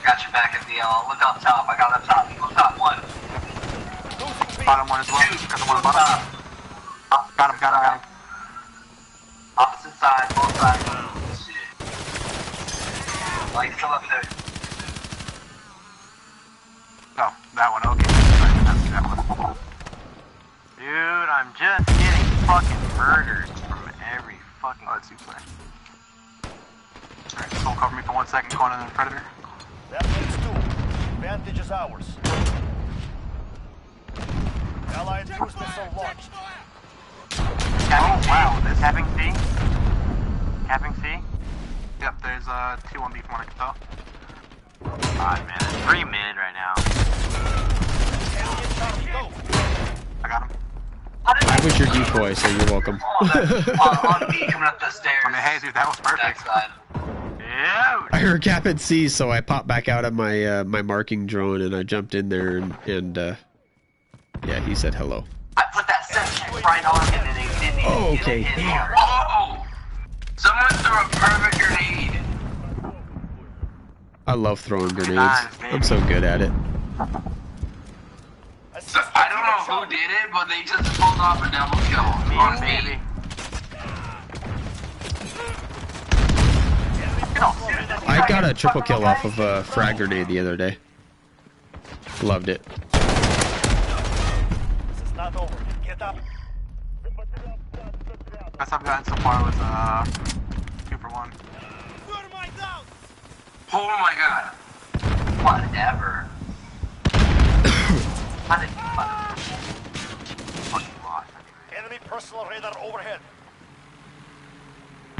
Got your back at the look up top. I got up top. Look top one. Losing B. Bottom one as well. Two. Got the one Look bottom. top. Got him. Opposite side. Both sides. Shit. Like still up there. Oh, that one. Okay. Sorry, that's that one. dude, I'm just getting fucking murdered from every fucking. Oh, that's you, play. Alright, soul cover me for 1 second. Going in the predator. That makes 2. Advantage is ours. Allied cruise missile launched. Oh wow, this having C? Capping C? Yep, there's 2 on B from what I can tell. God man, it's 3 mid right now. Enemy in Charlie, go. I got him. I was your decoy, so you're welcome. On me coming up the stairs. I mean, hey, dude, that was perfect. Backside. Yeah. I heard Cap and C, so I popped back out of my my marking drone and I jumped in there and yeah, he said hello. I put that set right on him and he didn't even Oh, okay. get in here. Oh! Someone threw a perfect grenade. I love throwing grenades. I'm so good at it. So, I don't know who did it, but they just pulled off a double kill on me. I got a triple kill off of a frag grenade the other day. Loved it. This is not over. Get up. Best I've gotten so far was 2 for 1. Oh my god. Whatever. How did you fucking lost? Enemy personal radar overhead.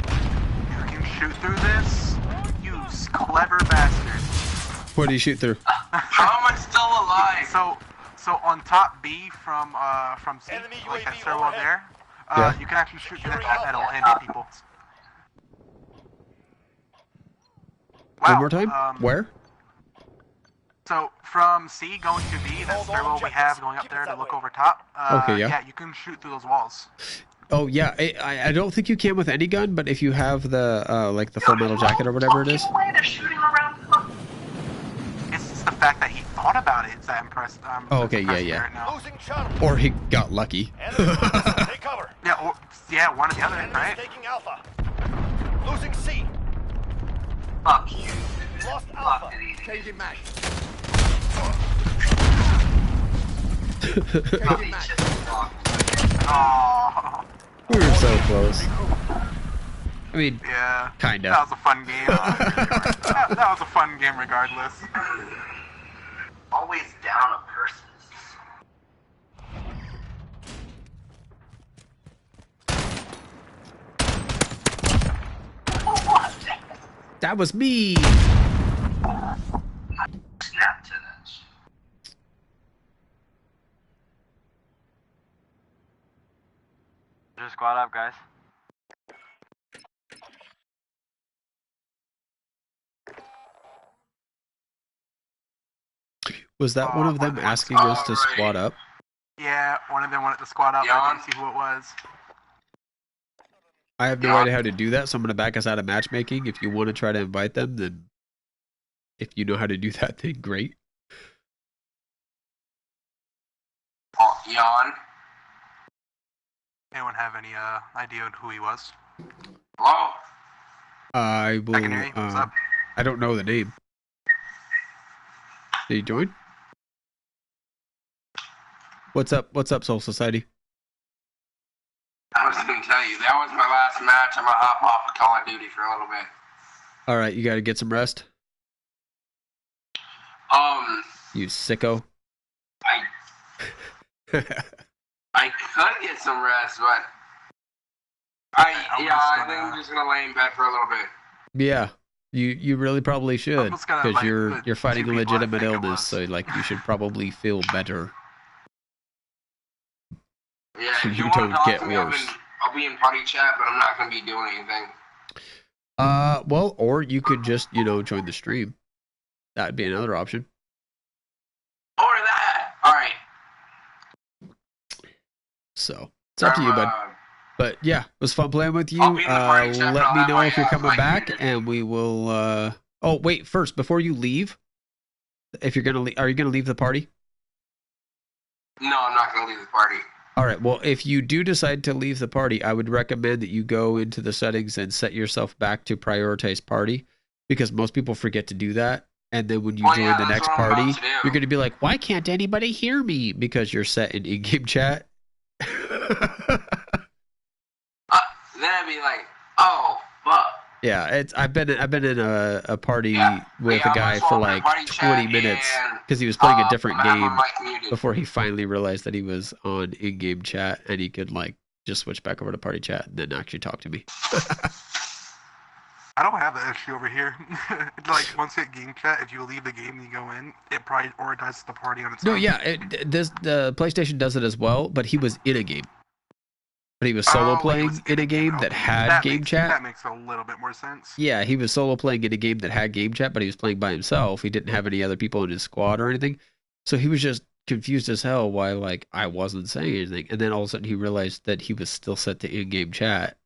You can shoot through this? You clever bastard. What did he shoot through? How am I still alive? So on top B from C, Enemy like that UAV stairwell overhead. there, Yeah. you can actually shoot through that metal and hit people. One more time? Wow, Where? So from C going to B, that stairwell we have going up there to look over top. Okay, yeah. Yeah, you can shoot through those walls. Oh yeah, I don't think you can with any gun, but if you have the like the full metal jacket or whatever it is. It's just the fact that he thought about it that impressed. Oh, okay, impressed me yeah. right now. Losing Charlie. Or he got lucky. Enemy missile, take cover. Yeah, one or the other, Enemy's right? taking Alpha. Losing C. Fuck you. Lost Alpha. Fuck it, Changing mag. Oh, We were so close. I mean, yeah. kinda. That was a fun game. that was a fun game regardless. Always down a person. That was me. Snap to this. Just squad up, guys. Was that one of them asking us to squat up? Yeah, one of them wanted to squat up. I didn't see who it was. I have no idea how to do that, so I'm going to back us out of matchmaking. If you want to try to invite them, then if you know how to do that, then great. Oh, yawn. Anyone have any idea who he was? Hello? I will. I can hear you. What's up? I don't know the name. Did you join? What's up? What's up, Soul Society? I was gonna tell you, that was my last match. I'm gonna hop off of Call of Duty for a little bit. All right, you got to get some rest. You sicko. I could get some rest, but I think I'm just gonna lay in bed for a little bit. Yeah, you really probably should, just gonna, because like, you're fighting a two people I legitimate think it illness, was. so like you should probably feel better. Yeah, So if you want to don't talk get to me, worse. I'll be in party chat, but I'm not gonna be doing anything. Well, or you could just, join the stream. That'd be another option. Or that. All right. So it's up to you, bud. But yeah, it was fun playing with you. I'll be in the party chat, but Let I'll me have know my, if you're coming my back, computer. and we will. Oh wait, first before you leave, if you're gonna, are you gonna leave the party? No, I'm not gonna leave the party. All right. Well, if you do decide to leave the party, I would recommend that you go into the settings and set yourself back to prioritize party, because most people forget to do that. And then when you join the that's next what I'm about party, to do. you're going to be like, why can't anybody hear me? Because you're set in in-game chat. Then I'd be like, oh, fuck. Yeah, I've been in a party with Yeah, a guy I'm for also in a like party 20 chat, minutes and because he was playing a I'm different gonna have game my mic muted. before he finally realized that he was on in-game chat and he could like just switch back over to party chat and then actually talk to me. I don't have that issue over here. Like, once you hit game chat, if you leave the game and you go in, it prioritizes the party on its No, own. yeah, the PlayStation does it as well, but he was in a game. But he was solo playing in a game that had game chat. That makes a little bit more sense. Yeah, he was solo playing in a game that had game chat, but he was playing by himself. He didn't have any other people in his squad or anything. So he was just confused as hell why like I wasn't saying anything. And then all of a sudden he realized that he was still set to in-game chat.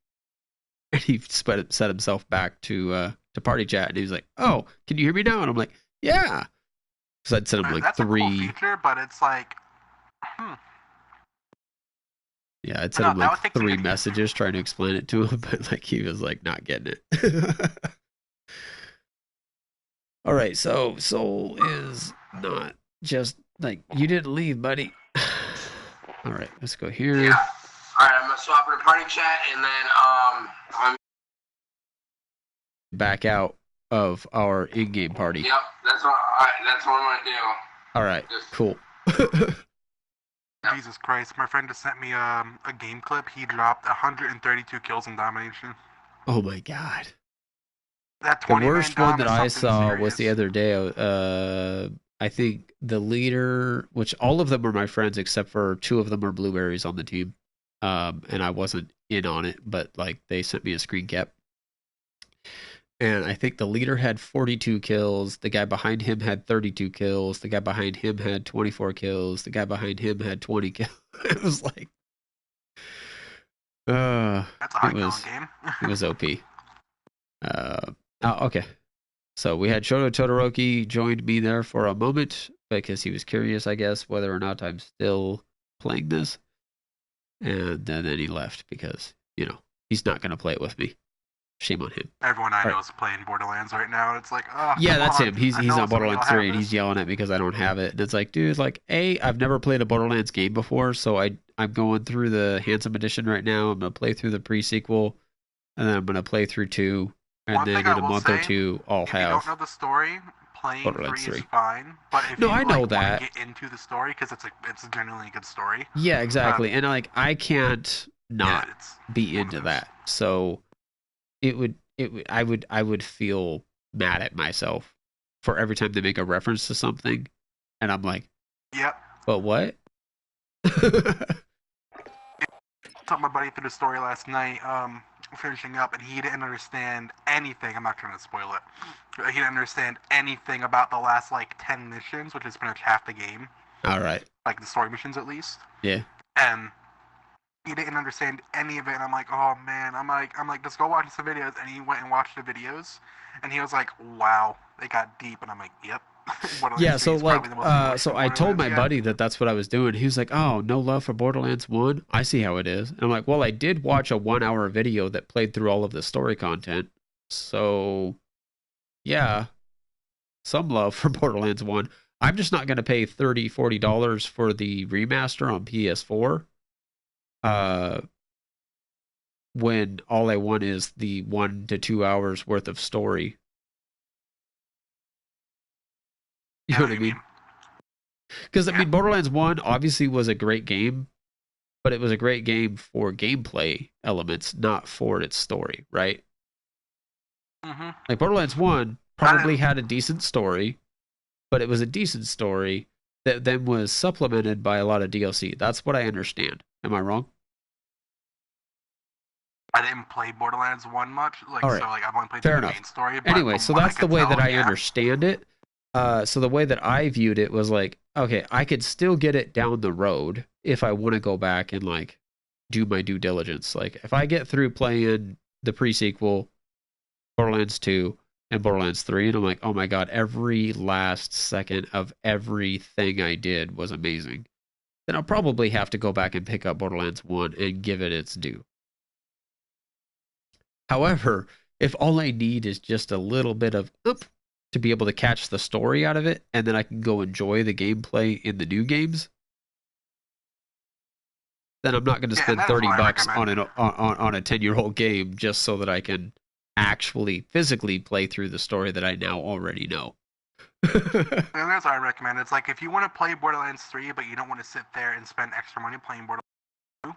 And he set himself back to party chat and he was like, "Oh, can you hear me now?" And I'm like, "Yeah." So I'd sent him like That's three. a cool feature, but it's like, Yeah, I'd sent him like 3 messages trying to explain it to him, but like he was like not getting it. All right, so Soul is not just like you didn't leave, buddy. All right, let's go here. Yeah. All right, I'm gonna swap in party chat, and then I'm back out of our in-game party. Yep, that's what I'm gonna do. All right, cool. Jesus Christ, my friend just sent me a game clip. He dropped 132 kills in domination. Oh my god. That the worst one that I saw was the other day. I think the leader, which all of them were my friends except for 2 of them are blueberries on the team. And I wasn't in on it, but like they sent me a screen cap. And I think the leader had 42 kills. The guy behind him had 32 kills. The guy behind him had 24 kills. The guy behind him had 20 kills. It was like, that's a high game. It was OP. Okay. So we had Shoto Todoroki joined me there for a moment because he was curious, I guess, whether or not I'm still playing this. And then he left because, he's not going to play it with me. Shame on him. Everyone I know is playing Borderlands right now. And it's like, oh, yeah, that's him. He's on Borderlands 3 and he's yelling at me because I don't have it. And it's like, dude, like, I've never played a Borderlands game before, so I'm going through the Handsome Edition right now. I'm going to play through the pre-sequel, and then I'm going to play through 2, and then in a month or 2, I'll have. If you don't know the story, playing Borderlands 3 is fine. But if no, you I know want that. to get into the story, because it's generally a good story. Yeah, exactly. And like, I can't not be into that. So I would feel mad at myself for every time they make a reference to something, and I'm like, yep. But what? Took my buddy through the story last night, finishing up, and he didn't understand anything. I'm not trying to spoil it. He didn't understand anything about the last like 10 missions, which is pretty much half the game. All right. Like the story missions, at least. Yeah. And he didn't understand any of it, and I'm like, oh man, I'm like, just go watch some videos, and he went and watched the videos, and he was like, wow, they got deep, and I'm like, yep. Yeah, so like, so I told my buddy that that's what I was doing. He was like, oh, no love for Borderlands 1? I see how it is. And I'm like, well, I did watch a 1-hour video that played through all of the story content, so yeah, some love for Borderlands 1. I'm just not going to pay $30, $40 for the remaster on PS4. When all I want is the 1 to 2 hours worth of story. You know what I mean? Because, I mean, Borderlands 1 obviously was a great game, but it was a great game for gameplay elements, not for its story, right? Mm-hmm. Like, Borderlands 1 probably had a decent story, but it was a decent story that then was supplemented by a lot of DLC. That's what I understand. Am I wrong? I didn't play Borderlands 1 much, like, all right. So like I've only played the main story. But anyway, so that's the way that I understand it. So the way that I viewed it was like, okay, I could still get it down the road if I want to go back and like do my due diligence. Like if I get through playing the pre-sequel, Borderlands 2 and Borderlands 3, and I'm like, oh my god, every last second of everything I did was amazing, then I'll probably have to go back and pick up Borderlands 1 and give it its due. However, if all I need is just a little bit of to be able to catch the story out of it, and then I can go enjoy the gameplay in the new games, then I'm not going to spend $30 on a 10-year-old game just so that I can actually physically play through the story that I now already know. And that's what I recommend. It's like if you want to play Borderlands 3, but you don't want to sit there and spend extra money playing Borderlands 2,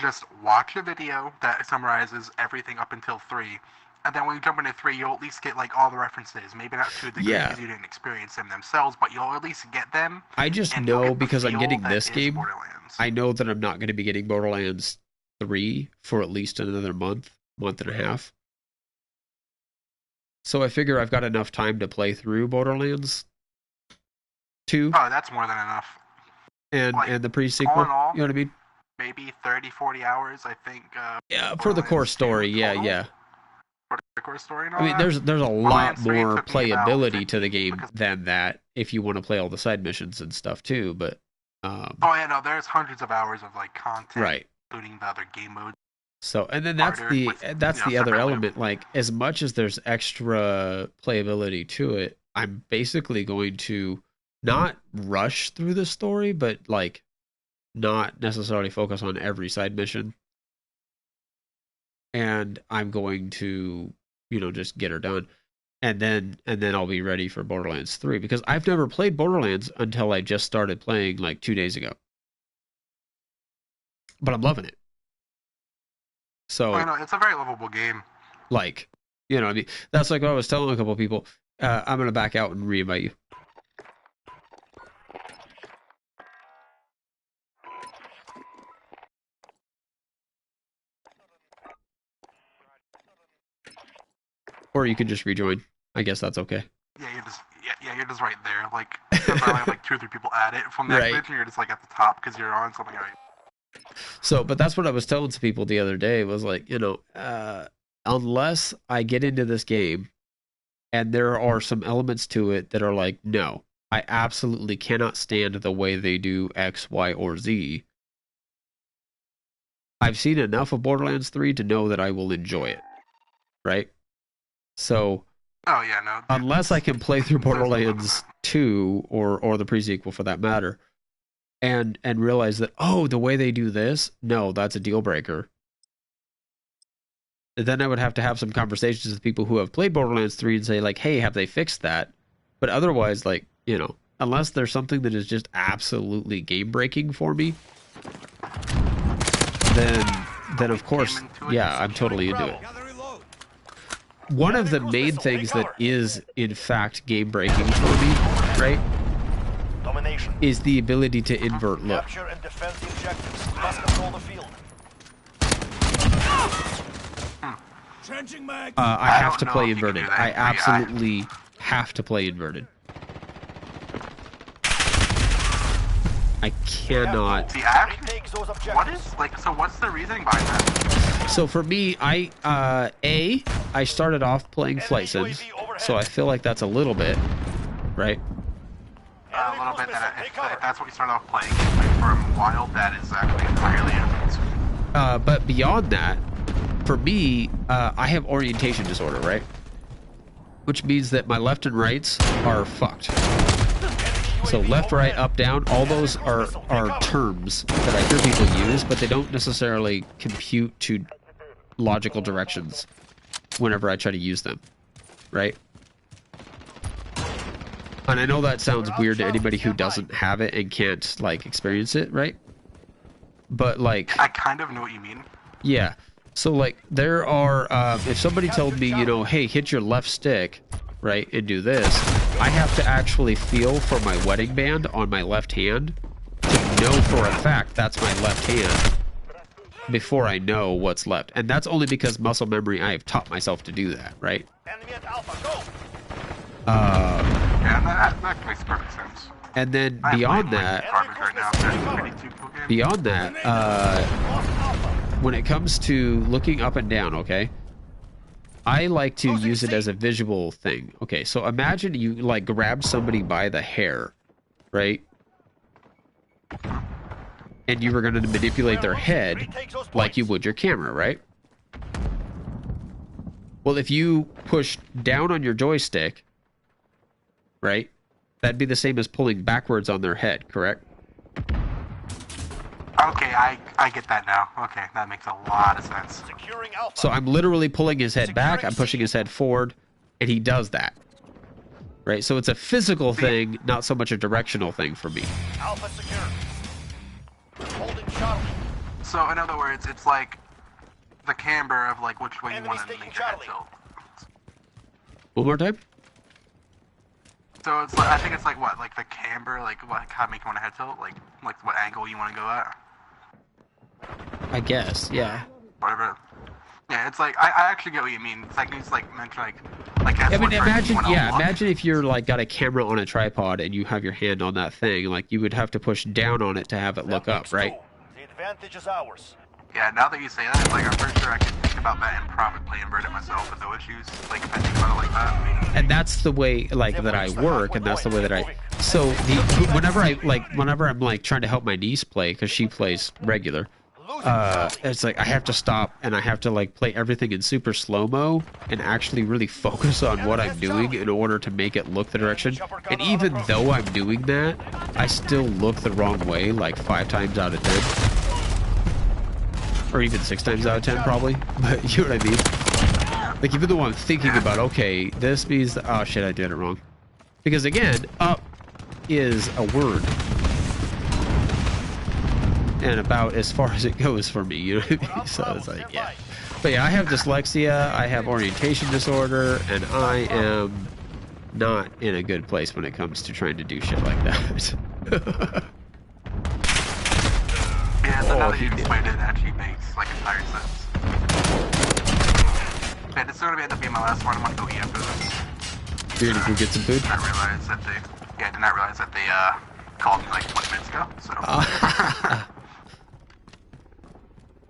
just watch a video that summarizes everything up until 3. And then when you jump into 3, you'll at least get like all the references. Maybe not to the degree because you didn't experience them themselves, but you'll at least get them. I just know because I'm getting this game, I know that I'm not going to be getting Borderlands 3 for at least another month and a half. So I figure I've got enough time to play through Borderlands 2. Oh, that's more than enough. And like, and the pre-sequel, all in all, you know what I mean? Maybe 30, 40 hours, I think. Yeah, for the core story, yeah. For the core story and all I mean, that. there's a lot more took me about playability to the game than that if you want to play all the side missions and stuff too, but... oh yeah, no, there's hundreds of hours of like content, right, including the other game modes. So, and then that's the other element. Like, as much as there's extra playability to it, I'm basically going to not rush through the story, but like not necessarily focus on every side mission. And I'm going to, just get her done. And then I'll be ready for Borderlands 3 because I've never played Borderlands until I just started playing like 2 days ago. But I'm loving it. So I know, it's a very lovable game. Like, I mean, that's like what I was telling a couple of people. I'm going to back out and re-invite you. Or you could just rejoin. I guess that's okay. Yeah, you're just right there. Like, there's only like 2 or 3 people at it from that glitch, and you're just like at the top because you're on something right. So, but that's what I was telling some people the other day was like, unless I get into this game and there are some elements to it that are like, no, I absolutely cannot stand the way they do X, Y, or Z. I've seen enough of Borderlands 3 to know that I will enjoy it. Right? So, oh yeah, no. Unless I can play through Borderlands 2 or the pre-sequel for that matter, and realize that, oh, the way they do this, no, that's a deal breaker. Then I would have to have some conversations with people who have played Borderlands 3 and say, like, hey, have they fixed that? But otherwise, like, unless there's something that is just absolutely game-breaking for me, then of course, yeah, I'm totally into it. One of the main things that is, in fact, game-breaking for me, right, is the ability to invert look. Capture and defend the objectives. Must control the field. I have to play inverted. I absolutely have to play inverted. I cannot. See, what's the reasoning behind that? So for me, I started off playing flight sims, so I feel like that's a little bit, right? A little bit. If that's what you started off playing like, for a while, that is actually entirely different. But beyond that, for me, I have orientation disorder, right? Which means that my left and rights are fucked. So left, right, up, down, all those are terms that I hear people use, but they don't necessarily compute to logical directions whenever I try to use them, right? And I know that sounds weird to anybody who doesn't have it and can't, like, experience it, right? But, like... I kind of know what you mean. Yeah. So, like, there are... if somebody told me, hey, hit your left stick, right, and do this, I have to actually feel for my wedding band on my left hand to know for a fact that's my left hand before I know what's left. And that's only because muscle memory, I have taught myself to do that, right? Enemy at Alpha, go! Yeah, that makes perfect sense. And then beyond that, when it comes to looking up and down, okay, I like to use it as a visual thing. Okay, so imagine you like grab somebody by the hair, right? And you were going to manipulate their head like you would your camera, right? Well, if you push down on your joystick, right, that'd be the same as pulling backwards on their head, correct? Okay, I get that now. Okay, that makes a lot of sense. Securing Alpha. So I'm literally pulling his head back, I'm pushing his head forward, and he does that. Right? So it's a physical thing, not so much a directional thing for me. Alpha secure. Holding Charlie. So in other words, it's like the camber of like which way you Enemies want to taking make your head Charlie. tilt. One more time? So it's like, I think it's like what, like the camber, like what, how to make you want to head tilt, like what angle you want to go at. I guess, yeah. Whatever. Yeah, it's like I actually get what you mean. It's like it's like meant to like that's I mean, what turns imagine, you wanna yeah, unlock. imagine if you're like got a camera on a tripod and you have your hand on that thing, like you would have to push down on it to have it look up, right? The advantage is ours. Yeah, now that you say that, like I'm pretty sure I could think about that and probably invert it myself with no issues. Like if I think about it like that. And that's the way like that I work, and that's the way that I. So whenever I'm like trying to help my niece play because she plays regular, it's like I have to stop and I have to like play everything in super slow mo and actually really focus on what I'm doing in order to make it look the direction. And even though I'm doing that, I still look the wrong way like 5 times out of 10. Or even 6 times out of 10 probably, but you know what I mean? Like even though I'm thinking about, okay, this means, oh shit, I did it wrong. Because again, up is a word. And about as far as it goes for me, you know what I mean? So it's like, yeah. But yeah, I have dyslexia, I have orientation disorder, and I am not in a good place when it comes to trying to do shit like that. Yeah, so now that you explained it, it actually makes like entire sense. Okay, this is gonna end up being my last one. I'm gonna go eat after this. You're gonna go get some food? I did not realize that they called me like 20 minutes ago. So.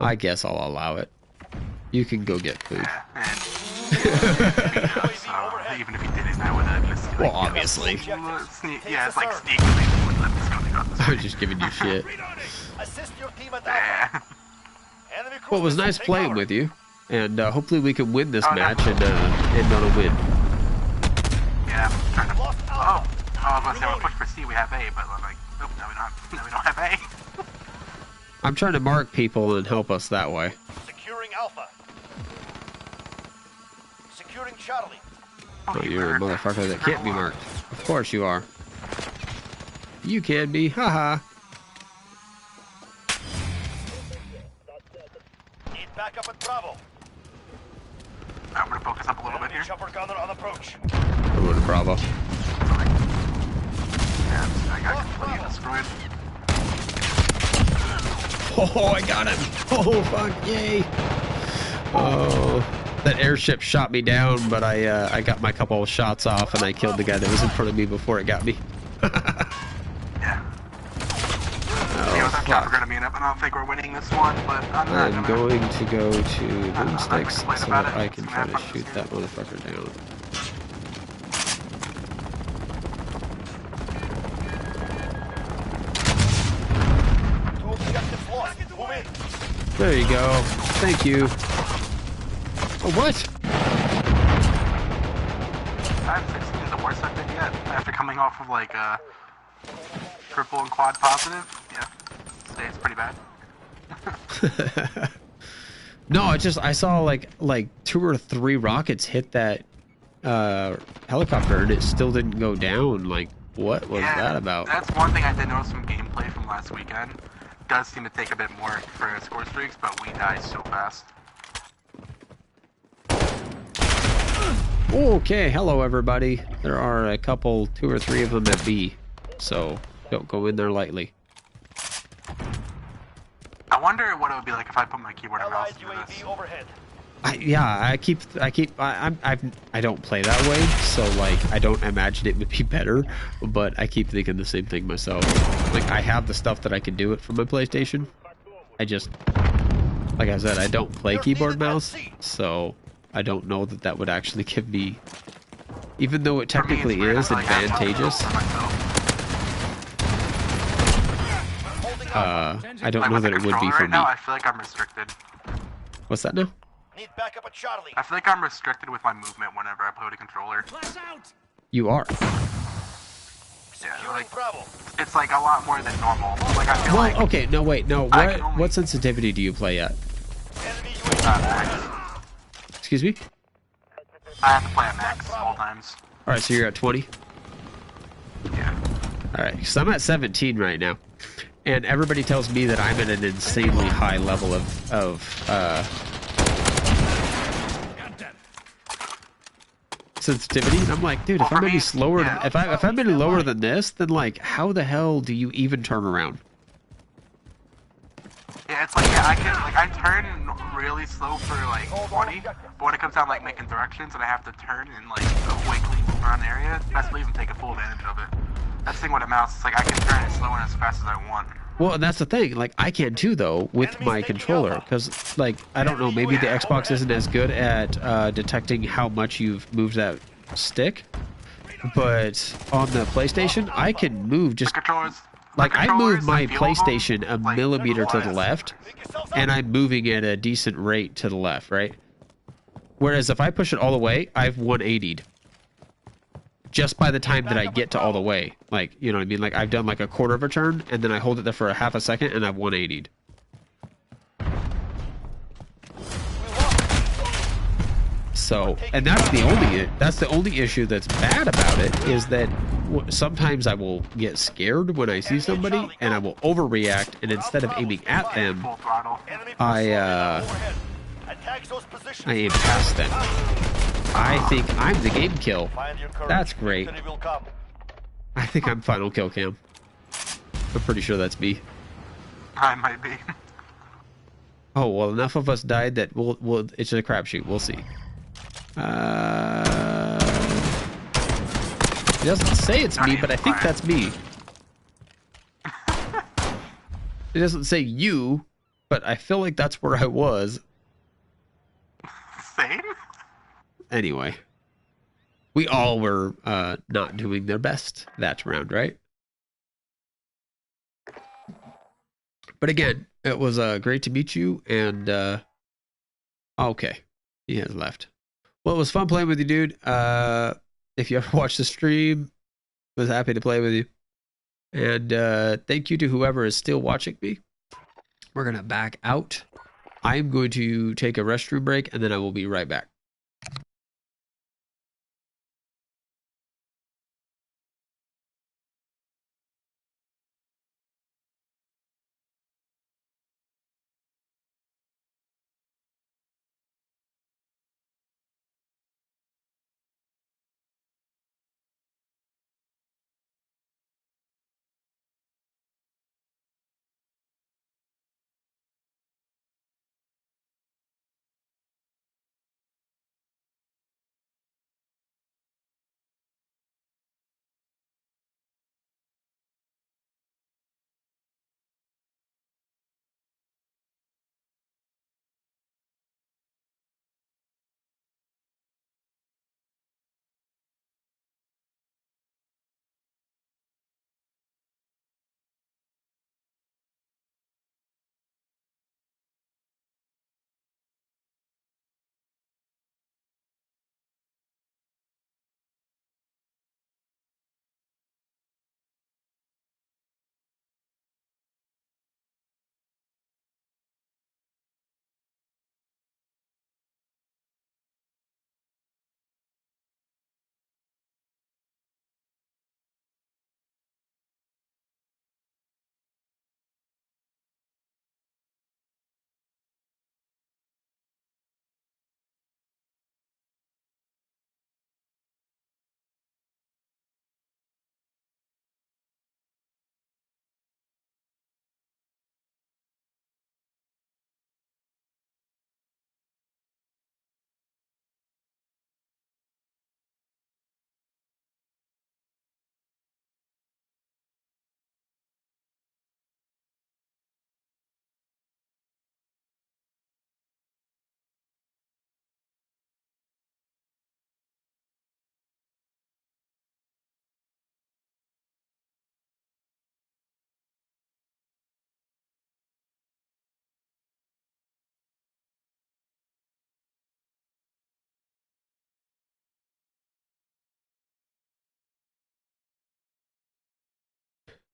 I guess I'll allow it. You can go get food. Yeah, so even if you didn't, I would have just. Like, well, obviously. Yeah, it's like sneakily let this go. I was just giving you shit. Assist your team at Alpha. Well, it was nice playing with you, and hopefully we can win this match and end on a win. Yeah, I'm trying to. I was gonna say we'll push for C. We have A, but I'm like, nope, no, we don't have A. I'm trying to mark people and help us that way. Securing Alpha. Securing Charlie. Oh, you're a motherfucker that can't be marked. Of course you are. You can be, haha. Need backup at Bravo. I'm gonna focus up a little bit here. Chopper gunner on approach. I'm going to Bravo. Yeah, I got completely destroyed. Oh, I got him! Oh, fuck, yay! Oh, that airship shot me down, but I got my couple of shots off and I killed the guy that was in front of me before it got me. Yeah. Oh, that chopper gonna be up, and I don't think we're winning this one, but I'm going to go to boomsticks so that I can try to shoot that motherfucker down. There you go. Thank you. Oh, what? 516 is the worst I've been yet. After coming off of like triple and quad positive, yeah, it's pretty bad. No, I saw like 2 or 3 rockets hit that helicopter and it still didn't go down. Like, what was that about? That's one thing I did notice from gameplay from last weekend. Does seem to take a bit more for score streaks, but we die so fast. Okay, hello everybody. There are a couple, 2 or 3 of them at B, so don't go in there lightly. I wonder what it would be like if I put my keyboard and mouse into this. Overhead. I don't play that way, so like I don't imagine it would be better, but I keep thinking the same thing myself. Like I have the stuff that I can do it from my PlayStation. I just, like I said, I don't play keyboard mouse, so I don't know that that would actually give me, even though it technically is advantageous. I don't know that it would be for me. Now I feel like I'm restricted. What's that now? Need backup at Charlie. I feel like I'm restricted with my movement whenever I play with a controller. You are. Yeah, like Bravo. it's like a lot more than normal. Like I feel Well, like okay, no, wait, no. I can What only- what sensitivity do you play at? Enemy UAV max. Excuse me. I have to play at max all times. All right, so you're at 20. Yeah. All right, so I'm at 17 right now, and everybody tells me that I'm at an insanely high level of sensitivity, and I'm like, dude, Well, if I'm for any me, slower, yeah. if I'm any lower than this, then like, how the hell do you even turn around? Yeah, it's like I turn really slow for like 20, but when it comes down like making directions and I have to turn and like quickly move around the area, best believe and take a full advantage of it. That's the thing with a mouse. It's like I can turn it slow and as fast as I want. Well, and that's the thing. Like, I can too, though, with my controller, because, like, I don't know, maybe the Xbox isn't as good at detecting how much you've moved that stick, but on the PlayStation, I can move just like I move my PlayStation a millimeter to the left, and I'm moving at a decent rate to the left, right? Whereas if I push it all the way, I've 180'd. Just by the time that I get to all the way. Like, you know what I mean? Like, I've done like a quarter of a turn, and then I hold it there for a half a second, and I've 180'd. So, and that's the only issue that's bad about it, is that sometimes I will get scared when I see somebody, and I will overreact, and instead of aiming at them, I aim past them. I think I'm the game kill. That's great. I think I'm final kill cam. I'm pretty sure that's me. I might be. Oh, well, enough of us died that we'll it's a crapshoot. We'll see. It doesn't say it's me, but I think that's me. It doesn't say you, but I feel like that's where I was. Same? Anyway. We all were not doing their best that round, right? But again, it was great to meet you, and okay, he has left. Well, it was fun playing with you, dude. If you ever watch the stream, I was happy to play with you. And thank you to whoever is still watching me. We're going to back out. I'm going to take a restroom break, and then I will be right back.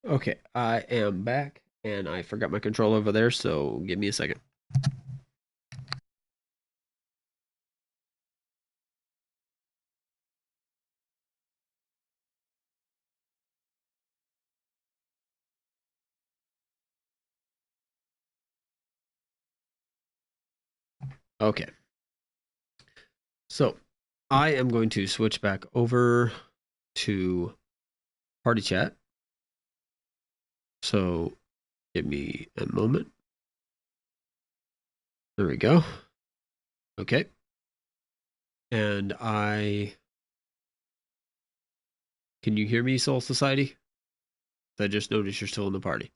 Okay, I am back, and I forgot my control over there, so give me a second. Okay. So, I am going to switch back over to party chat. So, give me a moment. There we go. Okay. And can you hear me, Soul Society? I just noticed you're still in the party.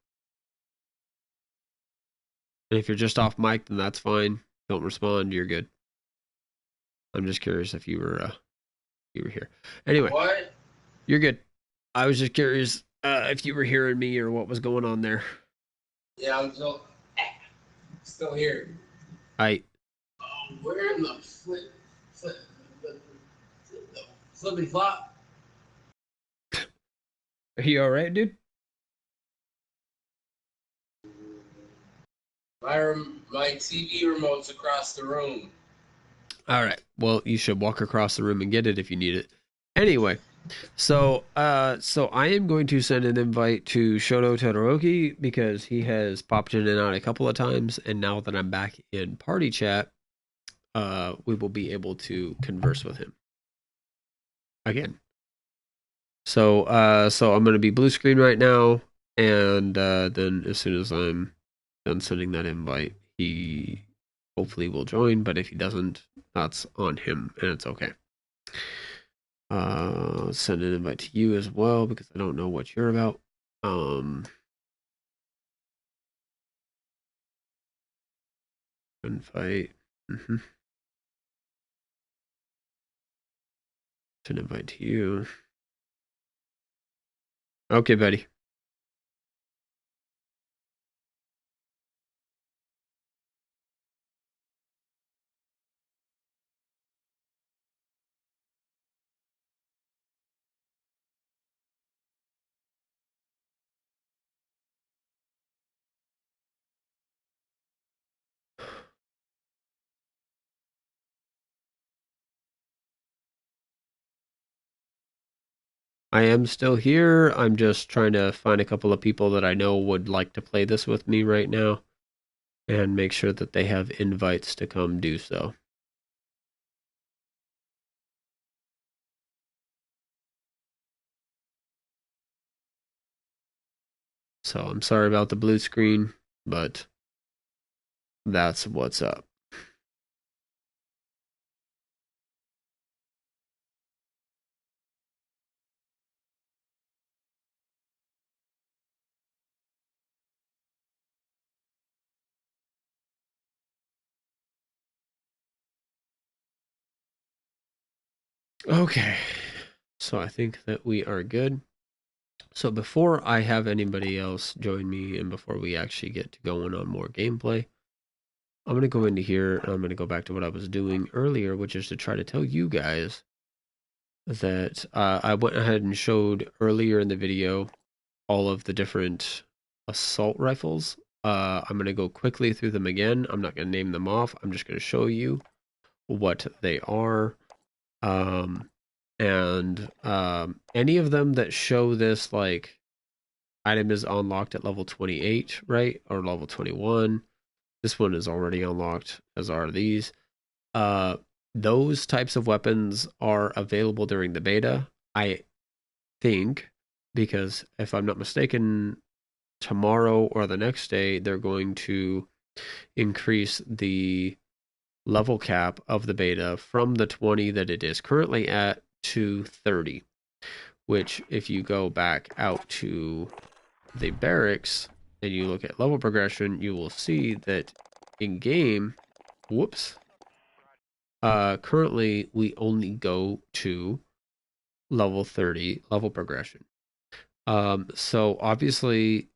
And if you're just off mic, then that's fine. Don't respond. You're good. I'm just curious if you were here. Anyway, What? You're good. I was just curious if you were hearing me or what was going on there. Yeah, I'm still here. Where in the flippy flop? Are you all right, dude? My TV remote's across the room. All right. Well, you should walk across the room and get it if you need it. Anyway, so I am going to send an invite to Shoto Todoroki because he has popped in and out a couple of times, and now that I'm back in party chat, we will be able to converse with him again. So I'm going to be blue screen right now, and then as soon as I'm done sending that invite, he hopefully will join, but if he doesn't, that's on him, and it's okay. Send an invite to you as well, because I don't know what you're about. Invite. Send an invite to you. Okay, buddy. I am still here. I'm just trying to find a couple of people that I know would like to play this with me right now and make sure that they have invites to come do so. So I'm sorry about the blue screen, but that's what's up. Okay, so I think that we are good. So before I have anybody else join me and before we actually get to going on more gameplay, I'm going to go into here and I'm going to go back to what I was doing earlier, which is to try to tell you guys that I went ahead and showed earlier in the video all of the different assault rifles. I'm going to go quickly through them again. I'm not going to name them off. I'm just going to show you what they are. Any of them that show this, like, item is unlocked at level 28, right? Or level 21. This one is already unlocked, as are these. Those types of weapons are available during the beta, I think, because if I'm not mistaken, tomorrow or the next day, they're going to increase the level cap of the beta from the 20 that it is currently at to 30, which if you go back out to the barracks and you look at level progression, you will see that in game, currently we only go to level 30 level progression. So obviously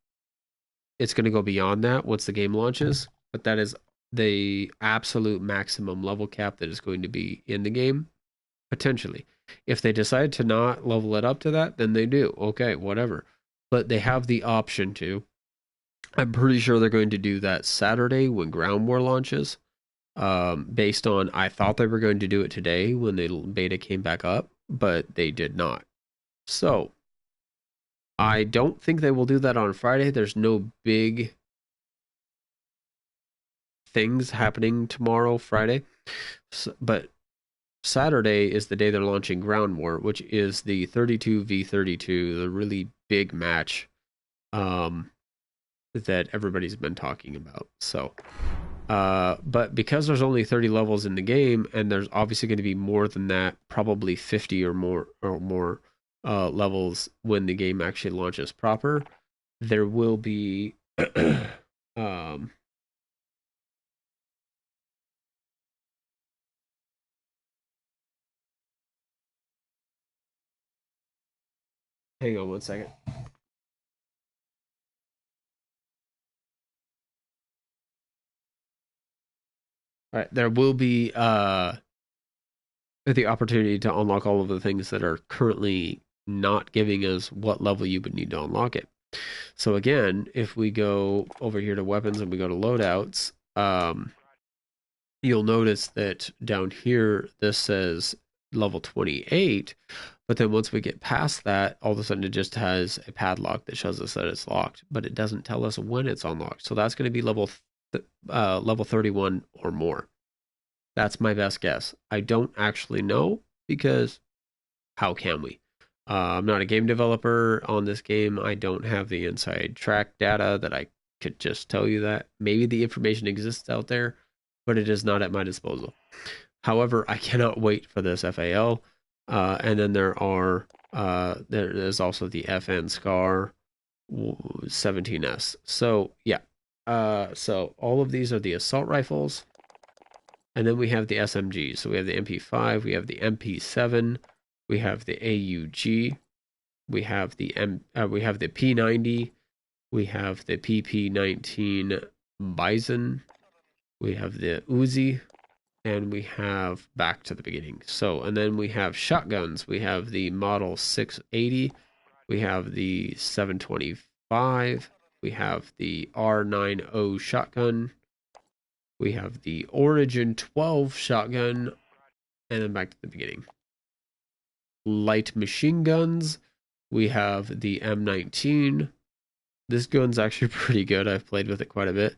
it's going to go beyond that once the game launches, but that is the absolute maximum level cap that is going to be in the game, potentially. If they decide to not level it up to that, then they do. Okay, whatever. but they have the option to. I'm pretty sure they're going to do that Saturday when Ground War launches. Based on, I thought they were going to do it today when the beta came back up, but they did not. So, I don't think they will do that on Friday. There's no big things happening tomorrow, Friday. But Saturday is the day they're launching Ground War, which is the 32v32, the really big match that everybody's been talking about. So, but because there's only 30 levels in the game, and there's obviously going to be more than that, probably 50 or more levels when the game actually launches proper, there will be hang on one second. All right, there will be the opportunity to unlock all of the things that are currently not giving us what level you would need to unlock it. So again, if we go over here to weapons and we go to loadouts, you'll notice that down here this says level 28, but then once we get past that, all of a sudden it just has a padlock that shows us that it's locked, but it doesn't tell us when it's unlocked. So that's going to be level 31 or more. That's my best guess. I don't actually know, because how can we? I'm not a game developer on this game. I don't have the inside track data that I could just tell you that. Maybe the information exists out there, but it is not at my disposal. However, I cannot wait for this FAL. And then there is also the FN SCAR 17S. So yeah. So all of these are the assault rifles. And then we have the SMGs. So we have the MP5, we have the MP7, we have the AUG, we have the P90, we have the PP19 Bison, we have the Uzi, and we have back to the beginning. So, and then we have shotguns. We have the Model 680, we have the 725, we have the R90 shotgun, we have the Origin 12 shotgun, and then back to the beginning. Light machine guns, we have the M19. This gun's actually pretty good. I've played with it quite a bit.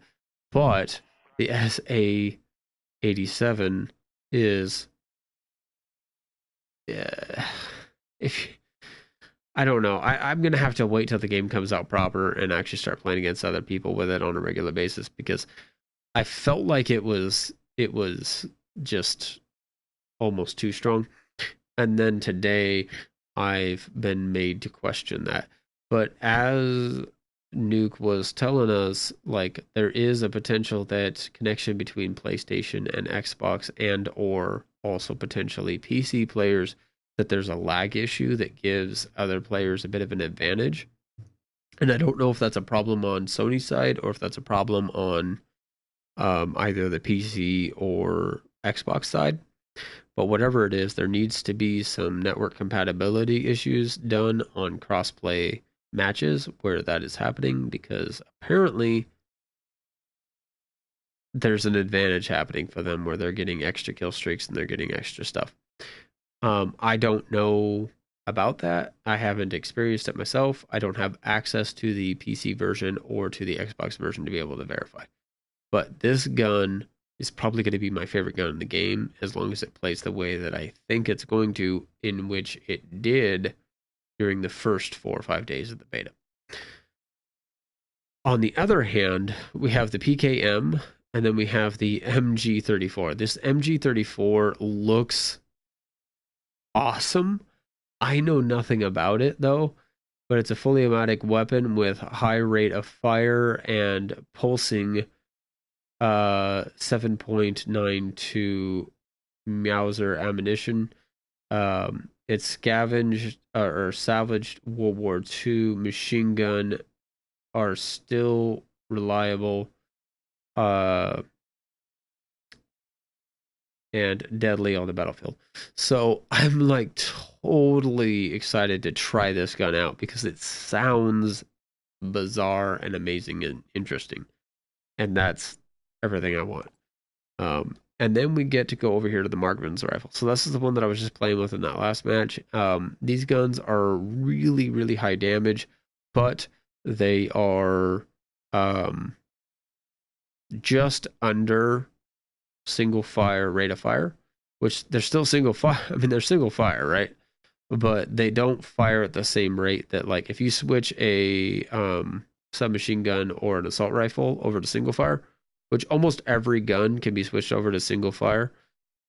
But the SA-87 is... I don't know. I'm going to have to wait till the game comes out proper and actually start playing against other people with it on a regular basis, because I felt like it was just almost too strong. And then today I've been made to question that. But as Nuke was telling us, like, there is a potential that connection between PlayStation and Xbox and or also potentially PC players, that there's a lag issue that gives other players a bit of an advantage. And I don't know if that's a problem on Sony's side or if that's a problem on either the PC or Xbox side. But whatever it is, there needs to be some network compatibility issues done on crossplay matches where that is happening, because apparently there's an advantage happening for them where they're getting extra kill streaks and they're getting extra stuff. I don't know about that. I haven't experienced it myself. I don't have access to the PC version or to the Xbox version to be able to verify. But this gun is probably going to be my favorite gun in the game, as long as it plays the way that I think it's going to, in which it did during the first 4 or 5 days of the beta. On the other hand, we have the PKM, and then we have the MG34. This MG34 looks awesome. I know nothing about it, though, but it's a fully automatic weapon with high rate of fire and pulsing 7.92 Mauser ammunition. It's scavenged or salvaged World War II machine gun are still reliable. and deadly on the battlefield. So I'm like totally excited to try this gun out because it sounds bizarre and amazing and interesting. And that's everything I want. And then we get to go over here to the Marksman's rifle. So this is the one that I was just playing with in that last match. These guns are really, really high damage, but they are just under single fire rate of fire, which they're still single fire. I mean, they're single fire, right? But they don't fire at the same rate that, like, if you switch a submachine gun or an assault rifle over to single fire, which almost every gun can be switched over to single fire.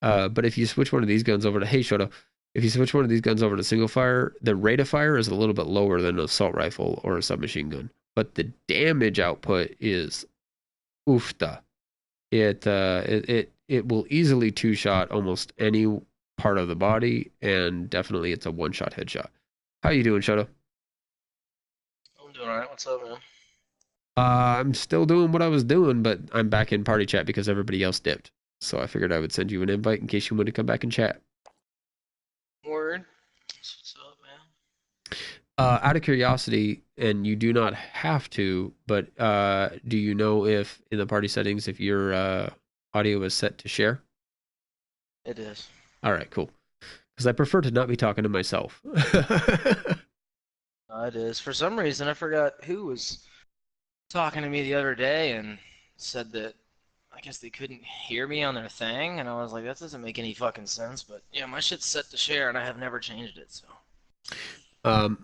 But if you switch one of these guns over to, hey, Shoto, if you switch one of these guns over to single fire, the rate of fire is a little bit lower than an assault rifle or a submachine gun. But the damage output is oofta. It will easily two-shot almost any part of the body, and definitely it's a one-shot headshot. How you doing, Shoto? I'm doing alright. What's up, man? I'm still doing what I was doing, but I'm back in party chat because everybody else dipped. So I figured I would send you an invite in case you want to come back and chat. Word. What's up, man? Out of curiosity, and you do not have to, but do you know if in the party settings if your audio is set to share? It is. All right, cool. Because I prefer to not be talking to myself. It is. For some reason, I forgot who was talking to me the other day and said that I guess they couldn't hear me on their thing, and I was like, that doesn't make any fucking sense. But yeah, my shit's set to share, and I have never changed it. So.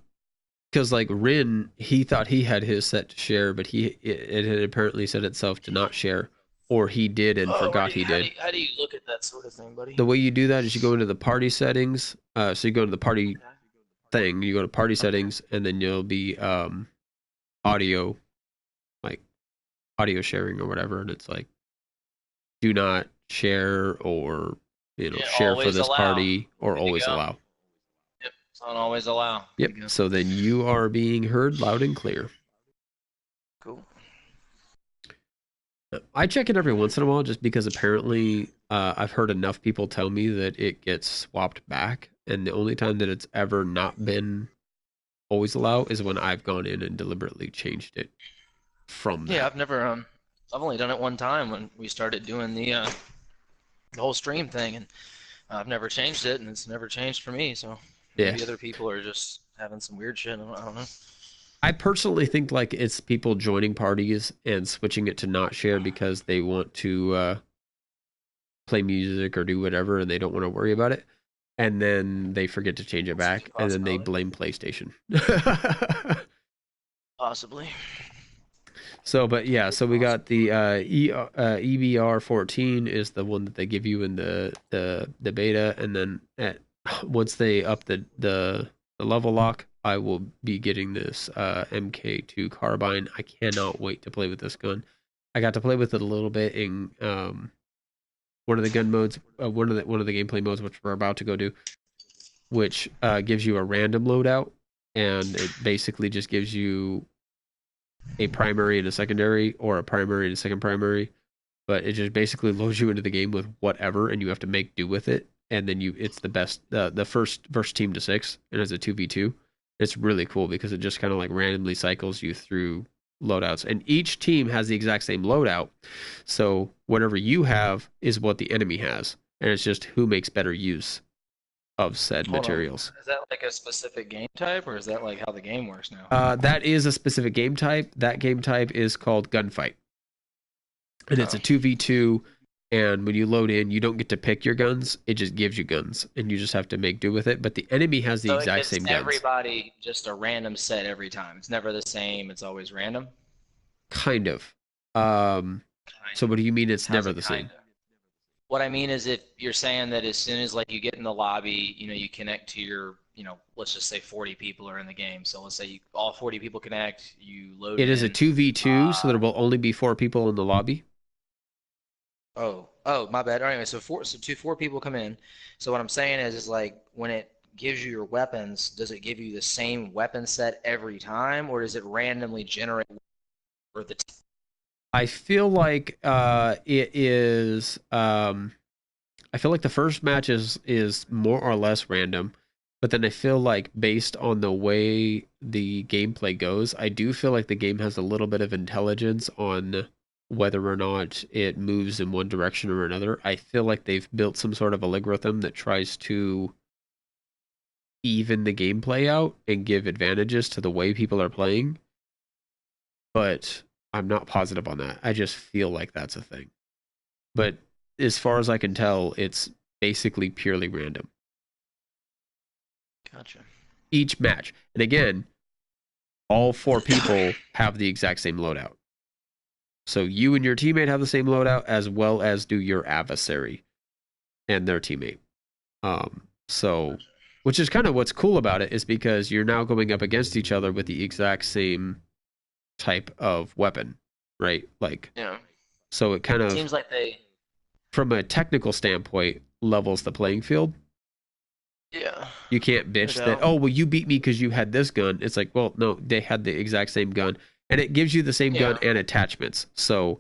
Because like Rin, he thought he had his set to share, but it had apparently set itself to not share, or he did and forgot he did. How do you look at that sort of thing, buddy? The way you do that is you go into the party settings. So you go to the party thing, you go to party settings, and then you'll be audio, like audio sharing or whatever, and it's like do not share or share for this party or always allow. Yep, it's on always allow. Yep. So then you are being heard loud and clear. Cool. I check it every once in a while just because apparently I've heard enough people tell me that it gets swapped back, and the only time that it's ever not been always allow is when I've gone in and deliberately changed it from that. Yeah, I've only done it one time when we started doing the whole stream thing, and I've never changed it, and it's never changed for me. So maybe other people are just having some weird shit. I don't know. I personally think like it's people joining parties and switching it to not share because they want to play music or do whatever, and they don't want to worry about it, and then they forget to change it back, and then they blame PlayStation. Possibly. So, but yeah, so we got the EBR 14 is the one that they give you in the beta, and then once they up the level lock, I will be getting this MK2 carbine. I cannot wait to play with this gun. I got to play with it a little bit in one of the gun modes, one of the gameplay modes, which we're about to go do, which gives you a random loadout, and it basically just gives you a primary and a secondary, or a primary and a second primary, but it just basically loads you into the game with whatever, and you have to make do with it. And then it's the best, the first versus team to 6, and it's a 2v2. It's really cool because it just kind of like randomly cycles you through loadouts, and each team has the exact same loadout. So whatever you have is what the enemy has, and it's just who makes better use of said materials. Is that like a specific game type, or is that like how the game works now? That is a specific game type. That game type is called Gunfight, and it's a 2v2. And when you load in, you don't get to pick your guns. It just gives you guns, and you just have to make do with it. But the enemy has the exact same guns. Everybody just a random set every time. It's never the same. It's always random. Kind of. So what do you mean it's never the same? What I mean is, if you're saying that as soon as like you get in the lobby, you connect to your, let's just say 40 people are in the game. So let's say all 40 people connect, you load. It is a 2v2, so there will only be 4 people in the lobby. Oh, my bad. All right, anyway, so four people come in. So what I'm saying is like when it gives you your weapons, does it give you the same weapon set every time, or does it randomly generate for the I feel like it is I feel like the first match is more or less random, but then I feel like based on the way the gameplay goes, I do feel like the game has a little bit of intelligence on whether or not it moves in one direction or another. I feel like they've built some sort of algorithm that tries to even the gameplay out and give advantages to the way people are playing, but I'm not positive on that. I just feel like that's a thing. But as far as I can tell, it's basically purely random. Gotcha. Each match. And again, all 4 people have the exact same loadout. So you and your teammate have the same loadout, as well as do your adversary and their teammate. So, which is kind of what's cool about it, is because you're now going up against each other with the exact same type of weapon, right? Like, yeah. So it kind of seems like they, from a technical standpoint, levels the playing field. Yeah. You can't bitch that, oh, well, you beat me because you had this gun. It's like, well, no, they had the exact same gun. And it gives you the same gun and attachments. So,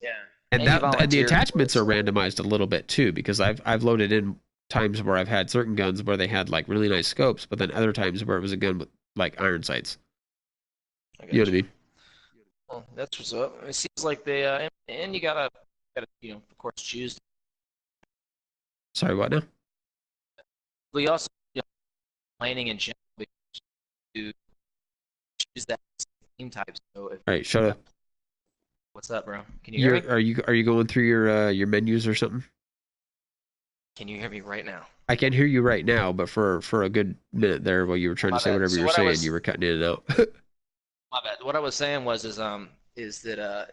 yeah. And the attachments are randomized a little bit too, because I've loaded in times where I've had certain guns where they had like really nice scopes, but then other times where it was a gun with like iron sights. You know what I mean? Well, that's what's up. It seems like they, and you gotta, you know, of course, choose. Sorry, what now? We also, you know, planning in general to choose that team type. So if, all right, shut up. What's up, bro? Can you hear me? Are you going through your menus or something? Can you hear me right now? I can hear you right now, but for a good minute there, while you were trying to say whatever you were saying, you were cutting in and out. My bad. What I was saying was is that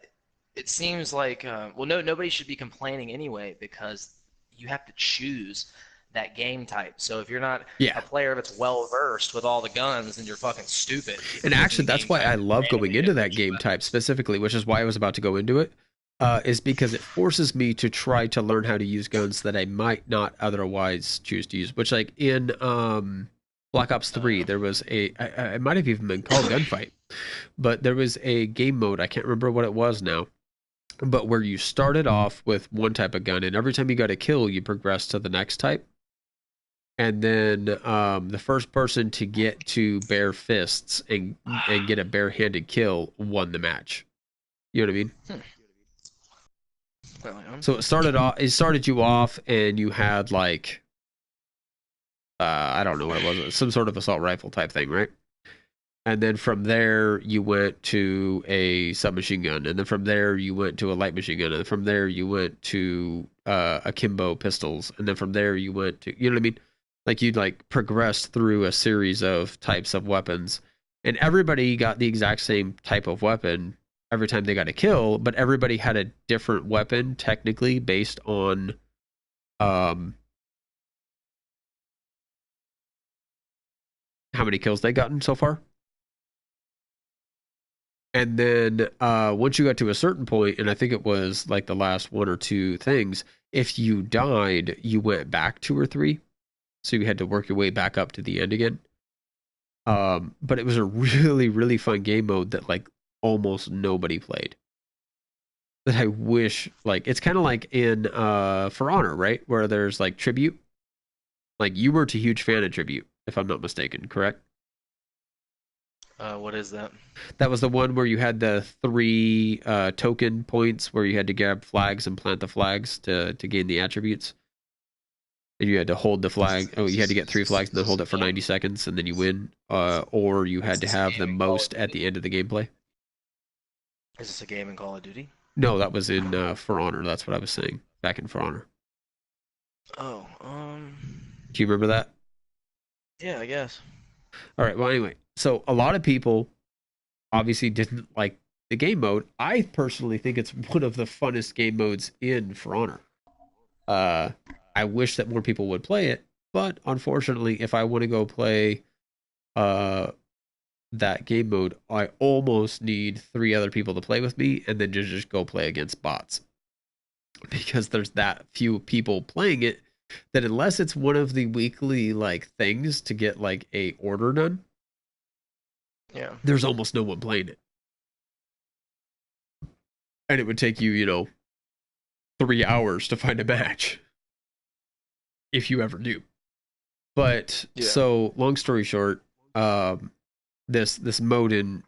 it seems like well, nobody should be complaining anyway, because you have to choose that game type. So if you're not a player that's well versed with all the guns, then you're fucking stupid. And actually, that's why I love going into that game type specifically, which is why I was about to go into it, is because it forces me to try to learn how to use guns that I might not otherwise choose to use. Which, like in Black Ops 3, there was it might have even been called Gunfight, but there was a game mode, I can't remember what it was now, but where you started off with one type of gun, and every time you got a kill, you progressed to the next type. And then the first person to get to bare fists and get a barehanded kill won the match. You know what I mean? So it started you off, and you had like I don't know what it was, some sort of assault rifle type thing, right? And then from there you went to a submachine gun, and then from there you went to a light machine gun, and from there you went to akimbo pistols, and then from there you went to, you know what I mean? Like you'd like progress through a series of types of weapons, and everybody got the exact same type of weapon every time they got a kill, but everybody had a different weapon technically based on how many kills they gotten so far. And then once you got to a certain point, and I think it was like the last 1 or 2 things, if you died, you went back 2 or 3. So you had to work your way back up to the end again. But it was a really, really fun game mode that like almost nobody played. That I wish, like, it's kind of like in For Honor, right? Where there's like Tribute. Like you weren't a huge fan of Tribute, if I'm not mistaken, correct? What is that? That was the one where you had the 3 token points where you had to grab flags and plant the flags to gain the attributes. And you had to hold the flag. Oh, you had to get 3 flags and then hold it for 90 seconds, and then you win. Or you had to have the most at the end of the gameplay. Is this a game in Call of Duty? No, that was in For Honor. That's what I was saying. Back in For Honor. Oh, do you remember that? Yeah, I guess. All right. Well, anyway, so a lot of people obviously didn't like the game mode. I personally think it's one of the funnest game modes in For Honor. I wish that more people would play it, but unfortunately, if I want to go play that game mode, I almost need 3 other people to play with me, and then just go play against bots. Because there's that few people playing it that unless it's one of the weekly like things to get like a order done, there's almost no one playing it. And it would take you, 3 hours to find a match. if you ever do. But Yeah. so long story short, this mode in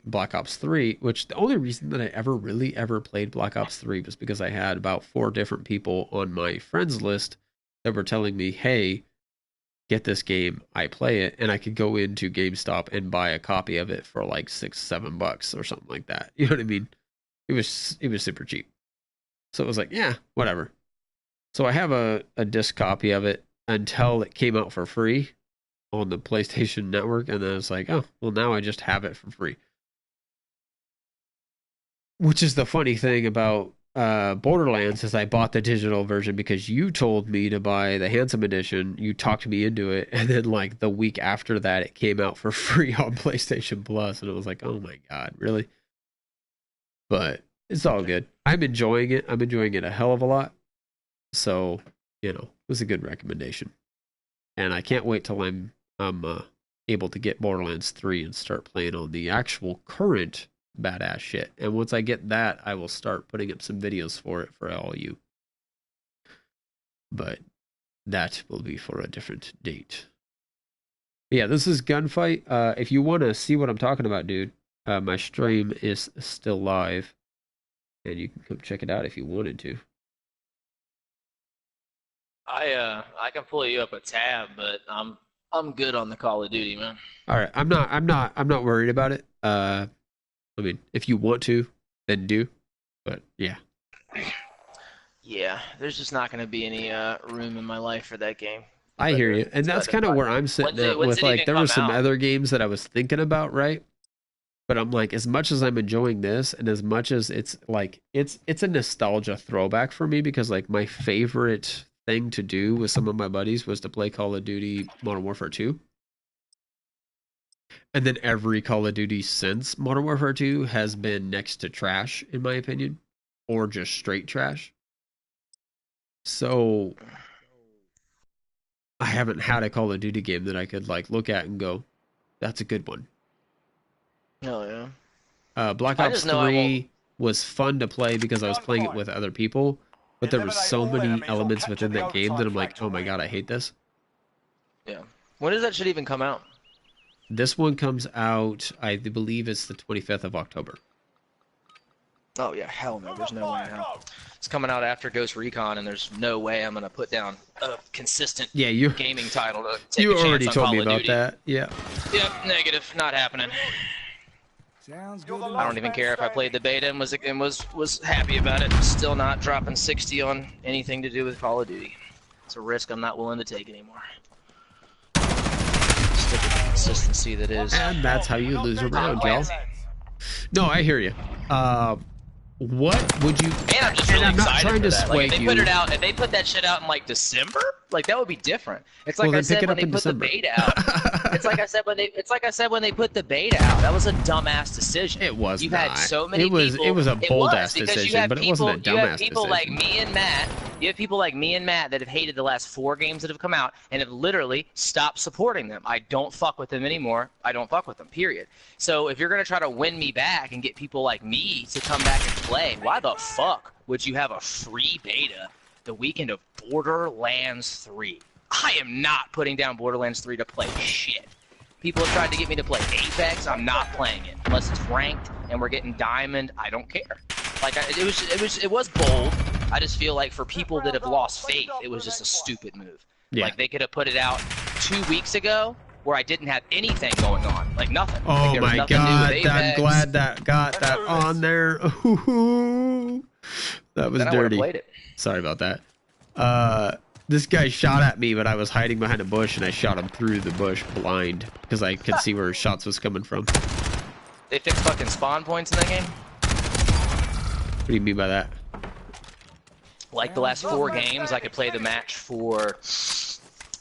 Black Ops 3, which the only reason that I ever played Black Ops 3 was because I had about 4 different people on my friends list that were telling me, hey, get this game, I play it, and I could go into GameStop and buy a copy of it for like $6-7 or something like that. You know what I mean? It was super cheap. So it was like, yeah, whatever. So I have a disc copy of it until it came out for free on the PlayStation Network, and then it's like, oh, well, now I just have it for free. Which is the funny thing about Borderlands is I bought the digital version because you told me to buy the Handsome Edition. You talked me into it, and then like the week after that, it came out for free on PlayStation Plus, and it was like, oh my god, really? But it's all good. I'm enjoying it. I'm enjoying it a hell of a lot. So, you know, it was a good recommendation. And I can't wait till I'm able to get Borderlands 3 and start playing on the actual current badass shit. And once I get that, I will start putting up some videos for it for all you. But that will be for a different date. But yeah, this is Gunfight. If you want to see what I'm talking about, dude, my stream is still live. And you can come check it out if you wanted to. I can pull you up a tab, but I'm good on the Call of Duty, man. All right, I'm not worried about it. I mean, if you want to, then do. But yeah. Yeah, there's just not going to be any room in my life for that game. I hear you, and that's kind of where I'm sitting at with like there were some other games that I was thinking about, right? But I'm like, as much as I'm enjoying this, and as much as it's like it's a nostalgia throwback for me because like my favorite thing to do with some of my buddies was to play Call of Duty Modern Warfare 2. And then every Call of Duty since Modern Warfare 2 has been next to trash, in my opinion, or just straight trash. So I haven't had a Call of Duty game that I could like look at and go, that's a good one. Oh yeah. Black Ops 3 was fun to play because I was playing it with other people. But there was so many elements within that game that I'm like, oh my god, I hate this. Yeah. When does that shit even come out? This one comes out, I believe it's the 25th of October. Oh yeah, hell no, there's no way in hell. It's coming out after Ghost Recon, and there's no way I'm gonna put down a consistent gaming title to take a chance on Call of Duty. You already told me about that, yeah. Yep, negative, not happening. I don't even care if I played the beta and was happy about it. Still not dropping 60 on anything to do with Call of Duty. It's a risk I'm not willing to take anymore. Stick with the consistency that is. And that's how you lose a round, y'all. No, I hear you. What would you? And I'm just really excited for that. Like, if they put it out, if they put that shit out in like December, like that would be different. It's like I said when they put the beta out. It's like I said when they put the beta out. That was a dumbass decision. It was. You had so many people. It was a bold ass decision, but it wasn't a dumbass decision. You have people like me and Matt. You have people like me and Matt that have hated the last 4 games that have come out and have literally stopped supporting them. I don't fuck with them anymore. I don't fuck with them, period. So if you're going to try to win me back and get people like me to come back and play, why the fuck would you have a free beta the weekend of Borderlands 3? I am not putting down Borderlands 3 to play shit. People have tried to get me to play Apex. I'm not playing it. Unless it's ranked and we're getting diamond, I don't care. Like, it was bold. I just feel like for people that have lost faith, it was just a stupid move. Yeah. Like, they could have put it out 2 weeks ago where I didn't have anything going on. Like, nothing. Oh like, my god, I'm glad that got that on there. Ooh, that was dirty. Played it. Sorry about that. This guy shot at me, but I was hiding behind a bush, and I shot him through the bush blind because I could see where shots was coming from. They fixed fucking spawn points in that game? What do you mean by that? Like the last 4 games, I could play the match for...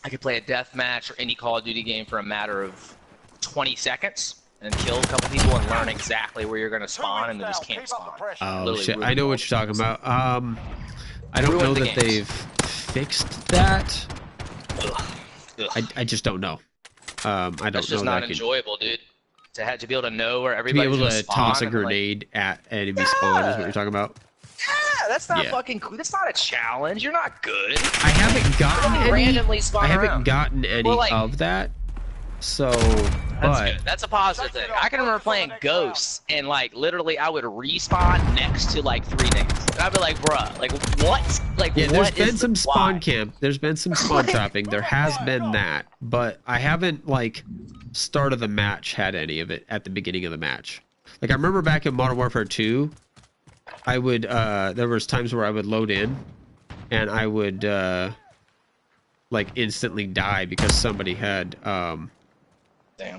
I could play a death match or any Call of Duty game for a matter of 20 seconds and kill a couple people and learn exactly where you're going to spawn and then just can't spawn. Oh, shit. I know what you're talking about. I don't know that they've fixed that. I just don't know. I don't know. That's just not enjoyable, dude. To be able to know where everybody's to be able to toss a grenade at enemy spawn is what you're talking about. Yeah, that's not fucking cool. That's not a challenge. You're not good. I haven't gotten any. Randomly spawn I haven't around. gotten any of that. So, That's a positive thing. I can remember playing Ghosts, and like literally, I would respawn next to like 3 niggas. And I'd be like, bruh, like what? Like yeah, what there's been some spawn camp. There's been some spawn trapping. There has been that, but I haven't like start of the match had any of it at the beginning of the match. Like I remember back in Modern Warfare 2, I would there was times where I would load in, and I would like instantly die because somebody had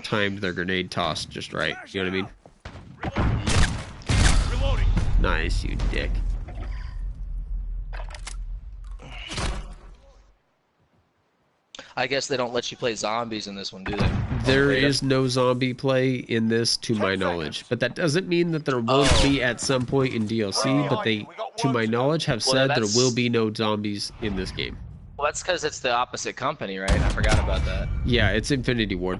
timed their grenade toss just right. You know what I mean? Reloading. Nice, you dick. I guess they don't let you play zombies in this one, do they? There is no zombie play in this, to my knowledge, but that doesn't mean that there won't be at some point in DLC. But they, to my knowledge, have said there will be no zombies in this game. Well, that's because it's the opposite company, right? I forgot about that. Yeah, it's Infinity Ward.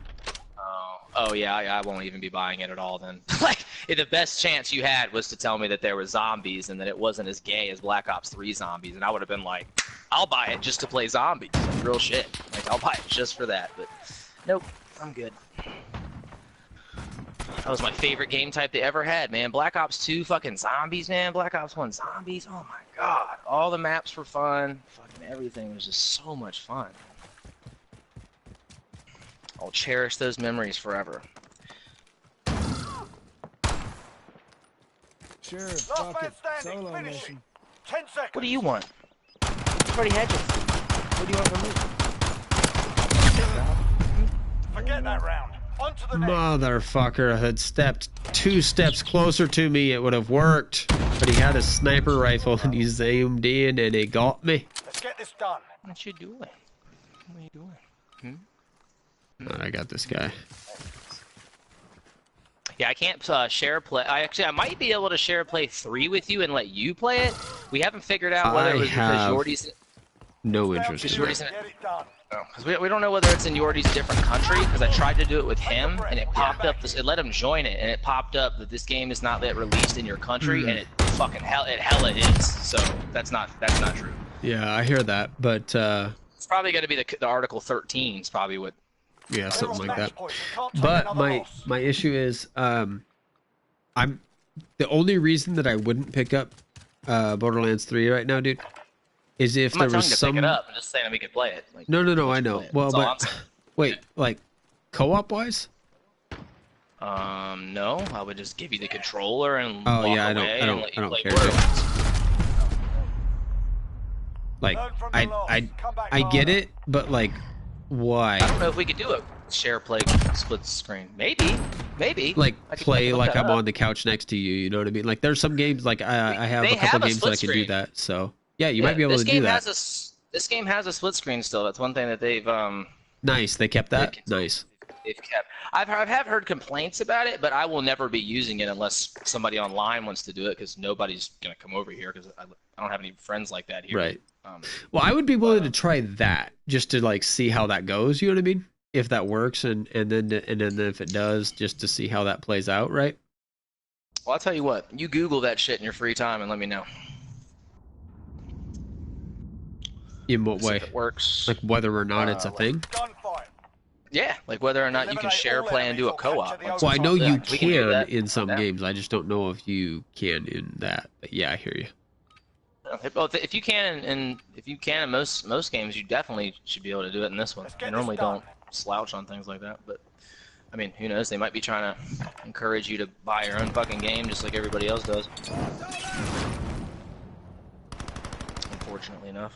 Oh yeah, I won't even be buying it at all then. Like, the best chance you had was to tell me that there were zombies and that it wasn't as gay as Black Ops 3 zombies, and I would have been like, I'll buy it just to play zombies. Like, real shit. Like, I'll buy it just for that, but nope, I'm good. That was my favorite game type they ever had, man. Black Ops 2 fucking zombies, man. Black Ops 1 zombies, oh my god. All the maps were fun. Fucking everything was just so much fun. I'll cherish those memories forever. Sure, Last fuck man it. standing. Solo Finish mission. it. 10 seconds. What do you want? You already had your food. What do you want from me? Forget that round. On to the next. Motherfucker had stepped 2 steps closer to me, it would have worked. But he had a sniper rifle and he zoomed in and he got me. Let's get this done. What you doing? What are you doing? I got this guy. Yeah, I can't share play. I might be able to share play 3 with you and let you play it. We haven't figured out whether it was because Yordi's no interest in Yordi's that. Get it done. because we don't know whether it's in Yordi's different country. Because I tried to do it with him and it popped up. It let him join it and it popped up that this game is not yet released in your country, and it fucking hella is. So that's not true. Yeah, I hear that, but It's probably going to be the Article 13 is probably what. yeah, something like that. But my issue is I'm the only reason that I wouldn't pick up Borderlands 3 right now, dude, is if there was some. Pick it up. I'm just saying we could play it. Like, No, I know. Well, but wait, like co-op wise? No, I would just give you the controller and Oh walk yeah, away I and let you don't play care. Borderlands. Like I get it, but like why? I don't know if we could do a share play split screen. Maybe. Like I could play look like that I'm up. on the couch next to you. You know what I mean? Like there's some games like I have a couple games that I can do that. So yeah, you might be able to do that. This game has a split screen still. That's one thing that they've Nice, they kept that. Nice. they've kept. I have heard complaints about it, but I will never be using it unless somebody online wants to do it, because nobody's gonna come over here because I don't have any friends like that here. Right. Well, I would be willing to try that just to like see how that goes. You know what I mean? If that works, and then if it does, just to see how that plays out, right? Well, I'll tell you what. You Google that shit in your free time and let me know. In what way? If it works. Like whether or not it's a thing? Yeah, like whether or not you can share play and do a co-op. Well, I know you We can do that. in some games. I just don't know if you can in that. But yeah, I hear you. Well, if you can, and if you can in most games, you definitely should be able to do it in this one. I normally don't slouch on things like that, but I mean, who knows? They might be trying to encourage you to buy your own fucking game, just like everybody else does. Unfortunately enough.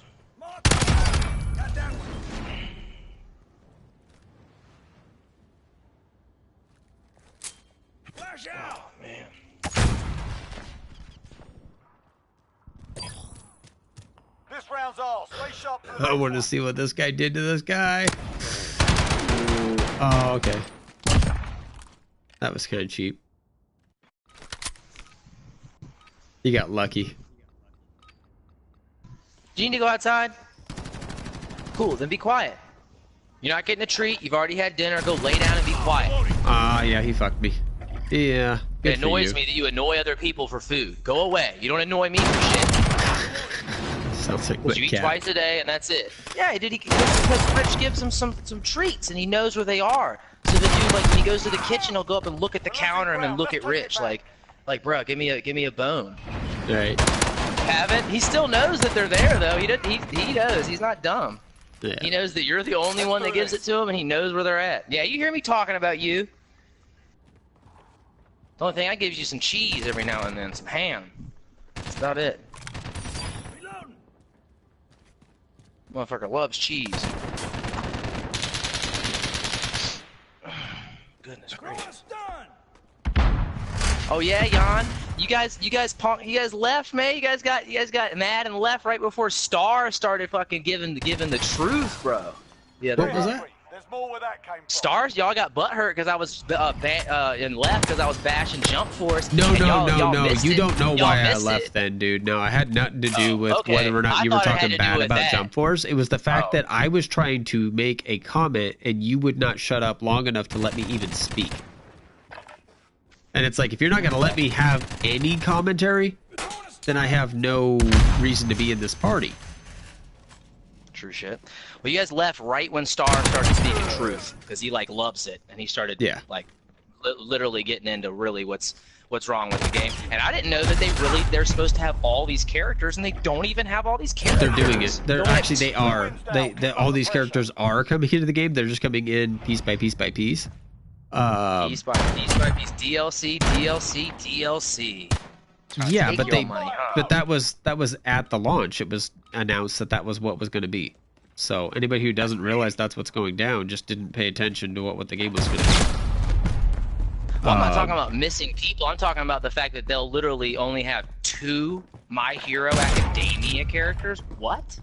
Oh man. This round's all. Stay sharp. I want to see what this guy did to this guy. Oh, okay. That was kind of cheap. You got lucky. Do you need to go outside? Cool, then be quiet. You're not getting a treat. You've already had dinner. Go lay down and be quiet. Yeah, he fucked me. Yeah. It annoys me that you annoy other people for food. Go away. You don't annoy me for shit. Sounds like But my you eat cat. twice a day, and that's it. Yeah, dude, because Rich gives him some treats, and he knows where they are. So the dude, like, when he goes to the kitchen, he'll go up and look at the counter and then look at Rich, like, bro, give me a bone. Right. Haven't? He still knows that they're there, though. He knows. He's not dumb. Yeah. He knows that you're the only one that gives it to him, and he knows where they're at. Yeah, you hear me talking about you. The only thing I give you some cheese every now and then, some ham. That's about it. Motherfucker loves cheese. Goodness gracious. Oh yeah, Jan. You guys left, man. You guys got mad and left right before Star started fucking giving the truth, bro. Yeah. What was that? There's more where that came from. Stars, y'all got butthurt because I was and left because I was bashing Jump Force. No. Missed You it. don't know Y'all why I missed left it. then, dude. No, I had nothing to do with okay. whether or not I you were thought it had talking to do bad with about that. Jump Force. It was the fact that I was trying to make a comment and you would not shut up long enough to let me even speak. And it's like, if you're not going to let me have any commentary, then I have no reason to be in this party. True shit. Well, you guys left right when Star started speaking truth because he like loves it and he started like literally getting into really what's wrong with the game. And I didn't know that they're supposed to have all these characters and they don't even have all these characters. They're doing it. They are. All these characters are coming into the game. They're just coming in piece by piece by piece. Piece by piece by piece. DLC. Yeah, but money, that was at the launch. It was announced that was what was going to be. So anybody who doesn't realize that's what's going down just didn't pay attention to what the game was going to be. Well, I'm not talking about missing people. I'm talking about the fact that they'll literally only have 2 My Hero Academia characters. What?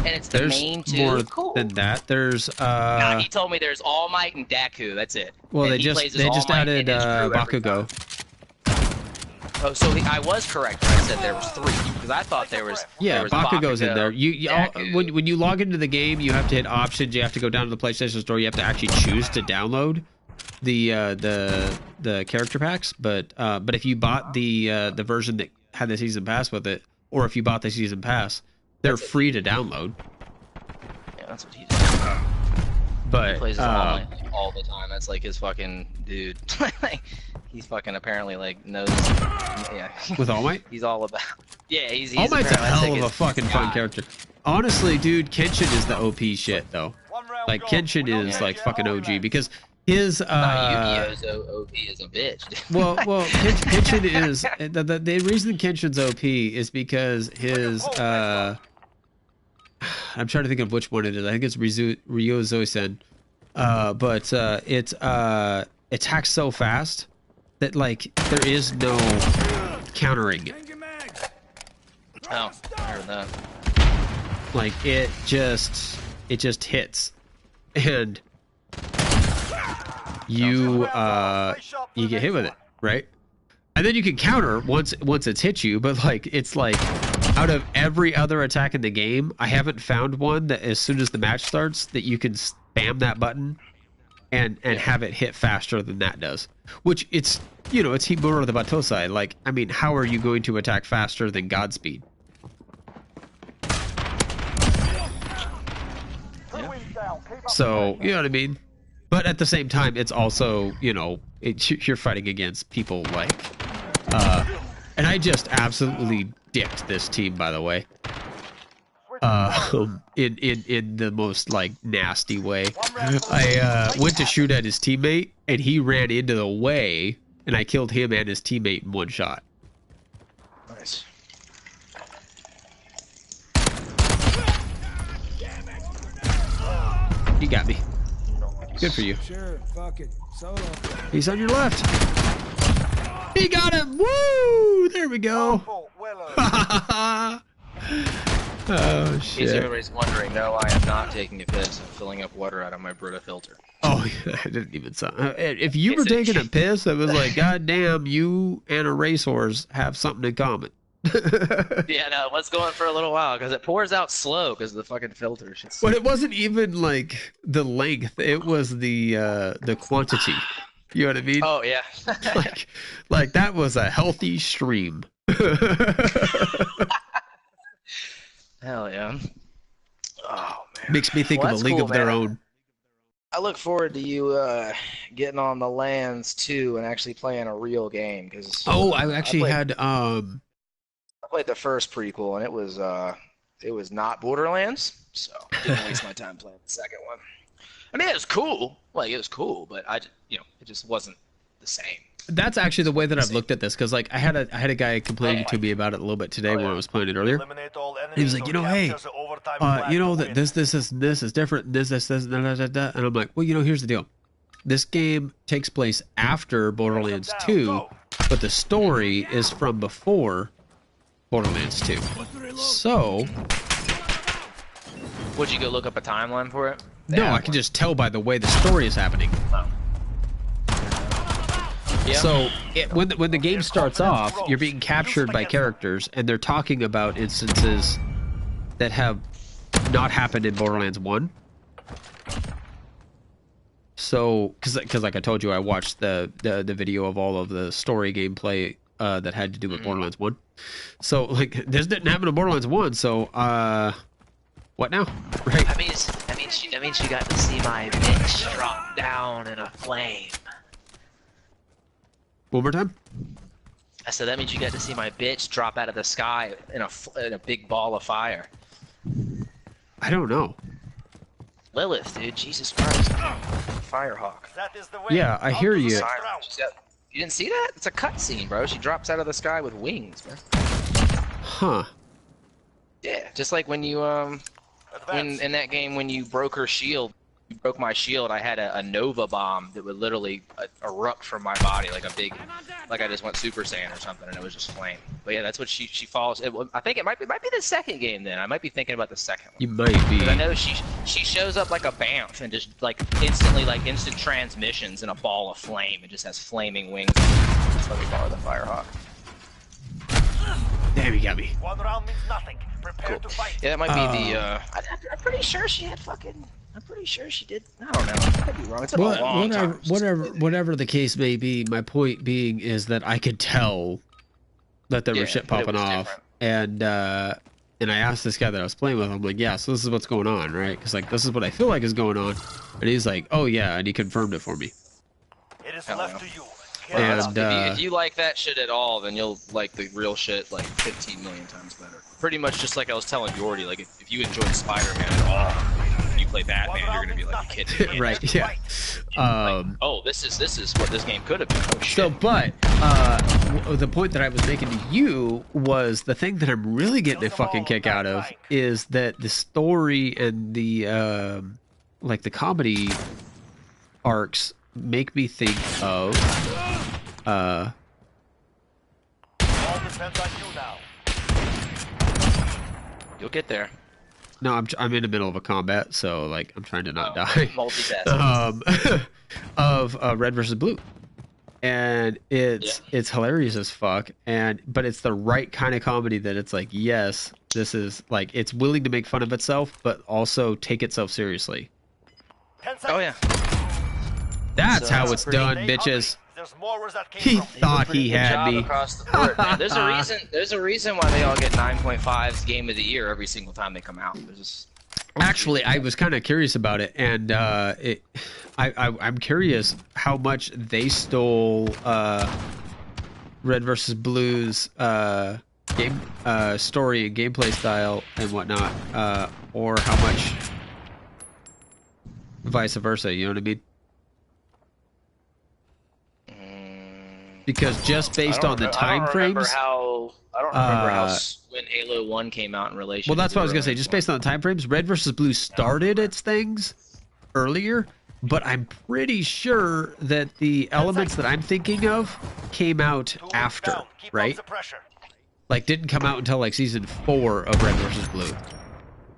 And it's the main 2. More cool. than that. There's Nah, he told me there's All Might and Deku. That's it. Well, and they just added Bakugo. Oh, so I was correct when I said there was 3 because I thought there was. Yeah, there was Bakugo's in there. Deku. When you log into the game, you have to hit options. You have to go down to the PlayStation Store. You have to actually choose to download the character packs. But if you bought the version that had the season pass with it, or if you bought the season pass, they're free to download. Yeah, that's what he does. But he plays his All Might all the time. That's like his fucking dude. He's fucking apparently like knows. Yeah. With All Might? He's all about. Yeah, he's All Might's a hell of a his fucking fun character. Honestly, dude, Kenshin is the OP shit though. Like Kenshin is like fucking OG because his Yu-Gi-Oh's OP is a bitch. Dude. well, Kenshin is the reason Kenshin's OP is because his I'm trying to think of which one it is. I think it's Ryo Zoisen. But it attacks so fast that like there is no countering it. Oh, I heard that. Like it just hits, and you get hit with it, right? And then you can counter once it's hit you, but like it's like out of every other attack in the game, I haven't found one that as soon as the match starts that you can spam that button and have it hit faster than that does. Which it's it's Himura the Batosai. Like, I mean, how are you going to attack faster than Godspeed? So, you know what I mean? But at the same time, it's also, you're fighting against people like, and I just absolutely dicked this team, by the way. In the most like nasty way. I went to shoot at his teammate and he ran into the way and I killed him and his teammate in one shot. Nice. He got me. Good for you. Sure, fuck it. Solo. He's on your left. He got him. Woo! There we go. Oh shit. In case everybody's wondering, no, I am not taking a piss. I'm filling up water out of my Brita filter. Oh, I didn't even sound. If you were taking a piss, it was like, God damn, you and a racehorse have something in common. Yeah, no, let's go on for a little while because it pours out slow because of the fucking filter. But it wasn't even like the length; it was the quantity. You know what I mean? Oh yeah. like that was a healthy stream. Hell yeah. Oh man. Makes me think of a league of their own. I look forward to you getting on the lands too and actually playing a real game because. Oh, I actually I played the first prequel and it was not Borderlands, so I didn't waste my time playing the second one. I mean, it was cool. Like it was cool, but it just wasn't the same. That's actually the way that I've looked at this, because like I had a guy complaining to me about it a little bit today when I was playing it earlier. He was like, hey, that this is different, this, and I'm like, well, here's the deal. This game takes place after Borderlands 2, but the story is from before Borderlands 2. So, would you go look up a timeline for it? No, I can just tell by the way the story is happening. Oh. Yep. So when the game starts off, you're being captured by characters, and they're talking about instances that have not happened in Borderlands 1. So, because like I told you, I watched the video of all of the story gameplay that had to do with Borderlands 1. So, like, this didn't happen in Borderlands 1, so, what now? Right? I mean, she got to see my bitch drop down in a flame. One more time? I said that means you got to see my bitch drop out of the sky in a big ball of fire. I don't know. Lilith, dude, Jesus Christ. Firehawk. Yeah, I hear you. You didn't see that? It's a cutscene, bro. She drops out of the sky with wings, man. Huh. Yeah, just like when you in that game when you broke her shield. You broke my shield. I had a Nova bomb that would literally erupt from my body like a big, like I just went Super Saiyan or something, and it was just flame. But yeah, that's what she falls. I think it might be the second game then. I might be thinking about the second one. You might be. I know she shows up like a bounce and just like instantly like instant transmissions in a ball of flame. It just has flaming wings. That's why we call her the Firehawk. Damn, you got me. One round means nothing. Prepare to fight. Yeah, that might be the. I'm pretty sure she had fucking. I'm pretty sure she did. I don't know. I could be wrong. It's been a long time. Whatever the case may be, my point being is that I could tell that there was shit popping off, and I asked this guy that I was playing with. I'm like, yeah, so this is what's going on, right? Because like this is what I feel like is going on, and he's like, oh yeah, and he confirmed it for me. It is left to you. And if you like that shit at all, then you'll like the real shit like 15 million times better. Pretty much just like I was telling Yordi, like if you enjoyed Spider-Man at all, and you play Batman, you're gonna be like a kid. Right? Yeah. Like, oh, this is what this game could have been. Oh, shit. So, but the point that I was making to you was the thing that I'm really getting a fucking kick out of is that the story and the like the comedy arcs make me think of All depends on you now. You'll get there. No, I'm in the middle of a combat, so like I'm trying to not die. Multitasking. Of Red versus Blue, and it's hilarious as fuck, but it's the right kind of comedy that it's like, yes, this is like it's willing to make fun of itself, but also take itself seriously. Oh yeah. That's how it's done, bitches. He thought he had me. Across the board, man. There's a reason why they all get 9.5s game of the year every single time they come out. Actually, I was kind of curious about it, and I'm curious how much they stole Red versus Blue's game story and gameplay style and whatnot, or how much vice versa. You know what I mean? Because just based on the time frames, I don't remember how when Halo 1 came out in relation. Well, that's what I was gonna say. Just based on the time frames, Red versus Blue started its things earlier, but I'm pretty sure that the elements that I'm thinking of came out after, right? Like didn't come out until like season 4 of Red versus Blue.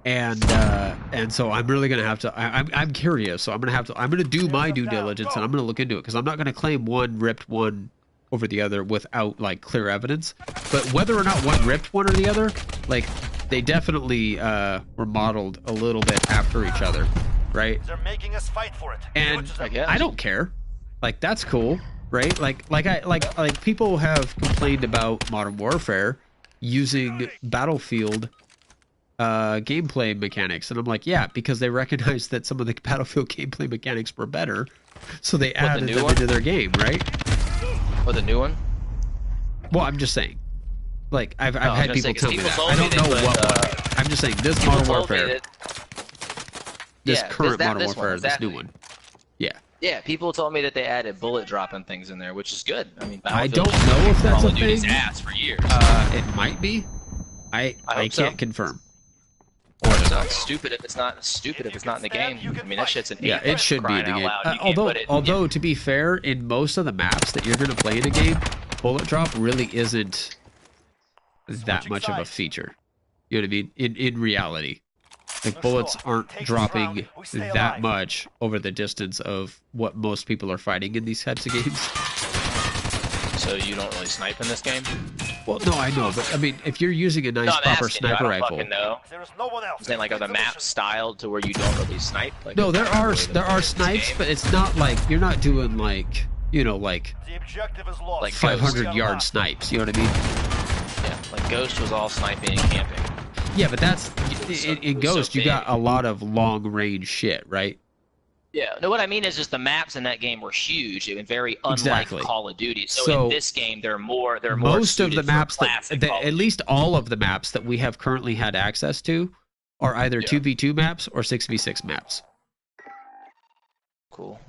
And so I'm really gonna have to. I'm curious, so I'm gonna do my due diligence and I'm gonna look into it because I'm not gonna claim one ripped one over the other without like clear evidence. But whether or not one ripped one or the other, like they definitely were modeled a little bit after each other, right? They're making us fight for it. And I don't care. Like that's cool. right? Like people have complained about Modern Warfare using Battlefield gameplay mechanics, and I'm like, yeah, because they recognized that some of the Battlefield gameplay mechanics were better, so they added them into their game, right? Or the new one? Well, I'm just saying. Like, I've had people tell me that. I told me don't know they what put, one. I'm just saying, this people Modern told me Warfare, that- this yeah, current Modern this one, Warfare, this exactly. new one. Yeah. Yeah, people told me that they added bullet drop and things in there, which is good. I mean, I Battlefield don't know if that's Call a of Duty's thing. ass for years. It might be. I hope can't so. confirm. It's stupid if it's not in the game. I mean, that shit's an Yeah, it should be in the game. Although, Although to be fair, in most of the maps that you're going to play in a game, bullet drop really isn't that much of a feature. You know what I mean? In reality, like bullets aren't dropping that much over the distance of what most people are fighting in these types of games. So you don't really snipe in this game? Well, no, I know, but I mean, if you're using a nice proper sniper rifle, no. I'm saying, like, are the maps styled to where you don't really snipe? Like, no, there are snipes, but it's not like you're not doing like, you know, like 500-yard snipes. You know what I mean? Yeah, like Ghost was all sniping and camping. Yeah, but that's in Ghost. You got a lot of long range shit, right? Yeah, no, what I mean is just the maps in that game were huge and very unlike Call of Duty. So in this game, they're more most of the maps that at least all of the maps that we have currently had access to are either 2v2 maps or 6v6 maps. Cool.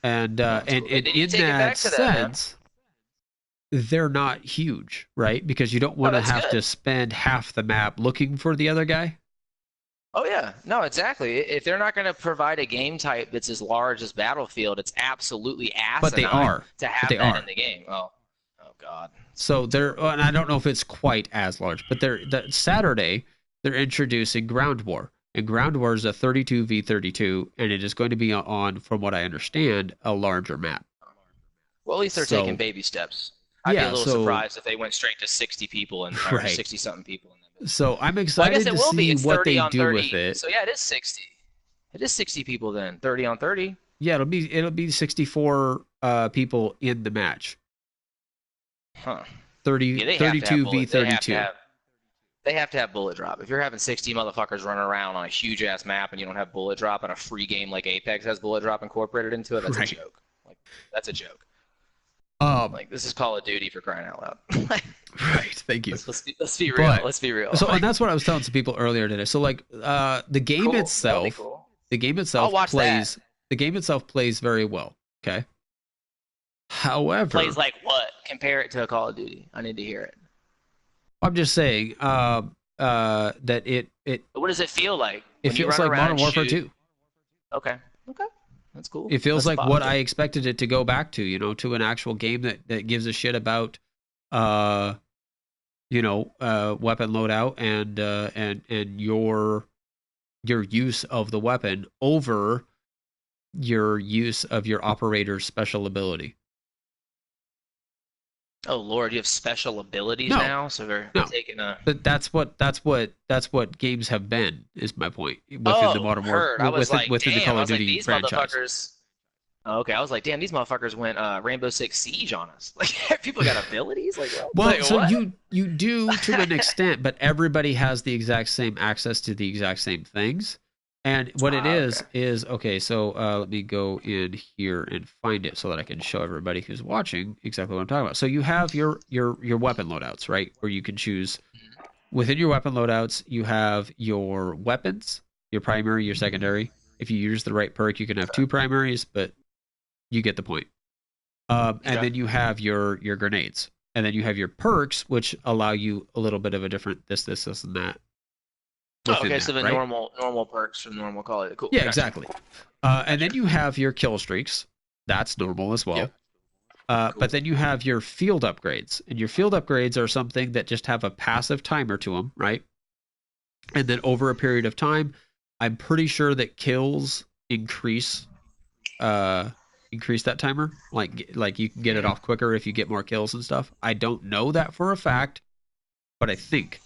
And in that sense, they're not huge, right? Because you don't want to have to spend half the map looking for the other guy. Oh yeah, no, exactly. If they're not going to provide a game type that's as large as Battlefield, it's absolutely asinine But they are. to have that in the game. Oh God. So and I don't know if it's quite as large, but Saturday they're introducing Ground War, and Ground War is a 32v32, and it is going to be on, from what I understand, a larger map. Well, at least they're taking baby steps. I'd be a little surprised if they went straight to 60 people and 60-something people. So I'm excited to see what they do with it. So yeah, it is 60. It is 60 people then. 30 on 30. Yeah, it'll be 64 people in the match. Huh. 32v32. They have to have bullet drop. If you're having 60 motherfuckers running around on a huge ass map and you don't have bullet drop, and a free game like Apex has bullet drop incorporated into it, that's a joke. Like, that's a joke. Like, this is Call of Duty, for crying out loud. Right, thank you. Let's be real. Let's be real. So, and that's what I was telling some people earlier today. So, like, the game itself, the game itself plays very well. Okay. However, plays like what? Compare it to a Call of Duty. I need to hear it. I'm just saying that it. What does it feel like? It feels like Modern Warfare 2. Okay. That's cool. It feels like what I expected it to go back to, you know, to an actual game that gives a shit about, weapon loadout and your use of the weapon over your use of your operator's special ability. Oh Lord, you have special abilities now, so they're taking a. But that's what games have been. Is my point within the Modern Warfare within the Call of Duty franchise. Okay, I was like, damn, these motherfuckers went Rainbow Six Siege on us. Like, people got abilities. Like, so you do to an extent, but everybody has the exact same access to the exact same things. And what it is okay. So let me go in here and find it so that I can show everybody who's watching exactly what I'm talking about. So you have your weapon loadouts, right? Where you can choose within your weapon loadouts. You have your weapons, your primary, your secondary. If you use the right perk, you can have two primaries, but you get the point. And then you have your grenades, and then you have your perks, which allow you a little bit of a different this, and that. Okay, so the normal perks from normal Call of Duty. Cool. Yeah, exactly. And then you have your kill streaks. That's normal as well. Cool. But then you have your field upgrades. And your field upgrades are something that just have a passive timer to them, right? And then over a period of time, I'm pretty sure that kills increase that timer. Like you can get it off quicker if you get more kills and stuff. I don't know that for a fact, but I think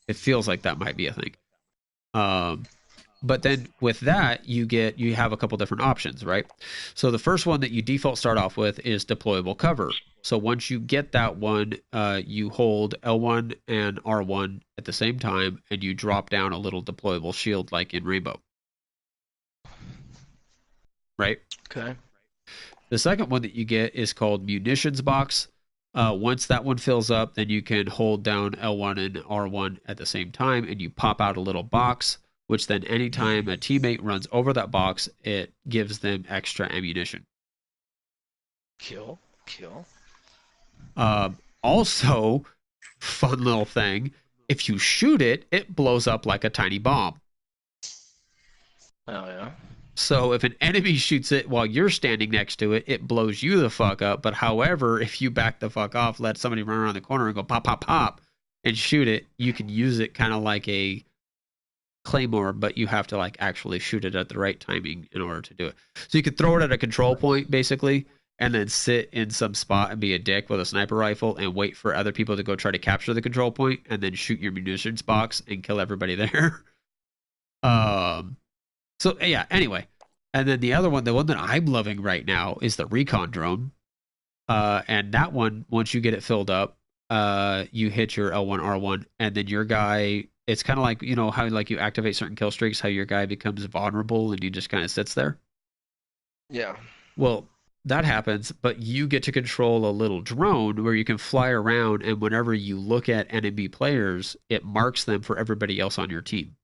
it feels like that might be a thing. But then with that, you have a couple different options, right? So the first one that you default start off with is deployable cover. So once you get that one, you hold L1 and R1 at the same time, and you drop down a little deployable shield like in Rainbow. Right? Okay. The second one that you get is called Munitions Box. Once that one fills up, then you can hold down L1 and R1 at the same time, and you pop out a little box, which then anytime a teammate runs over that box, it gives them extra ammunition. Kill. Also, fun little thing, if you shoot it, it blows up like a tiny bomb. Oh, yeah. So if an enemy shoots it while you're standing next to it, it blows you the fuck up. But however, if you back the fuck off, let somebody run around the corner and go pop, pop, pop, and shoot it, you can use it kind of like a claymore, but you have to like actually shoot it at the right timing in order to do it. So you could throw it at a control point basically, and then sit in some spot and be a dick with a sniper rifle and wait for other people to go try to capture the control point, and then shoot your munitions box and kill everybody there. So yeah, anyway. And then the other one, the one that I'm loving right now is the recon drone. And that one, once you get it filled up, you hit your L1, R1, and then your guy, it's kind of like, you know, how like you activate certain kill streaks, how your guy becomes vulnerable and he just kind of sits there. Yeah. Well, that happens, but you get to control a little drone where you can fly around, and whenever you look at enemy players, it marks them for everybody else on your team.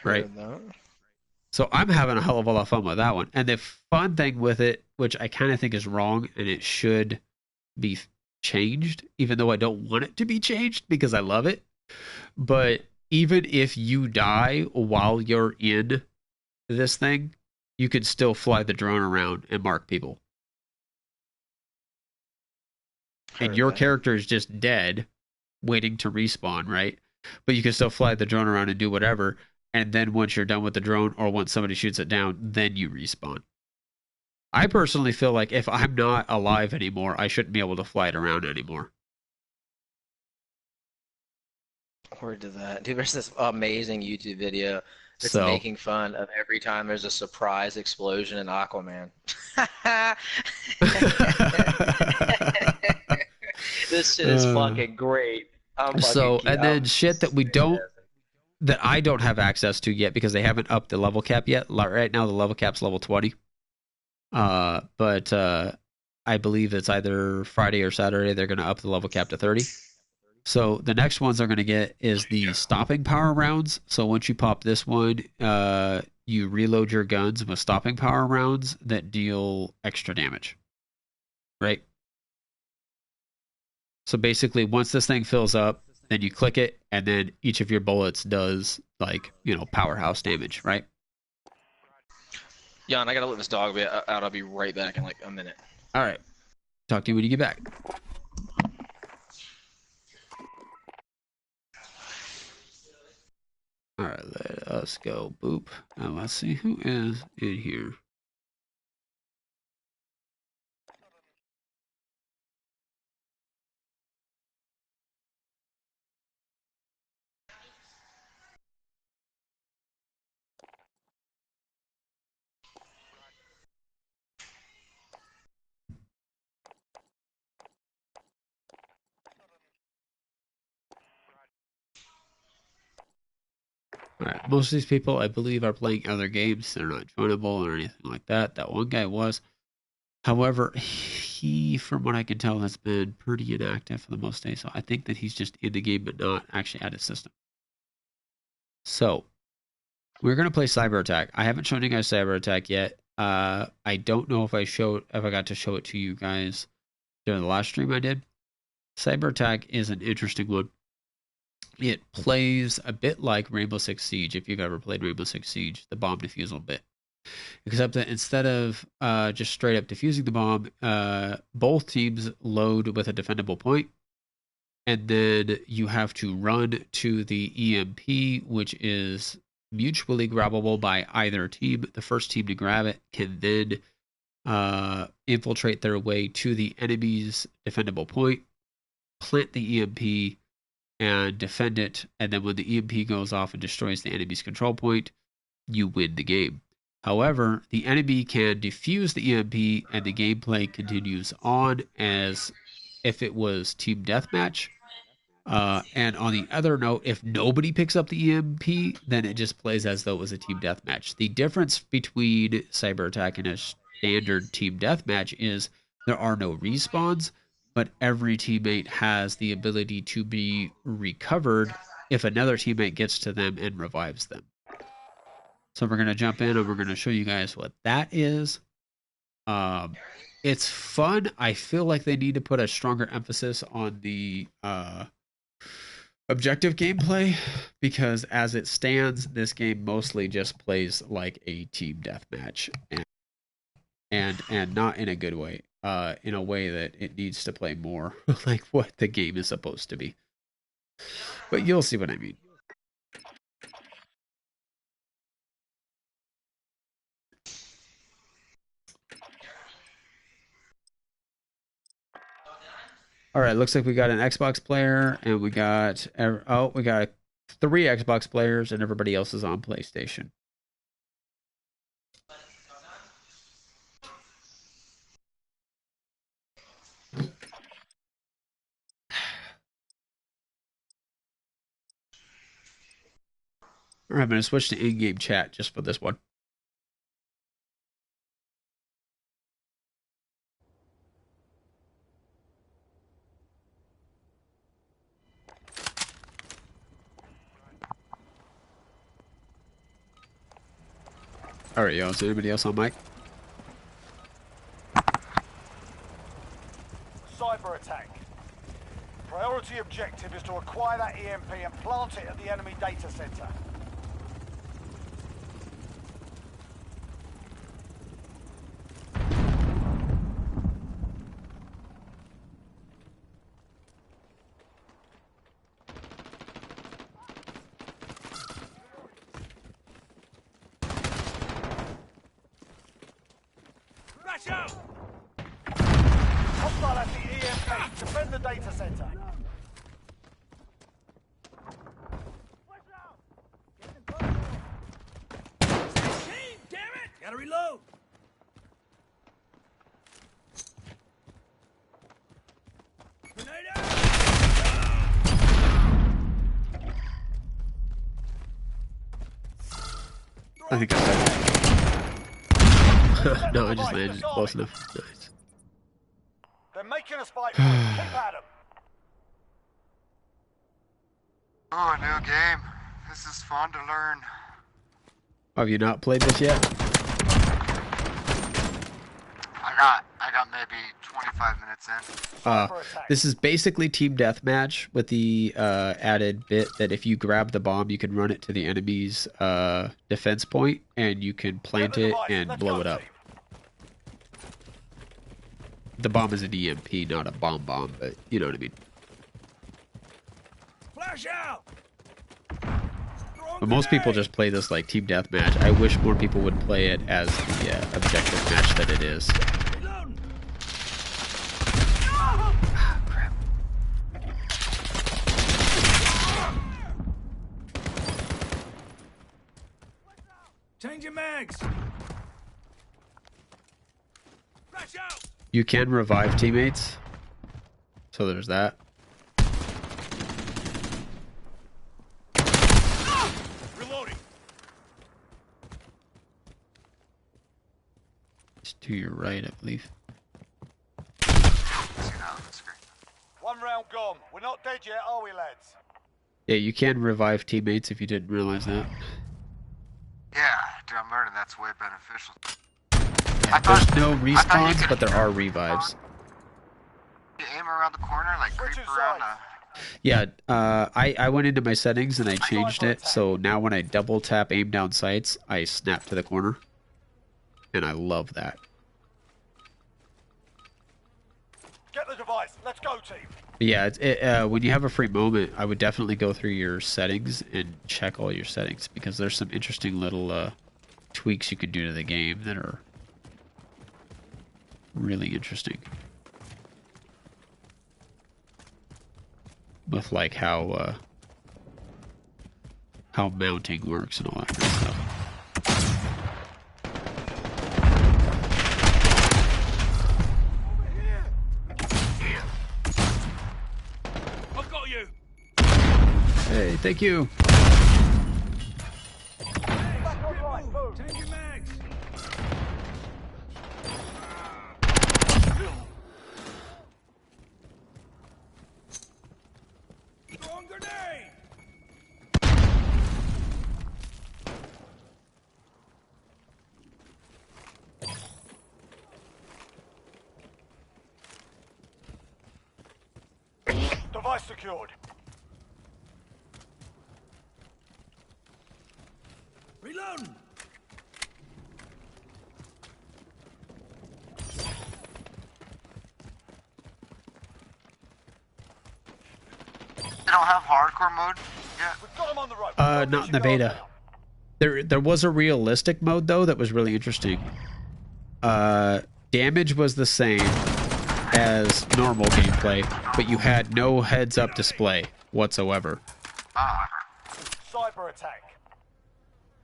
Right. So I'm having a hell of a lot of fun with that one. And the fun thing with it, which I kind of think is wrong and it should be changed, even though I don't want it to be changed because I love it. But even if you die while you're in this thing, you can still fly the drone around and mark people. And your character is just dead, waiting to respawn, right? But you can still fly the drone around and do whatever. And then once you're done with the drone, or once somebody shoots it down, then you respawn. I personally feel like if I'm not alive anymore, I shouldn't be able to fly it around anymore. Word to that. Dude, there's this amazing YouTube video that's making fun of every time there's a surprise explosion in Aquaman. This shit is fucking great. Then shit that we don't... that I don't have access to yet because they haven't upped the level cap yet. Right now, the level cap's level 20. But I believe it's either Friday or Saturday they're going to up the level cap to 30. So the next ones they're going to get is the stopping power rounds. So once you pop this one, you reload your guns with stopping power rounds that deal extra damage. Right? So basically, once this thing fills up, then you click it, and then each of your bullets does, like, you know, powerhouse damage, right? Jan, I gotta let this dog be out. I'll be right back in like a minute. All right. Talk to you when you get back. All right, let us go. Boop. Now let's see who is in here. Alright, most of these people, I believe, are playing other games. They're not joinable or anything like that. That one guy was. However, he, from what I can tell, has been pretty inactive for the most days. So I think that he's just in the game, but not actually at his system. So, we're going to play Cyber Attack. I haven't shown you guys Cyber Attack yet. I don't know if I got to show it to you guys during the last stream I did. Cyber Attack is an interesting one. It plays a bit like Rainbow Six Siege, if you've ever played Rainbow Six Siege, the bomb defusal bit. Except that instead of just straight up defusing the bomb, both teams load with a defendable point, and then you have to run to the EMP, which is mutually grabbable by either team. The first team to grab it can then infiltrate their way to the enemy's defendable point, plant the EMP and defend it, and then when the EMP goes off and destroys the enemy's control point, you win the game. However, the enemy can defuse the EMP and the gameplay continues on as if it was team deathmatch. And on the other note, if nobody picks up the EMP, then it just plays as though it was a team deathmatch. The difference between cyber attack and a standard team deathmatch is there are no respawns, but every teammate has the ability to be recovered if another teammate gets to them and revives them. So we're going to jump in and we're going to show you guys what that is. It's fun. I feel like they need to put a stronger emphasis on the objective gameplay, because as it stands, this game mostly just plays like a team deathmatch, and not in a good way, in a way that it needs to play more like what the game is supposed to be. But you'll see what I mean. All right, looks like we got an Xbox player, and we got 3 Xbox players, and everybody else is on PlayStation. All right, I'm going to switch to in-game chat just for this one. All right, y'all. Is anybody else on mic? Cyber attack. Priority objective is to acquire that EMP and plant it at the enemy data center. Flash out! Hostile at the EMP. Defend the data center. Damn it! Gotta reload. Grenade out! I think I said that. No, I just landed close enough. Nice. They're making us fight for it. Keep at them. Oh, a new game. This is fun to learn. Have you not played this yet? I got maybe 25 minutes in. This is basically team deathmatch with the added bit that if you grab the bomb, you can run it to the enemy's defense point, and you can plant it and blow it up. The bomb is an EMP, not a bomb, but you know what I mean. Flash out! But most people just play this like team deathmatch. I wish more people would play it as the objective match that it is. Ah, crap. Change your mags. Flash out! You can revive teammates, so there's that. Reloading. It's to your right, I believe. One round gone. We're not dead yet, are we, lads? Yeah, you can revive teammates if you didn't realize that. Yeah, dude, I'm learning that's way beneficial. There's no respawns, but there are revives. You aim around the corner, like creep around Yeah, I went into my settings and I changed it, so now when I double tap aim down sights, I snap to the corner. And I love that. Get the device. Let's go, team. But yeah, when you have a free moment, I would definitely go through your settings and check all your settings, because there's some interesting little tweaks you can do to the game that are really interesting. with like how mounting works and all that kind of stuff. I've got you. Hey, thank you. Take your mags. Throwing grenade. Device secured. Reloading. They don't have hardcore mode yet. We've got them on the rope. Not in the beta. There was a realistic mode though that was really interesting. Damage was the same as normal gameplay, but you had no heads-up display whatsoever. Cyber attack.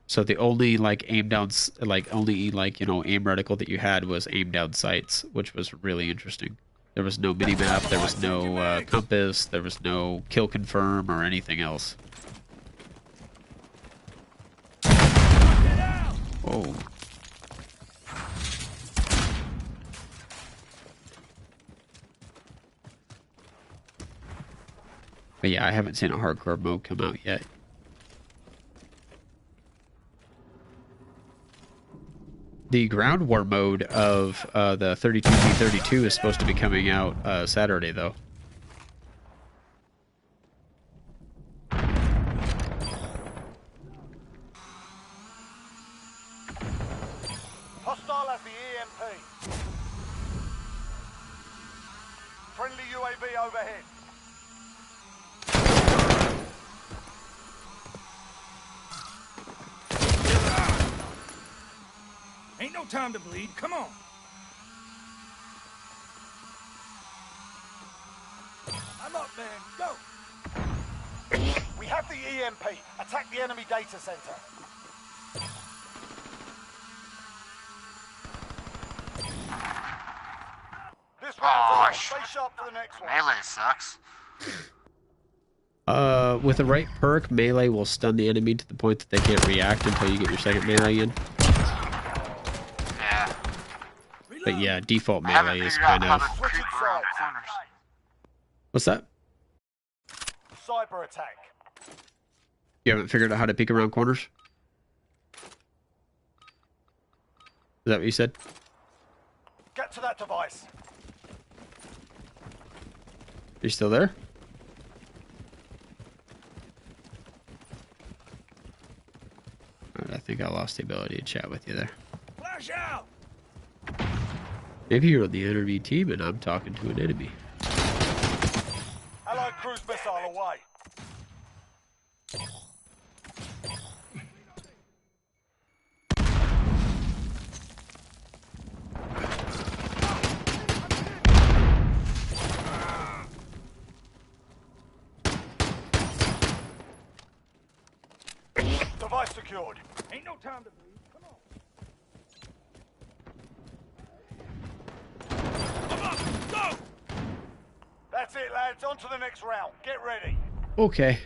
So the only like aim down, only like aim reticle that you had was aim down sights, which was really interesting. There was no mini map, there was no compass, there was no kill confirm or anything else. Oh. But yeah, I haven't seen a hardcore mode come out yet. The ground war mode of the 32v32 is supposed to be coming out Saturday, though. Hostile has the EMP. Friendly UAV overhead. Ain't no time to bleed. Come on. I'm up, man. Go. We have the EMP. Attack the enemy data center. This round's stay sharp for the next one. Melee sucks. With the right perk, melee will stun the enemy to the point that they can't react until you get your second melee in. Yeah. But yeah, default melee is kind of... What's that? Cyber attack. You haven't figured out how to peek around corners? Is that what you said? Get to that device. Are you still there? Alright, I think I lost the ability to chat with you there. Flash out. Maybe you're on the enemy team and I'm talking to an enemy. Allied cruise missile away. Device secured. Ain't no time to bleed. Come on. Go! That's it, lads. On to the next round. Get ready. Okay.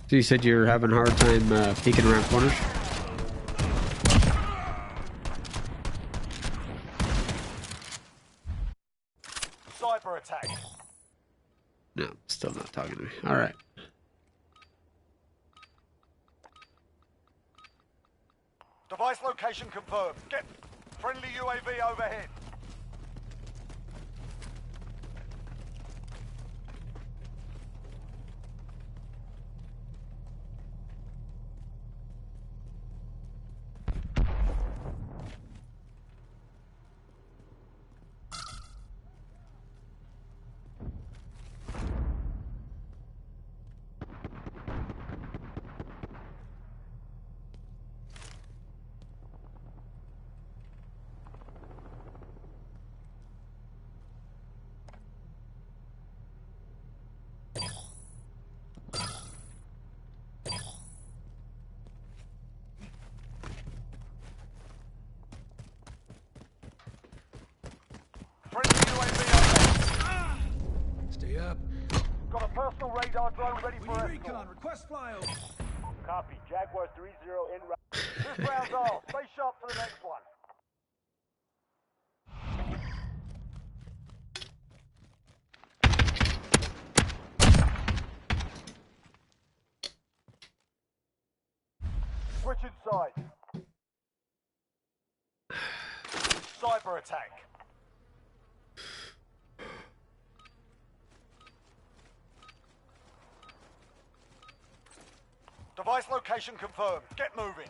So you said you're having a hard time peeking around corners? Cyber attack. No, still not talking to me. Alright. Device location confirmed. Get friendly UAV overhead. Friendly UAV overhead. Stay up. Got a personal radar drone ready We for need escort. recon. Request flyover. Copy. Jaguar 3-0 in route. This round's all. Stay sharp for the next one. Switching sides. Cyber attack. Device location confirmed. Get moving.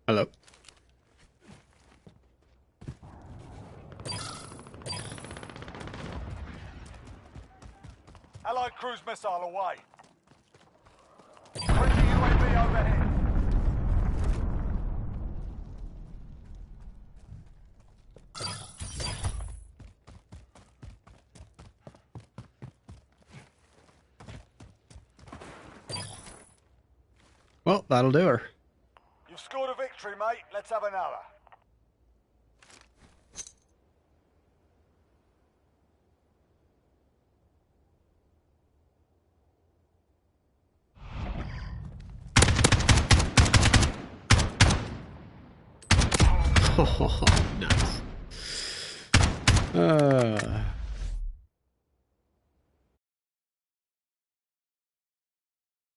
Hello. Allied cruise missile away. Friendly UAV overhead. Well, that'll do her. You've scored a victory, mate. Let's have another. Oh, nice.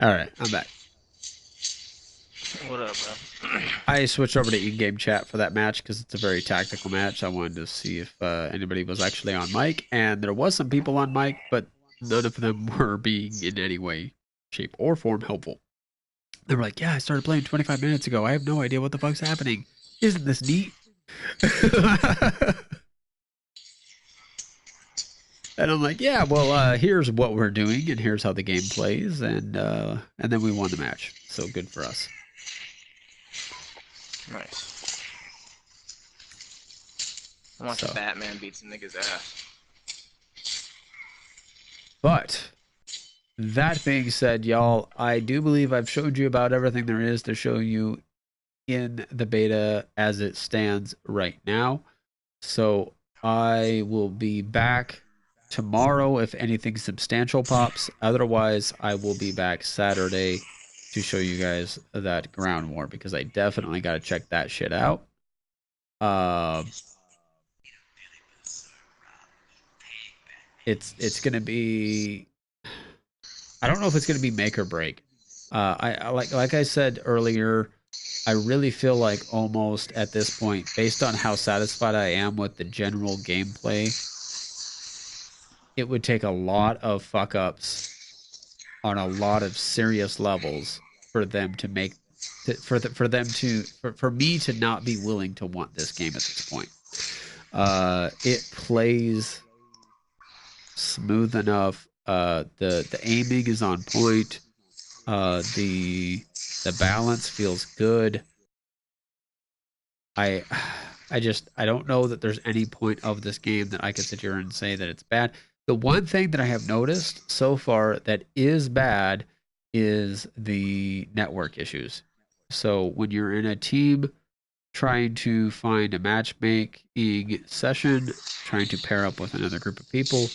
All right, I'm back. What up, bro? I switched over to in-game chat for that match because it's a very tactical match. I wanted to see if anybody was actually on mic, and there was some people on mic, but none of them were being in any way, shape, or form helpful. They were like, "Yeah, I started playing 25 minutes ago. I have no idea what the fuck's happening. Isn't this neat?" And I'm like, "Yeah, well, here's what we're doing, and here's how the game plays, and then we won the match. So good for us." Nice. I want the Batman beat some niggas' ass. But that being said, y'all, I do believe I've showed you about everything there is to show you in the beta as it stands right now. So I will be back tomorrow if anything substantial pops. Otherwise, I will be back Saturday to show you guys that ground war because I definitely got to check that shit out. It's gonna be. I don't know if it's gonna be make or break. I like I said earlier, I really feel like almost at this point, based on how satisfied I am with the general gameplay, it would take a lot of fuck ups on a lot of serious levels for them to make for me to not be willing to want this game at this point. It plays smooth enough. The aiming is on point. The balance feels good. I don't know that there's any point of this game that I could sit here and say that it's bad. The one thing that I have noticed so far that is bad is the network issues. So when you're in a team trying to find a matchmaking session, trying to pair up with another group of people,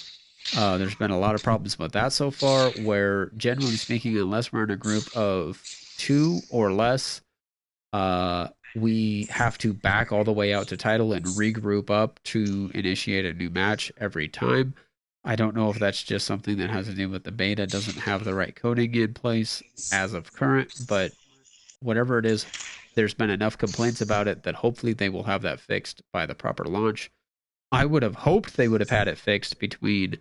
there's been a lot of problems with that so far, where generally speaking, unless we're in a group of 2 or less, we have to back all the way out to title and regroup up to initiate a new match every time. I don't know if that's just something that has to do with the beta doesn't have the right coding in place as of current, but whatever it is, there's been enough complaints about it that hopefully they will have that fixed by the proper launch. I would have hoped they would have had it fixed between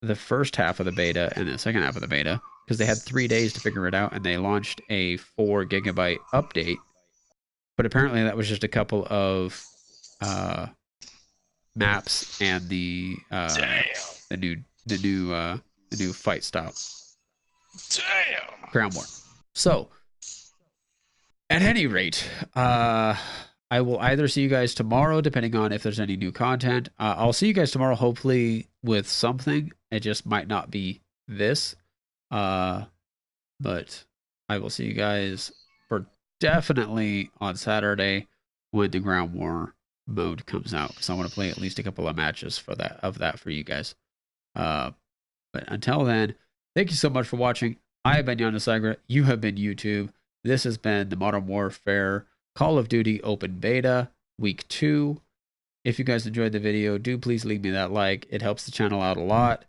the first half of the beta and the second half of the beta, because they had 3 days to figure it out, and they launched a 4 gigabyte update. But apparently that was just a couple of maps and the new fight style. Damn. Ground war. So, at any rate, I will either see you guys tomorrow, depending on if there's any new content. I'll see you guys tomorrow, hopefully with something. It just might not be this. But I will see you guys for definitely on Saturday when the Ground War mode comes out, because I want to play at least a couple of matches for that for you guys. But until then, thank you so much for watching. I have been YonNfoolery. You have been YouTube. This has been the Modern Warfare Call of Duty Open Beta Week 2. If you guys enjoyed the video, do please leave me that like. It helps the channel out a lot.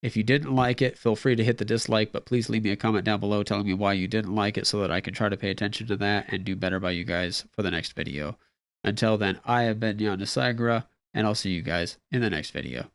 If you didn't like it, feel free to hit the dislike, but please leave me a comment down below telling me why you didn't like it so that I can try to pay attention to that and do better by you guys for the next video. Until then, I have been YonNfoolery, and I'll see you guys in the next video.